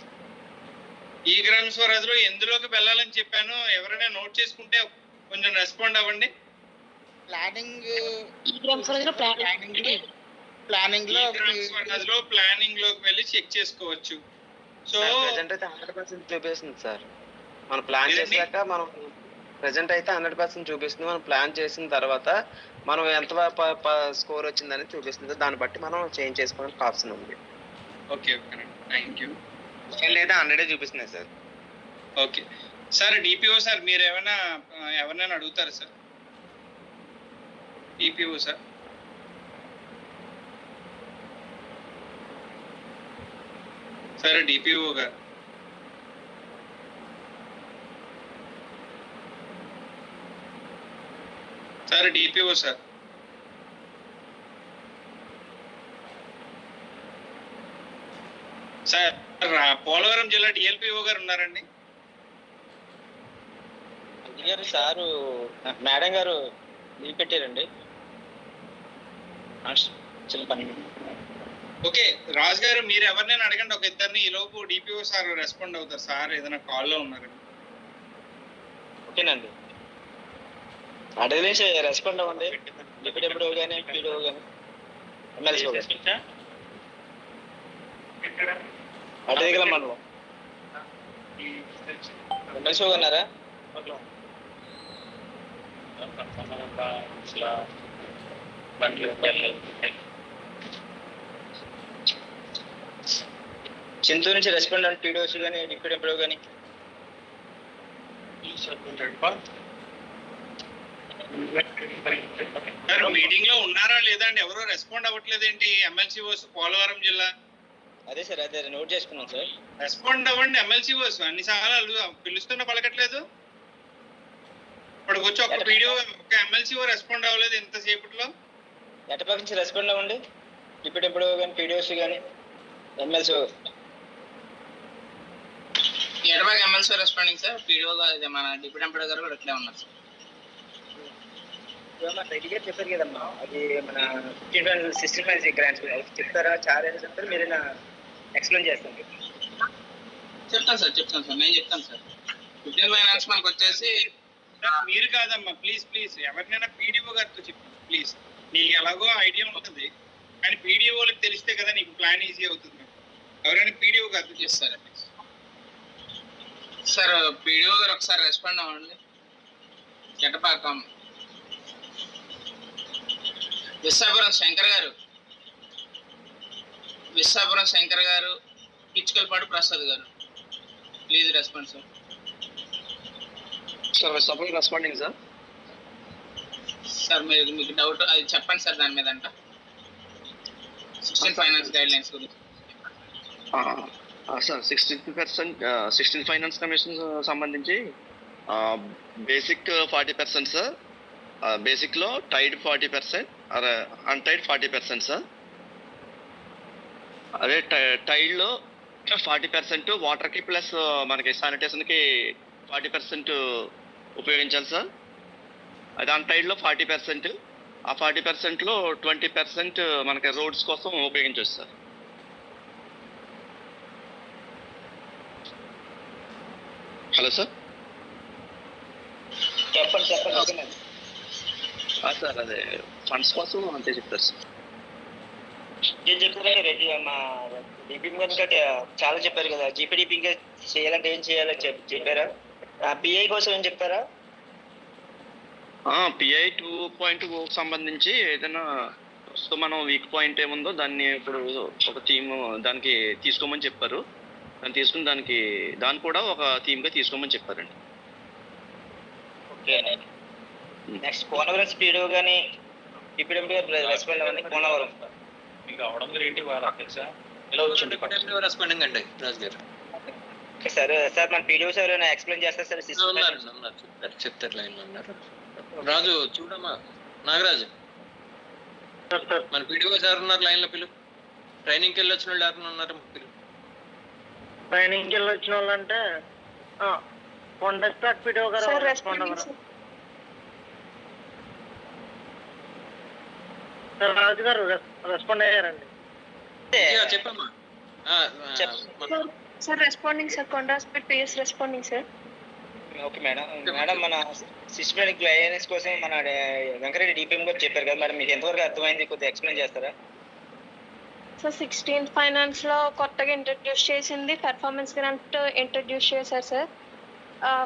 ఈ గ్రామ స్వరాజ్ లో ఎందులోకి వెళ్ళాలని చెప్పాను, ఎవరైనా నోట్ చేసుకుంటే కొంచెం రెస్పాండ్ అవ్వండి. ప్లానింగ్ ప్లానింగ్ లోకి వెళ్ళి చెక్ చేసుకోవచ్చు. సో ప్రెజెంట్ అయితే 100% చూపిస్తుంది సార్. మనం ప్లాన్ చేశాక మనం ప్రెజెంట్ అయితే 100% చూపిస్తుంది. మనం ప్లాన్ చేసిన తర్వాత మనం ఎంత స్కోర్ వచ్చిందని చూపిస్తుంది. దాన్ని బట్టి మనం చేంజ్ చేసుకోవడానికి ఆప్షన్ ఉంది. Okay okay, thank you. లేదా 100 చూపిస్తున్నాయి sir. Okay sir, DPO sir మీరు ఎవరైనా అడుగుతారా సార్? DPO sir. సరే డిపిఓ గారు. Sir DPO sir. Sir Polavaram జిల్లా డిఎల్పిఓ గారు ఉన్నారండి? సారు మేడం గారు లీవ్ పెట్టారండి. ఓకే రాజు గారు, మీరు ఎవరినైనా అడగండి ఒక ఇద్దరిని, ఈ లోపు డిపిఓ సార్ రెస్పాండ్ అవుతారు. సార్ ఏదైనా కాల్లో ఉన్నారు. ఓకేనండి, అడిగి రెస్పాండ్ అవ్వండి. డిప్యూటీ ఎంపీడీఓ కానీ పీడీఓ కానీ ఎమ్మెల్సీ అడిగల మనం ఎమ్మెల్సీ ఉన్నారా? చింతూరు నుంచి రెస్పాండ్ అంటే పీడీఓస్ కానీ డిప్యూటీ ఎంపీడీఓ కానీ మీటింగ్ లో ఉన్నారా లేదా అండి? ఎవరో రెస్పాండ్ అవ్వట్లేదు ఏంటి? ఎమ్మెల్సీఓస్ పోలవరం జిల్లా. అదే సార్, అదే నోట్ చేసుకున్నాం సార్. రెస్పాండ్ అవ్వండి ఎమ్మెల్సీఓస్. అన్నిసార్లు పిలుస్తున్న పలకట్లేదు. ఇప్పటికొచ్చి ఒక వీడియో ఒక ఎమ్మెల్సీఓ రెస్పాండ్ అవ్వలేదు ఎంతసేపట్లో. ఎటపాక నుంచి రెస్పాండ్ అవ్వండి. ఇప్పుడు కానీ పీడిఓస్ కానీ ఎమ్మెల్సీఓ. ఎడబాగ్ ఎమ్మెల్సీ రెస్పాండింగ్ సార్. పీడిఓ మన డిప్యూటీ ఎంపీ గారు కూడా ఇట్లే ఉన్నారు సార్. రెడ్డి గారు చెప్పారు కదమ్మా, అది మన 16 గ్రాంట్స్ చెప్తారా? చార్జెస్ చెప్తారు, మీరు ఎక్స్ప్లెయిన్ చేస్తాను. చెప్తాను సార్ నేను చెప్తాను సార్. 15 ఫైనాన్స్ మనకు వచ్చేసి మీరు కాదమ్మా, ప్లీజ్ ప్లీజ్ ఎవరినైనా పీడిఓ గారితో చెప్పండి ప్లీజ్. నీకు ఎలాగో ఐడియా ఉంటుంది, కానీ పీడిఓలకు తెలిస్తే కదా నీకు ప్లాన్ ఈజీ అవుతుంది. ఎవరైనా పీడిఓ గారితో చేస్తారండి సార్. పీడిఓ గారు ఒకసారి రెస్పాండ్ అవ్వండి. ఎటపాకం విశాఖపురం శంకర్ గారు, కిచ్కల్పాడు ప్రసాద్ గారు, please respond sir. Sir responding sir. Sir మీకు డౌట్ అది చెప్పండి సార్ దాని మీద అంట. 16 ఫైనాన్స్ గైడ్ లైన్స్ గురించి సార్ 16 ఫైనాన్స్ కమిషన్ సంబంధించి బేసిక్ 40% సార్. బేసిక్లో టైడ్ 40%, అన్టైడ్ 40% సార్. అదే టైడ్లో 40% వాటర్కి ప్లస్ మనకి శానిటేషన్కి 40% ఉపయోగించాలి సార్. అది అన్టైడ్లో 40%. ఆ 40%లో 20% మనకి రోడ్స్ కోసం ఉపయోగించవచ్చు సార్. Hello sir. చెప్పండి. సార్ అదే ఫండ్స్ కోసం అంతే చెప్తారు సార్. ఏం చెప్పారంటే రెడ్డి మా డిపి గారు చాలా చెప్పారు కదా. జీపీడీపీ చేయాలంటే ఏం చేయాలని చెప్పారా? పిఐ కోసం ఏం చెప్తారా? పిఐ 2.0 సంబంధించి ఏదైనా సో మనం వీక్ పాయింట్ ఏముందో దాన్ని ఇప్పుడు ఒక థీమ్ దానికి తీసుకోమని చెప్పారు. దాన్ని తీసుకుని దాన్ని కూడా ఒక థీమ్గా తీసుకోమని చెప్పారండి. ఓకే. నెక్స్ట్ పోలవరం స్పీడ్ కానీ డిప్యూటీ రెస్పాండ్ అవ్వండి. పోలవరం మీకు అవడం రేటి తెలుసా? ఇలా వచ్చింది రెస్పాండింగ్ అండి రాజు గారు. సరే సార్, మన పీడిఓ సార్ ఎక్స్ప్లెయిన్ చేస్తారు సార్. చెప్తారు లైన్లో ఉన్నారు. రాజు చూడమ్మా, నాగరాజు మన పీడిఓ సార్ ఉన్నారు లైన్లో, పిలు. ట్రైనింగ్కి వెళ్ళి వచ్చిన వాళ్ళు ఎవరైనా ఉన్నారు? పిలు. ట్రైనింగ్కి వెళ్ళి వచ్చిన వాళ్ళు అంటే కొండస్టాక్ పీడిఓ గారు రెస్పాండ్ అవ్వరు సార్. రాజు గారు రెస్పాండ్ అయ్యారండి. చెప్పమ్మా. Sir responding sir. కొండస్పేట్ PS responding sir. Okay madam. మన సిస్టమేటిక్ లైనెస్ కోసం మన వెంకరెడ్డి డిపిఎం గారు చెప్పారు కదా మేడం, మీకు ఎంతవరకు అర్థమైంది? కొద్దిగా ఎక్స్ప్లెయిన్ చేస్తారా? సార్ 16 ఫైనాన్స్ లో కొత్తగా ఇంట్రడ్యూస్ చేసింది పెర్ఫార్మెన్స్ గ్రాంట్ ఇంట్రడ్యూస్ చేశారు సార్.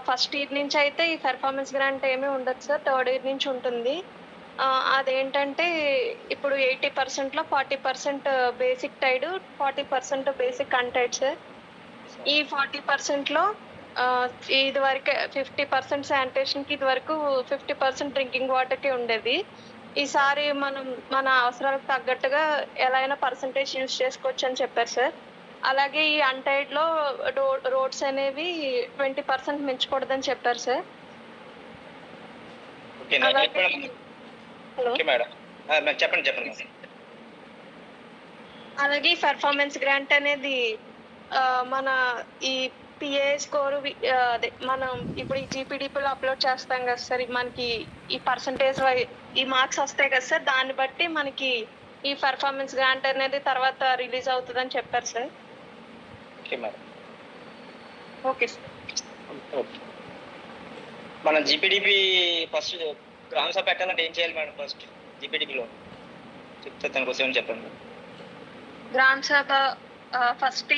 ఫస్ట్ ఇయర్ నుంచి అయితే ఈ పెర్ఫార్మెన్స్ గ్రాంట్ ఏమీ ఉండదు సార్, థర్డ్ ఇయర్ నుంచి ఉంటుంది. అదేంటంటే ఇప్పుడు 80%లో 40% basic tied, 40% basic untied sir. ఈ 40%లో ఇది వరకు 50% శానిటేషన్కి, ఇది వరకు 50% డ్రింకింగ్ వాటర్కి ఉండేది. ఈసారి మనం మన అవసరాలకు తగ్గట్టుగా ఎలా అయినా పర్సంటేజ్ యూజ్ చేసుకోవచ్చు అని చెప్పారు సార్. అలాగే ఈ అన్టైడ్లో రోడ్స్ అనేవి 20% మించకూడదని చెప్పారు సార్. చెప్పండి. అలాగే పెర్ఫార్మెన్స్ గ్రాంట్ అనేది మన ఈ పిఏ స్కోర్ అదే మనం ఇప్పుడు ఈ జీపీడీపీలో అప్లోడ్ చేస్తాం కదా సార్, మనకి ఈ పర్సంటేజ్ ఈ మార్క్స్ వస్తాయి కదా సార్, దాన్ని బట్టి మనకి ఈ పెర్ఫార్మెన్స్ గ్రాంట్ అనేది తర్వాత రిలీజ్ అవుతుందని చెప్పారు sir. Okay madam. Okay sir. మన జీపీడీపీ ఫస్ట్ గ్రామ సభ పెట్టాలంటే ఏం చేయాలి మేడం? ఫస్ట్ జీపీడీపీలో చెప్తే దానికోసం చెప్పండి. గ్రామ సభ ఫస్ట్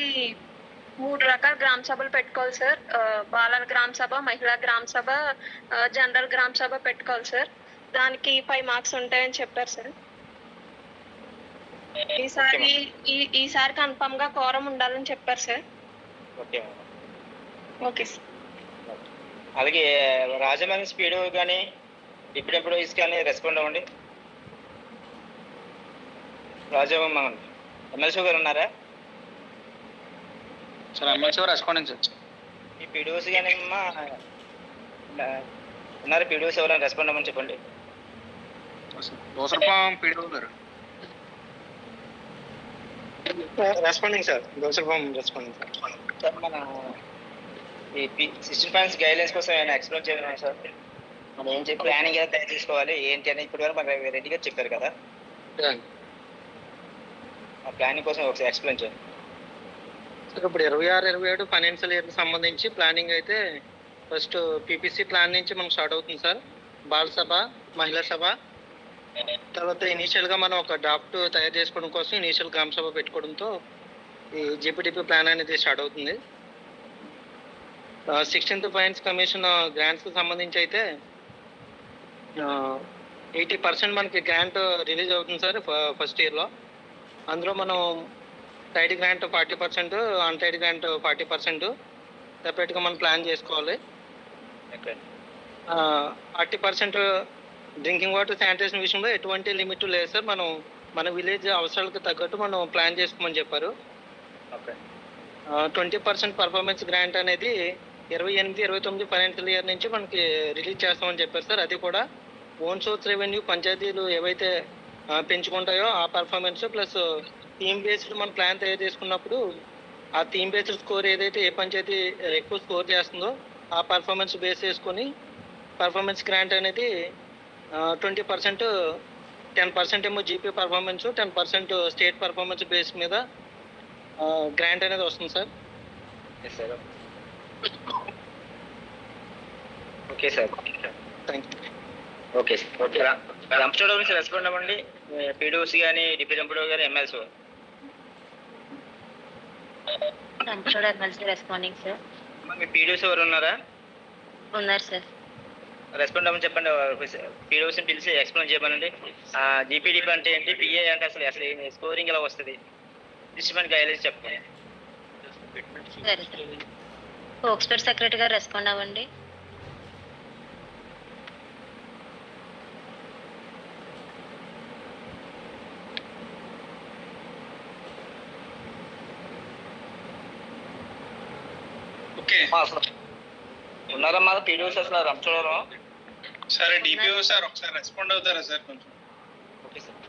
3 రకాల గ్రామ సభలు పెట్టుకోవాలి సార్. బాలల గ్రామ సభ, మహిళా గ్రామ సభ, జనరల్ గ్రామ సభ పెట్టుకోవాలి సార్. దానికి 5 మార్క్స్ ఉంటాయని చెప్పారు సార్. ఈసారి కన్ఫర్మ్ గా కోరం ఉండాలని చెప్పారు సార్. Okay sir. అలాగే రాజమండ్రి స్పీడ్ కానీ డిప్యూటీ ఎంప్లాయీస్ కానీ రెస్పాండ్ అవ్వండి. రాజు ఎమ్మెల్సీ గారు ఉన్నారా? Sir MLC responding sir. ఈ పీడిఓస్ కానీ ఉన్నారు, పీడిఓస్ ఎవరైనా రెస్పాండ్ అవ్వమని చెప్పండి. పీడిఓ గారు రెస్పాండింగ్ సార్. రెస్పాండింగ్ సార్ మన ఈ 16 పాయింట్స్ గైడ్లైన్స్ కోసం ఏమైనా ఎక్స్ప్లెయిన్ చేయగలరా సార్? మనం ఏం చెప్పి ప్లానింగ్ ఎలా తయారు చేసుకోవాలి ఏంటి అని ఇప్పుడు వరకు మనకి రెడ్డి గారు చెప్పారు కదా, ఆ ప్లానింగ్ కోసం ఒకసారి ఎక్స్ప్లెయిన్ చేయండి సార్. ఇప్పుడు 26-27 ఫైనాన్షియల్ ఇయర్కి సంబంధించి ప్లానింగ్ అయితే ఫస్ట్ పీపీసీ ప్లాన్ నుంచి మనం స్టార్ట్ అవుతుంది సార్. బాల సభ, మహిళా సభ, తర్వాత ఇనీషియల్గా మనం ఒక డ్రాఫ్ట్ తయారు చేసుకోవడం కోసం ఇనీషియల్ గ్రామ సభ పెట్టుకోవడంతో ఈ జీపీటీపీ ప్లాన్ అనేది స్టార్ట్ అవుతుంది. 16th ఫైనాన్స్ కమిషన్ గ్రాంట్స్కి సంబంధించి అయితే 80% మనకి గ్రాంట్ రిలీజ్ అవుతుంది సార్ ఫస్ట్ ఇయర్లో. అందులో మనం టైడ్ గ్రాంట్ 40%, అన్టైడ్ గ్రాంట్ 40% సెపరేట్గా మనం ప్లాన్ చేసుకోవాలి. 40% డ్రింకింగ్ వాటర్ శానిటేషన్ విషయంలో ఎటువంటి లిమిట్ లేదు సార్. మనం మన విలేజ్ అవసరాలకు తగ్గట్టు మనం ప్లాన్ చేసుకోమని చెప్పారు. 20% పర్ఫార్మెన్స్ గ్రాంట్ అనేది 28-29 ఫైనాన్షియల్ ఇయర్ నుంచి మనకి రిలీజ్ చేస్తామని చెప్పారు సార్. అది కూడా ఓన్ సోర్స్ రెవెన్యూ పంచాయతీలు ఏవైతే పెంచుకుంటాయో ఆ పర్ఫార్మెన్స్ ప్లస్ థీమ్ బేస్డ్ మనం ప్లాన్ తయారు చేసుకున్నప్పుడు ఆ థీమ్ బేస్డ్ స్కోర్ ఏదైతే ఏ పంచాయతీ ఎక్కువ స్కోర్ చేస్తుందో ఆ పర్ఫార్మెన్స్ బేస్ చేసుకొని పర్ఫార్మెన్స్ గ్రాంట్ అనేది 20%, 10% ఏమో GP performance, 10% state performance base మీద గ్రాంట్ అనేది వస్తుంది sir. Okay sir, thank you. Okay sir. Okay Rampachodavaram నుంచి రెస్పాండ్ అవ్వండి. పీడిఓసి కానీ డిప్యూటీ ఎంపీడీ కానీ MLC. Rampachoda MLC responding sir. మీ పీడిఓసి ఎవరు ఉన్నారా? ఉన్నారు సార్. రెస్పాండ్ అవ్వమని చెప్పండి. పీడిఓసిని పిలిచి ఎక్స్ప్లెయిన్ చేయమనండి. జీపీడీపీ అంటే ఏంటి, పిఏ అంటే అసలు స్కోరింగ్ ఎలా వస్తుంది, డిస్ట్రిబ్యూట్ గైడ్లైన్స్ చెప్పండి. సరే సార్. ఫోక్స్పేట్ సెక్రటరీ గారు రెస్పాండ్ అవ్వండి. ఓకే ఉన్నారమ్మా పీడిఓస్ అసలు రంపచోడవరం? సరే డిపిఓ సార్ ఒకసారి రెస్పాండ్ అవుతారా సార్ కొంచెం? Okay sir.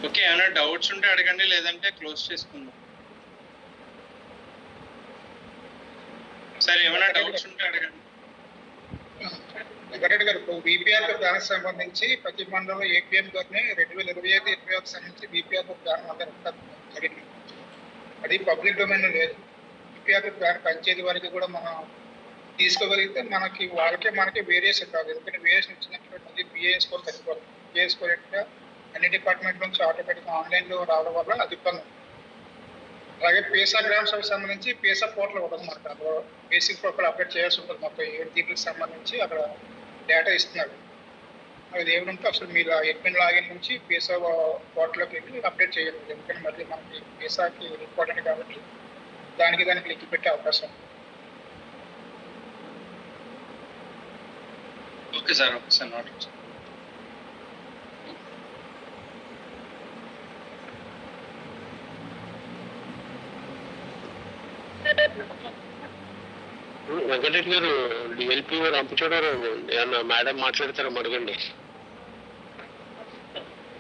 ఓకే, ఏమైనా డౌట్స్ ఉంటే అడగండి, లేదంటే క్లోజ్ చేసుకుందాం. సరే, ఏమైనా డౌట్స్ ఉంటే అడగండి. వెంకటరెడ్డి గారు, ఇప్పుడు బీపీఆర్ ప్లాన్ సంబంధించి ప్రతి మండలంలో ఏపీఎం గారిని 2025-26 సంబంధించి బీపీఆర్ ప్లాన్ జరిగింది. అది పబ్లిక్ డొమైన్ లేదు. బీపీఆర్ ప్లాన్ పంచాయతీ వారికి కూడా మనం తీసుకోగలిగితే మనకి వేరియేషన్ కాదు. ఎందుకంటే వేరియేషన్ ఇచ్చినప్పుడు అది పిఏ స్కోర్ సరిపోతుంది. పిఏ స్కోర్ ఎక్కువ అన్ని డిపార్ట్మెంట్ నుంచి ఆటోమేటిక్గా ఆన్లైన్లో రావడం వల్ల అది ఇబ్బంది. అలాగే పేసా గ్రామ సభకు సంబంధించి పేసా పోర్టల్ ఉంటుంది మనకు. అందులో బేసిక్ ప్రొఫైల్ అప్డేట్ చేయాల్సి ఉంటుంది. మొత్తం 7 దీనికి సంబంధించి అక్కడ డేటా ఇస్తున్నారు. అది ఏమిటంటే అసలు మీరు అడ్మిన్ లాగిన్ నుంచి పేసా పోర్టల్లోకి వెళ్ళి అప్డేట్ చేయాలి. ఎందుకంటే మళ్ళీ మనకి పేసాకి ఇంపార్టెంట్ కాబట్టి దానికి లింక్ పెట్టే అవకాశం ఉంది. Okay sir, okay sir, note. Venkatareddy గారు, డిఎల్పీ రంపచోడవరం ఏమన్నా మేడం మాట్లాడతారా? అడగండి,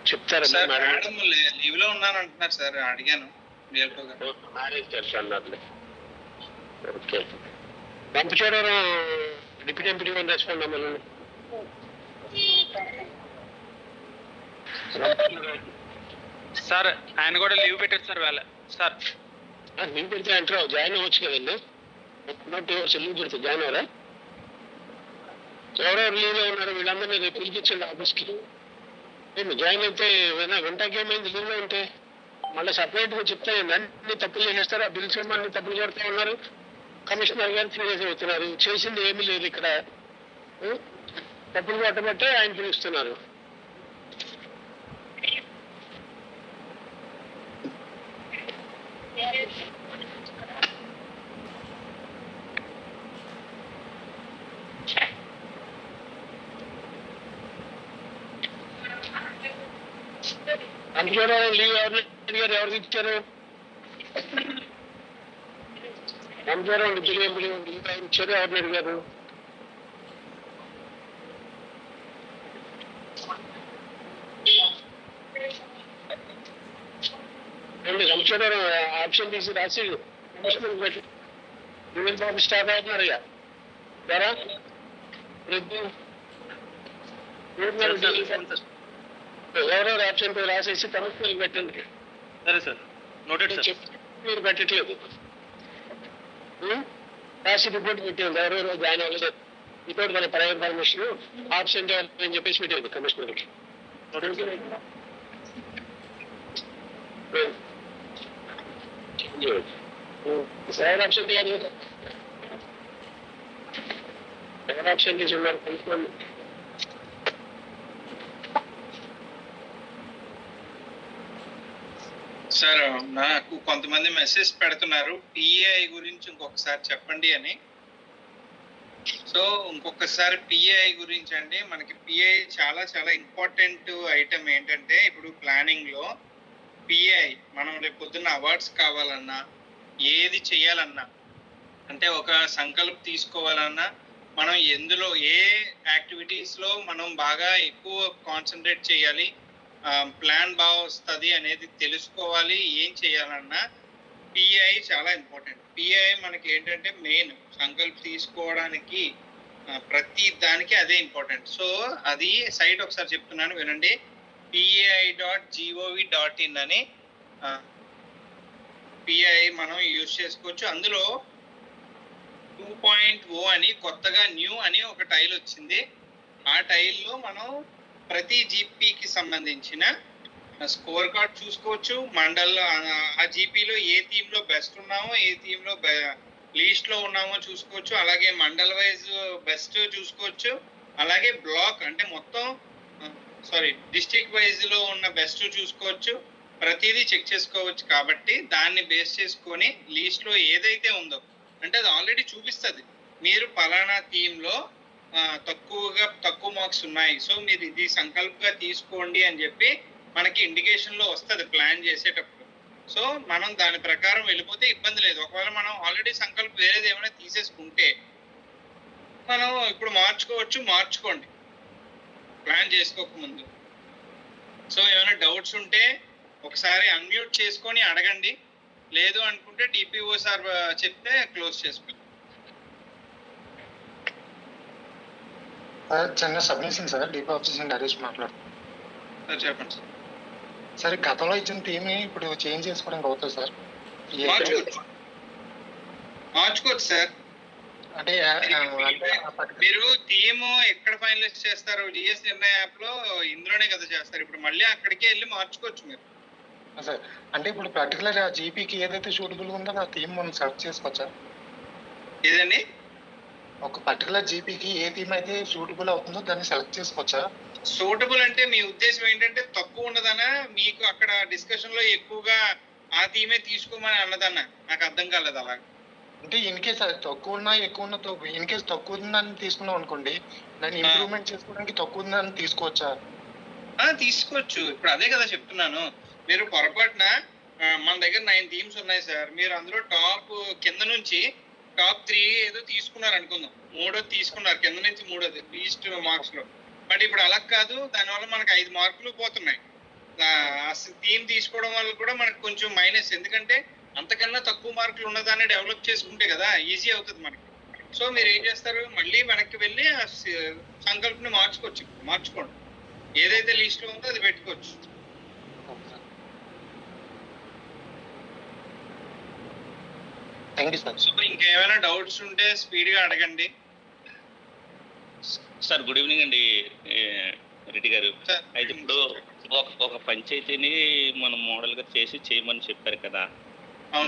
చెప్తారా? సార్ మేడం లీవ్ లో ఉన్నాను అంటున్నారు సార్, అడిగాను. మ్యారేజ్ అన్నారు. Okay, Rampachodavaram deputy MP respond అవ్వాలండి. సార్ ఆయన కూడా లీవ్ పెట్టారు సార్ వేళ. సార్ లీవ్ పెడితే అంటారు జాయిన్ అవ్వచ్చు కదండి. లీవ్ పెడితే జాయిన్ అవరా? ఎవరెవరు లీవ్లో ఉన్నారు వీళ్ళందరినీ రేపు పిలిపించండి ఆఫీస్కి. జాయిన్ అయితే గంటకి ఏమైంది లీవ్లో ఉంటే మళ్ళీ సపరేట్గా చెప్తే అన్ని తప్పులు చేసేస్తారు. ఆ బిల్స్ ఏమో అన్ని తప్పులు చేస్తూ ఉన్నారు. కమిషనర్ గారు సీరియస్ అవుతున్నారు. చేసింది ఏమీ లేదు ఇక్కడ. తప్పులు పట్టబట్టే ఆయన పిలుస్తున్నారు. కంప్యూటర్ లీవ్ ఎవరు ఎవరికి ఇచ్చారు? కంప్యూటర్ లీవ్ ఎవరు ఇచ్చారు? ఎవరిని అడిగారు? కంప్యూటర్ ఆప్షన్ తీసి రాసి పెట్టి బాబు స్టార్ట్ అవుతున్నారు ఇక ద్వారా ఎవరెవరు ఆప్షన్ రాసేసి కమిషనర్ పెట్టండి. సరే సార్, నోటెడ్ సార్. మీరు పెట్టట్లేదు. రాసి రిపోర్ట్ పెట్టింది ఎవరెవరో జాయిన్ అవ్వలేదు. రిపోర్ట్ మన ప్రైవేట్ పర్మిషన్ ఆప్షన్ అని చెప్పేసి పెట్టింది కమిషనర్కి. ఎవరు ఆప్షన్ తీయాలి? ఎవరు ఆప్షన్ తీసి ఉన్నారు కమిషనర్? సార్ నాకు కొంతమంది మెసేజ్ పెడుతున్నారు పిఏఐ గురించి ఇంకొకసారి చెప్పండి అని. సో ఇంకొకసారి పిఏఐ గురించి అండి, మనకి పిఏఐ చాలా చాలా ఇంపార్టెంట్ ఐటమ్. ఏంటంటే ఇప్పుడు ప్లానింగ్ లో పిఏఐ మనం రేపు పొద్దున్న అవార్డ్స్ కావాలన్నా ఏది చేయాలన్నా, అంటే ఒక సంకల్పం తీసుకోవాలన్నా మనం ఎందులో ఏ యాక్టివిటీస్ లో మనం బాగా ఎక్కువ కాన్సన్ట్రేట్ చేయాలి, ప్లాన్ బాగా వస్తుంది అనేది తెలుసుకోవాలి. ఏం చేయాలన్నా పిఐ చాలా ఇంపార్టెంట్. పిఐ మనకి ఏంటంటే మెయిన్ సంకల్ప తీసుకోవడానికి ప్రతి దానికి అదే ఇంపార్టెంట్. సో అది సైట్ ఒకసారి చెప్తున్నాను వినండి, PAI.gov.in అని పిఐ మనం యూజ్ చేసుకోవచ్చు. అందులో 2.0 అని కొత్తగా న్యూ అని ఒక టైల్ వచ్చింది. ఆ టైల్లో మనం ప్రతి జీపీకి సంబంధించిన స్కోర్ కార్డ్ చూసుకోవచ్చు. మండల్ ఆ జీపీలో ఏ థీమ్ లో బెస్ట్ ఉన్నామో, ఏ థీమ్ లో లీస్ట్ లో ఉన్నామో చూసుకోవచ్చు. అలాగే మండల్ వైజ్ బెస్ట్ చూసుకోవచ్చు. అలాగే బ్లాక్ అంటే మొత్తం డిస్ట్రిక్ట్ వైజ్ లో ఉన్న బెస్ట్ చూసుకోవచ్చు. ప్రతిదీ చెక్ చేసుకోవచ్చు. కాబట్టి దాన్ని బేస్ చేసుకొని లీస్ట్ లో ఏదైతే ఉందో అంటే అది ఆల్రెడీ చూపిస్తుంది, మీరు పలానా థీమ్ లో తక్కువ మార్క్స్ ఉన్నాయి, సో మీరు ఇది సంకల్పంగా తీసుకోండి అని చెప్పి మనకి ఇండికేషన్ లో వస్తుంది ప్లాన్ చేసేటప్పుడు. సో మనం దాని ప్రకారం వెళ్ళిపోతే ఇబ్బంది లేదు. ఒకవేళ మనం ఆల్రెడీ సంకల్పం వేరేది ఏమైనా తీసేసుకుంటే మనం ఇప్పుడు మార్చుకోండి ప్లాన్ చేసుకోకముందు. సో ఏమైనా డౌట్స్ ఉంటే ఒకసారి అన్మ్యూట్ చేసుకొని అడగండి, లేదు అనుకుంటే డిపిఓ సార్ చెప్తే క్లోజ్ చేసుకోండి. చిన్న submission sir, DP officer Naresh మాట్లాడుతున్నాను. చెప్పండి సార్. సరే, గతంలో ఇచ్చిన థీమ్ ఇప్పుడు చేంజ్ చేసుకోవడానికి అవుతుంది సార్? మార్చుకోవచ్చు సార్. అంటే మీరు థీమ్ ఎక్కడ ఫైనలైజ్ చేస్తారు? డిఎస్ నిర్ణయ యాప్ లో ఇందులోనే కదా చేస్తారు. ఇప్పుడు మళ్ళీ అక్కడికే వెళ్ళి మార్చుకోవచ్చు మీరు. సార్ అంటే ఇప్పుడు పర్టికులర్ ఆ జీపీకి ఏదైతే సూటబుల్ ఉందో ఆ థీమ్ మనం సెలెక్ట్ చేసుకోవచ్చా? ఏదండి? ఒక పర్టికులర్ జీపీకి ఏ థీమ్ అయితే సూటబుల్ అవుతుందో దాన్ని సెలెక్ట్ చేసుకోవచ్చా? సూటబుల్ అంటే మీ ఉద్దేశం ఏంటంటే తక్కువ ఉండదనా, మీకు అక్కడ డిస్కషన్ లో ఎక్కువగా ఆ థీమే తీసుకోమని అన్నదన్నా? నాకు అర్థం కాలేదు. అలా అంటే ఇన్ కేస్ తక్కువ ఉన్నా ఎక్కువ ఉన్నా ఇన్ కేస్ తక్కువ ఉందని తీసుకున్నాం అనుకోండి, దాన్ని ఇంప్రూవ్మెంట్ చేసుకోవడానికి తక్కువ ఉందని తీసుకోవచ్చా? తీసుకోవచ్చు. ఇప్పుడు అదే కదా చెప్తున్నాను. మీరు పొరపాటున మన దగ్గర 9 థీమ్స్ ఉన్నాయి సార్, మీరు అందులో టాప్ కింద నుంచి టాప్ 3 ఏదో తీసుకున్నారు అనుకుందాం, 3వ తీసుకున్నారు కింద నుంచి 3వది లీస్ట్ మార్క్స్ లో. బట్ ఇప్పుడు అలా కాదు, దానివల్ల మనకు 5 మార్కులు పోతున్నాయి. థీమ్ తీసుకోవడం వల్ల కూడా మనకు కొంచెం మైనస్, ఎందుకంటే అంతకన్నా తక్కువ మార్కులు ఉన్నదాన్ని డెవలప్ చేసుకుంటే కదా ఈజీ అవుతుంది మనకి. సో మీరు ఏం చేస్తారు, మళ్ళీ వెనక్కి వెళ్ళి సంకల్పని మార్చుకోండి. ఏదైతే లిస్ట్ లో ఉందో అది పెట్టుకోవచ్చు. సో ఇంకేమైనా డౌట్స్ ఉంటే స్పీడ్ గా అడగండి. సార్ గుడ్ ఈవినింగ్ అండి. రెడ్డి గారు అయితే ఇప్పుడు ఒక పంచాయతీని మనం మోడల్ గా చేసి చేయమని చెప్పారు కదా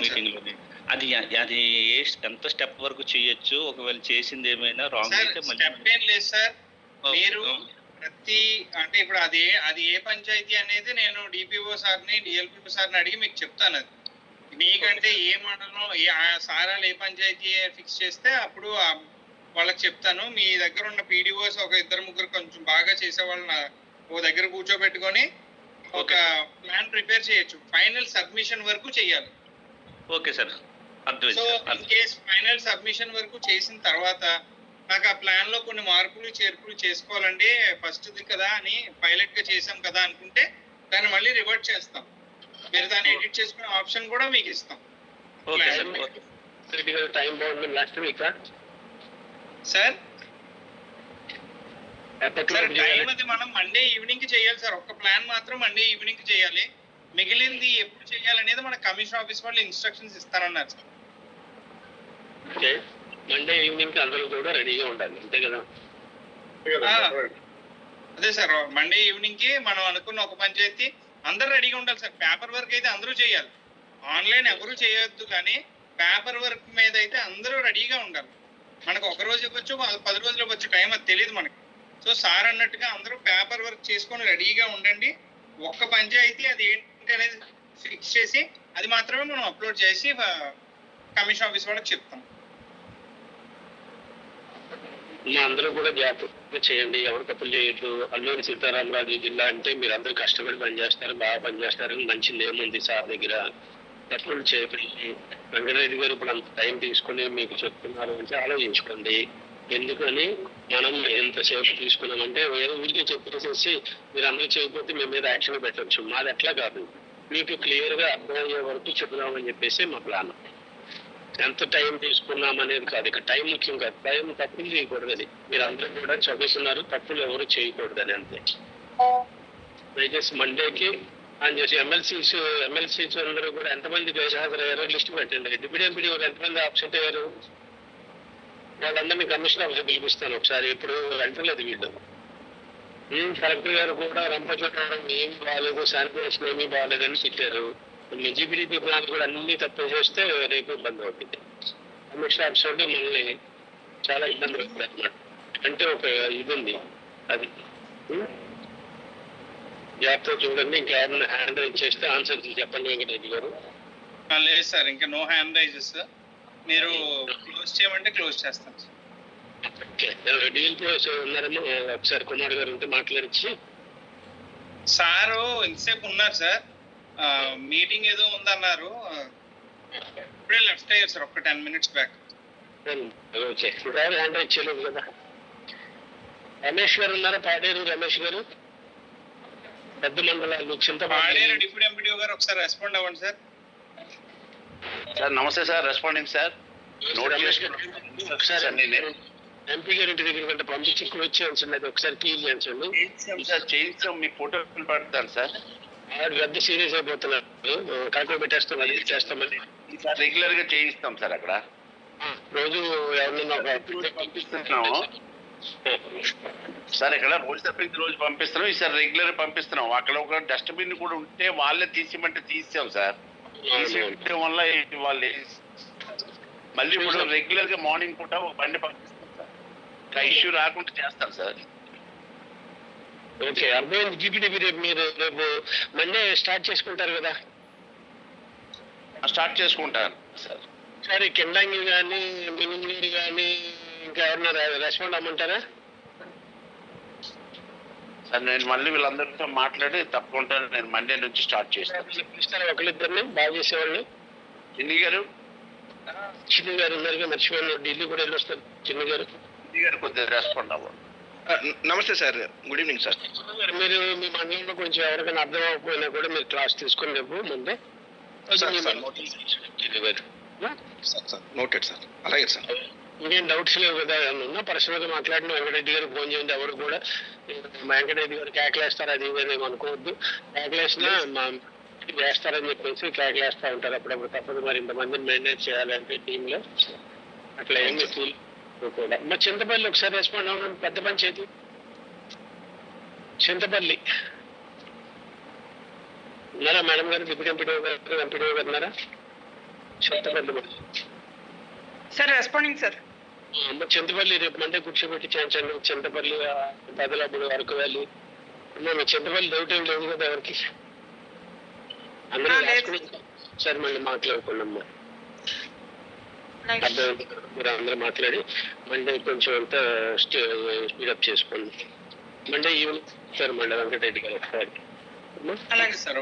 మీటింగ్ లోనే. అది అది ఎంత స్టెప్ వరకు చేయొచ్చు? ఒకవేళ చేసింది ఏమైనా రాంగ్ అయితే స్టెప్ ఏం లేదు సార్. మీరు ప్రతి అంటే ఇప్పుడు అది ఏ పంచాయతీ అనేది నేను డిపిఓ సార్ని డిఎల్పిఓ సార్ని అడిగి మీకు చెప్తాను. అది మీకంటే ఏ మండలం సారాలు ఏ పంచాయతీ ఫిక్స్ చేస్తే అప్పుడు వాళ్ళకి చెప్తాను. మీ దగ్గర ఉన్న పీడిఓస్ ఒక 2-3 కొంచెం బాగా చేసే వాళ్ళని ఓ దగ్గర కూర్చోబెట్టుకొని ఒక ప్లాన్ ప్రిపేర్ చేయొచ్చు. ఫైనల్ సబ్మిషన్ వరకు చేయాలి. Okay sir, so in case final submission వరకు చేసిన తర్వాత నాకు ఆ ప్లాన్ లో కొన్ని మార్పులు చేర్పులు చేసుకోవాలండి, ఫస్ట్ది కదా అని పైలట్ గా చేసాం కదా అనుకుంటే దాన్ని మళ్ళీ రివర్ట్ చేస్తాం. మీరు దాన్ని ఎడిట్ చేసుకునే ఆప్షన్ కూడా మీకు ఇస్తాం. టైం బాగుంది లాస్ట్ వీక్ సార్. టైం అది మనం మండే ఈవినింగ్ కి చేయాలి సార్. ఒక్క ప్లాన్ మాత్రం మండే ఈవినింగ్ కి చేయాలి. మిగిలింది ఎప్పుడు చేయాలనేది మన కమిషన్ ఆఫీస్ వాళ్ళు ఇన్స్ట్రక్షన్స్ ఇస్తారన్నారు సార్. ఓకే, మండే ఈవినింగ్ కి అందరూ కూడా రెడీగా ఉండాలి, అంతే కదా? అదే సార్, మండే ఈవినింగ్ కి మనం అనుకున్న ఒక పంచాయతీ అందరూ రెడీగా ఉండాలి సార్. పేపర్ వర్క్ అయితే అందరూ చేయాలి, ఆన్లైన్ ఎవరు చేయొద్దు, కానీ పేపర్ వర్క్ మీద అయితే అందరూ రెడీగా ఉండాలి. మనకు ఒక రోజు ఇవ్వచ్చు, 10 రోజులు ఇవ్వచ్చు, టైం అది తెలియదు మనకి. సో సార్ అన్నట్టుగా అందరూ పేపర్ వర్క్ చేసుకొని రెడీగా ఉండండి. ఒక్క పంచాయతీ అది ఏంటి అనేది ఫిక్స్ చేసి అది మాత్రమే మనం అప్లోడ్ చేసి కమిషన్ ఆఫీస్ వాళ్ళకి చెప్తాం. అందరూ కూడా జాగ్రత్తగా చేయండి, ఎవరు తప్పులు చేయొద్దు. అల్లూరి సీతారామరాజు జిల్లా అంటే మీరు అందరూ కష్టపడి పనిచేస్తారు, బాగా పనిచేస్తారు, మంచి నేమ్ ఉంది సార్ దగ్గర. తప్పులు చేయకండి. వెంకటరెడ్డి గారు ఇప్పుడు అంత టైం తీసుకుని మీకు చెప్తున్నారు అంటే ఆలోచించుకోండి. ఎందుకని మనం ఎంతసేపు తీసుకున్నామంటే వేరే ఊరికే చెప్పేసేసి మీరు అందరూ చేయకపోతే మేము మీద యాక్షన్ పెట్టచ్చు. మాది అట్లా కాదు, మీకు క్లియర్ గా అర్థమయ్యే వరకు చెప్దామని చెప్పేసి మా ప్లాన్. ఎంత టైం తీసుకున్నాం అనేది కాదు, ఇక్కడ టైం ముఖ్యం కాదు. టైం తప్పులు చేయకూడదని మీరు అందరూ కూడా చదువుతున్నారు, తప్పులు ఎవరు చేయకూడదని అంతే. దయచేసి మండేకి అని చేసి ఎమ్మెల్సీస్ అందరూ కూడా ఎంతమంది హాజరయ్యారో లిస్ట్ పెట్టండి. డిప్యూటీ ఎంపీడీ ఎంతమంది ఆబ్సెంట్ అయ్యారు వాళ్ళందరినీ కమిషన్ ఆఫీస్ పిలిపిస్తాను ఒకసారి. ఇప్పుడు వెంటలేదు వీళ్ళు. కలెక్టర్ గారు కూడా రంపచోటం ఏమి బాగాలేదు, శానిటేషన్ ఏమీ బాగాలేదని తిట్టారు. మీ జీపీడీపీ ప్లాన్ కూడా అన్ని తప్పు చేస్తే రేపు ఇబ్బంది అవుతుంది. కమిషన్ ఆఫీస్ అంటే మనల్ని చాలా ఇబ్బంది అవుతుంది అన్నమాట. అంటే ఒక ఇది ఉంది, అది జాగ్రత్తగా చూడండి. ఇంకా ఏమైనా హ్యాండ్ రైజ్ చేస్తే ఆన్సర్ చెప్పండి వెంకటరెడ్డి గారు. లేదు సార్, ఇంకా నో హ్యాండ్ రైజెస్. మీరు క్లోజ్ చేయమంటే క్లోజ్ చేస్తాం సార్. ఉన్నారేమో ఒకసారి కుమార్ గారు ఉంటే మాట్లాడించి. సారు ఎంతసేపు ఉన్నారు సార్, మీటింగ్ ఏదో ఉందన్నారు, ఇప్పుడే లెఫ్ట్ అయ్యారు సార్ ఒక 10 minutes back. Okay, hand raise చేయలేదు కదా. రమేష్ గారు ఉన్నారా? పాడేరు రమేష్ గారు, పెద్ద మండలాలు పాడేరు డిప్యూటీ ఎంపీడీఓ గారు ఒకసారి రెస్పాండ్ అవ్వండి సార్. సార్ నమస్తే సార్, రెస్పాండింగ్ సార్. ఒకసారి ఎంపీ గారి ఇంటి దగ్గర కంటే పంపించి ఇక్కడ వచ్చేయండి, ఒకసారి క్లియర్ చేయించండి సార్. చేయించాం, మీ ఫోటో పెడతాను సార్. పెద్ద సీరియస్ అయిపోతున్నారు, కాకుండా పెట్టేస్తాం, అది చేస్తామని రెగ్యులర్ గా చేయిస్తాం సార్. అక్కడ రోజు ఎవరినైనా పంపిస్తున్నాము సార్. ఇక్కడ రోజు తప్పించి రోజు పంపిస్తున్నాం, ఈసారి రెగ్యులర్ పంపిస్తున్నాం. అక్కడ ఒక డస్ట్బిన్ కూడా ఉంటే వాళ్ళే తీసిమంటే తీసాం సార్. తీసేయడం వల్ల వాళ్ళు మళ్ళీ ఇప్పుడు రెగ్యులర్ గా మార్నింగ్ పూట ఒక బండి పంపిస్తాం సార్. ఇంకా ఇష్యూ రాకుండా చేస్తాం సార్. ఓకే, అర్థమైంది. జీపీడీపీ రేపు మీరు రేపు మండే స్టార్ట్ చేసుకుంటారు కదా? స్టార్ట్ చేసుకుంటాను సార్. సరే, కిందంగి కానీ మినిమూరు కానీ ఇంకా ఎవరన్నా రెస్పాండ్ అమ్మంటారా సార్? నేను మళ్ళీ వీళ్ళందరితో మాట్లాడి తప్పకుండా నేను మండే నుంచి స్టార్ట్ చేస్తాను. ఒకరిద్దరిని బాగా చేసేవాళ్ళు. చిన్ని గారు ఉన్నారు, మర్చిపోయాను. ఢిల్లీ కూడా వెళ్ళొస్తారు. చిన్ని గారు కొద్దిగా రెస్పాండ్ అవ్వండి. నమస్తే సార్, గుడ్ ఈవినింగ్ సార్. మీరు మీ మండలంలో కొంచెం ఎవరికైనా అర్థం అవ్వకపోయినా కూడా మీరు క్లాస్ తీసుకొని రేపు ముందే నోటెడ్ సార్. అలాగే సార్. ఇంకేం డౌట్స్ లేవు కదా? ఏమన్నా పర్సనల్ గా మాట్లాడిన వెంకటరెడ్డి గారికి ఫోన్ చేయండి. ఎవరు కూడా వెంకటరెడ్డి గారు కేకలేస్తారు అది ఇదేమో అనుకోవద్దు. కేకలేసినా మా వేస్తారని చెప్పేసి కేకలేస్తా ఉంటారు అప్పుడప్పుడు. తప్పదు, మరి ఇంతమందిని మెయింటైన్ చేయాలంటే టీంలో. అట్లా ఏమి ఫీల్ కూడా. మా చింతపల్లి ఒకసారి రెస్పాండ్ అవ్వడం. పెద్ద పంచాయతీ చింతపల్లి ఉన్నారా మేడం గారు? డిప్యూటీ ఎంపీడీఓ గారు, ఎంపీడీఓ గారు ఉన్నారా? Chintapalli sir responding sir. Chintapalli రేపు మండే కూర్చోబెట్టి చేయించండి. చింతపల్లి, పెదలప్పుడు, అరకు వ్యాలీ. మేము చింతపల్లి డౌట్ ఏం లేదు కదా ఎవరికి? అందరూ రాసుకుని సరే మళ్ళీ మాట్లాడుకున్నామ్మా. మీరు అందరూ మాట్లాడి మండే కొంచెం అంతా స్పీడప్ చేసుకోండి. Monday evening sir Monday Venkatareddy గారు ఒకసారి. అలాగే సార్.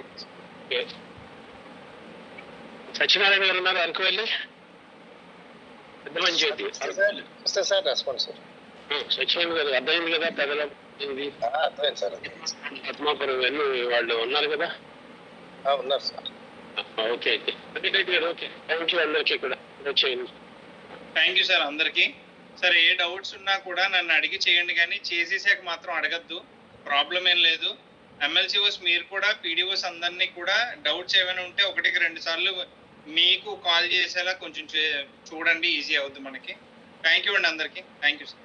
సత్యనారాయణ గారు ఉన్నారు అరకు వెళ్ళి పెద్ద మంచి సార్ రెస్పాన్స్ సార్. సత్యనారాయణ గారు అర్థమైంది కదా? పెద్దల అర్థమైంది సార్. పద్మాపురం వెళ్ళి వాళ్ళు ఉన్నారు కదా? ఉన్నారు సార్. ఓకే వెంకటరెడ్డి గారు ఓకే. థ్యాంక్ యూ అందరికీ కూడా వచ్చేయండి. థ్యాంక్ యూ సార్ అందరికీ. సార్ ఏ డౌట్స్ ఉన్నా కూడా నన్ను అడిగి చేయండి, కానీ చేసేసాక మాత్రం అడగద్దు. ప్రాబ్లం ఏం లేదు. ఎమ్మెల్సీఓస్ మీరు కూడా పీడీఓస్ అందరినీ కూడా డౌట్స్ ఏమైనా ఉంటే 1-2 సార్లు మీకు కాల్ చేసేలా కొంచెం చూడండి, ఈజీ అవుద్ది మనకి. థ్యాంక్ యూ అండి అందరికీ. Thank you sir.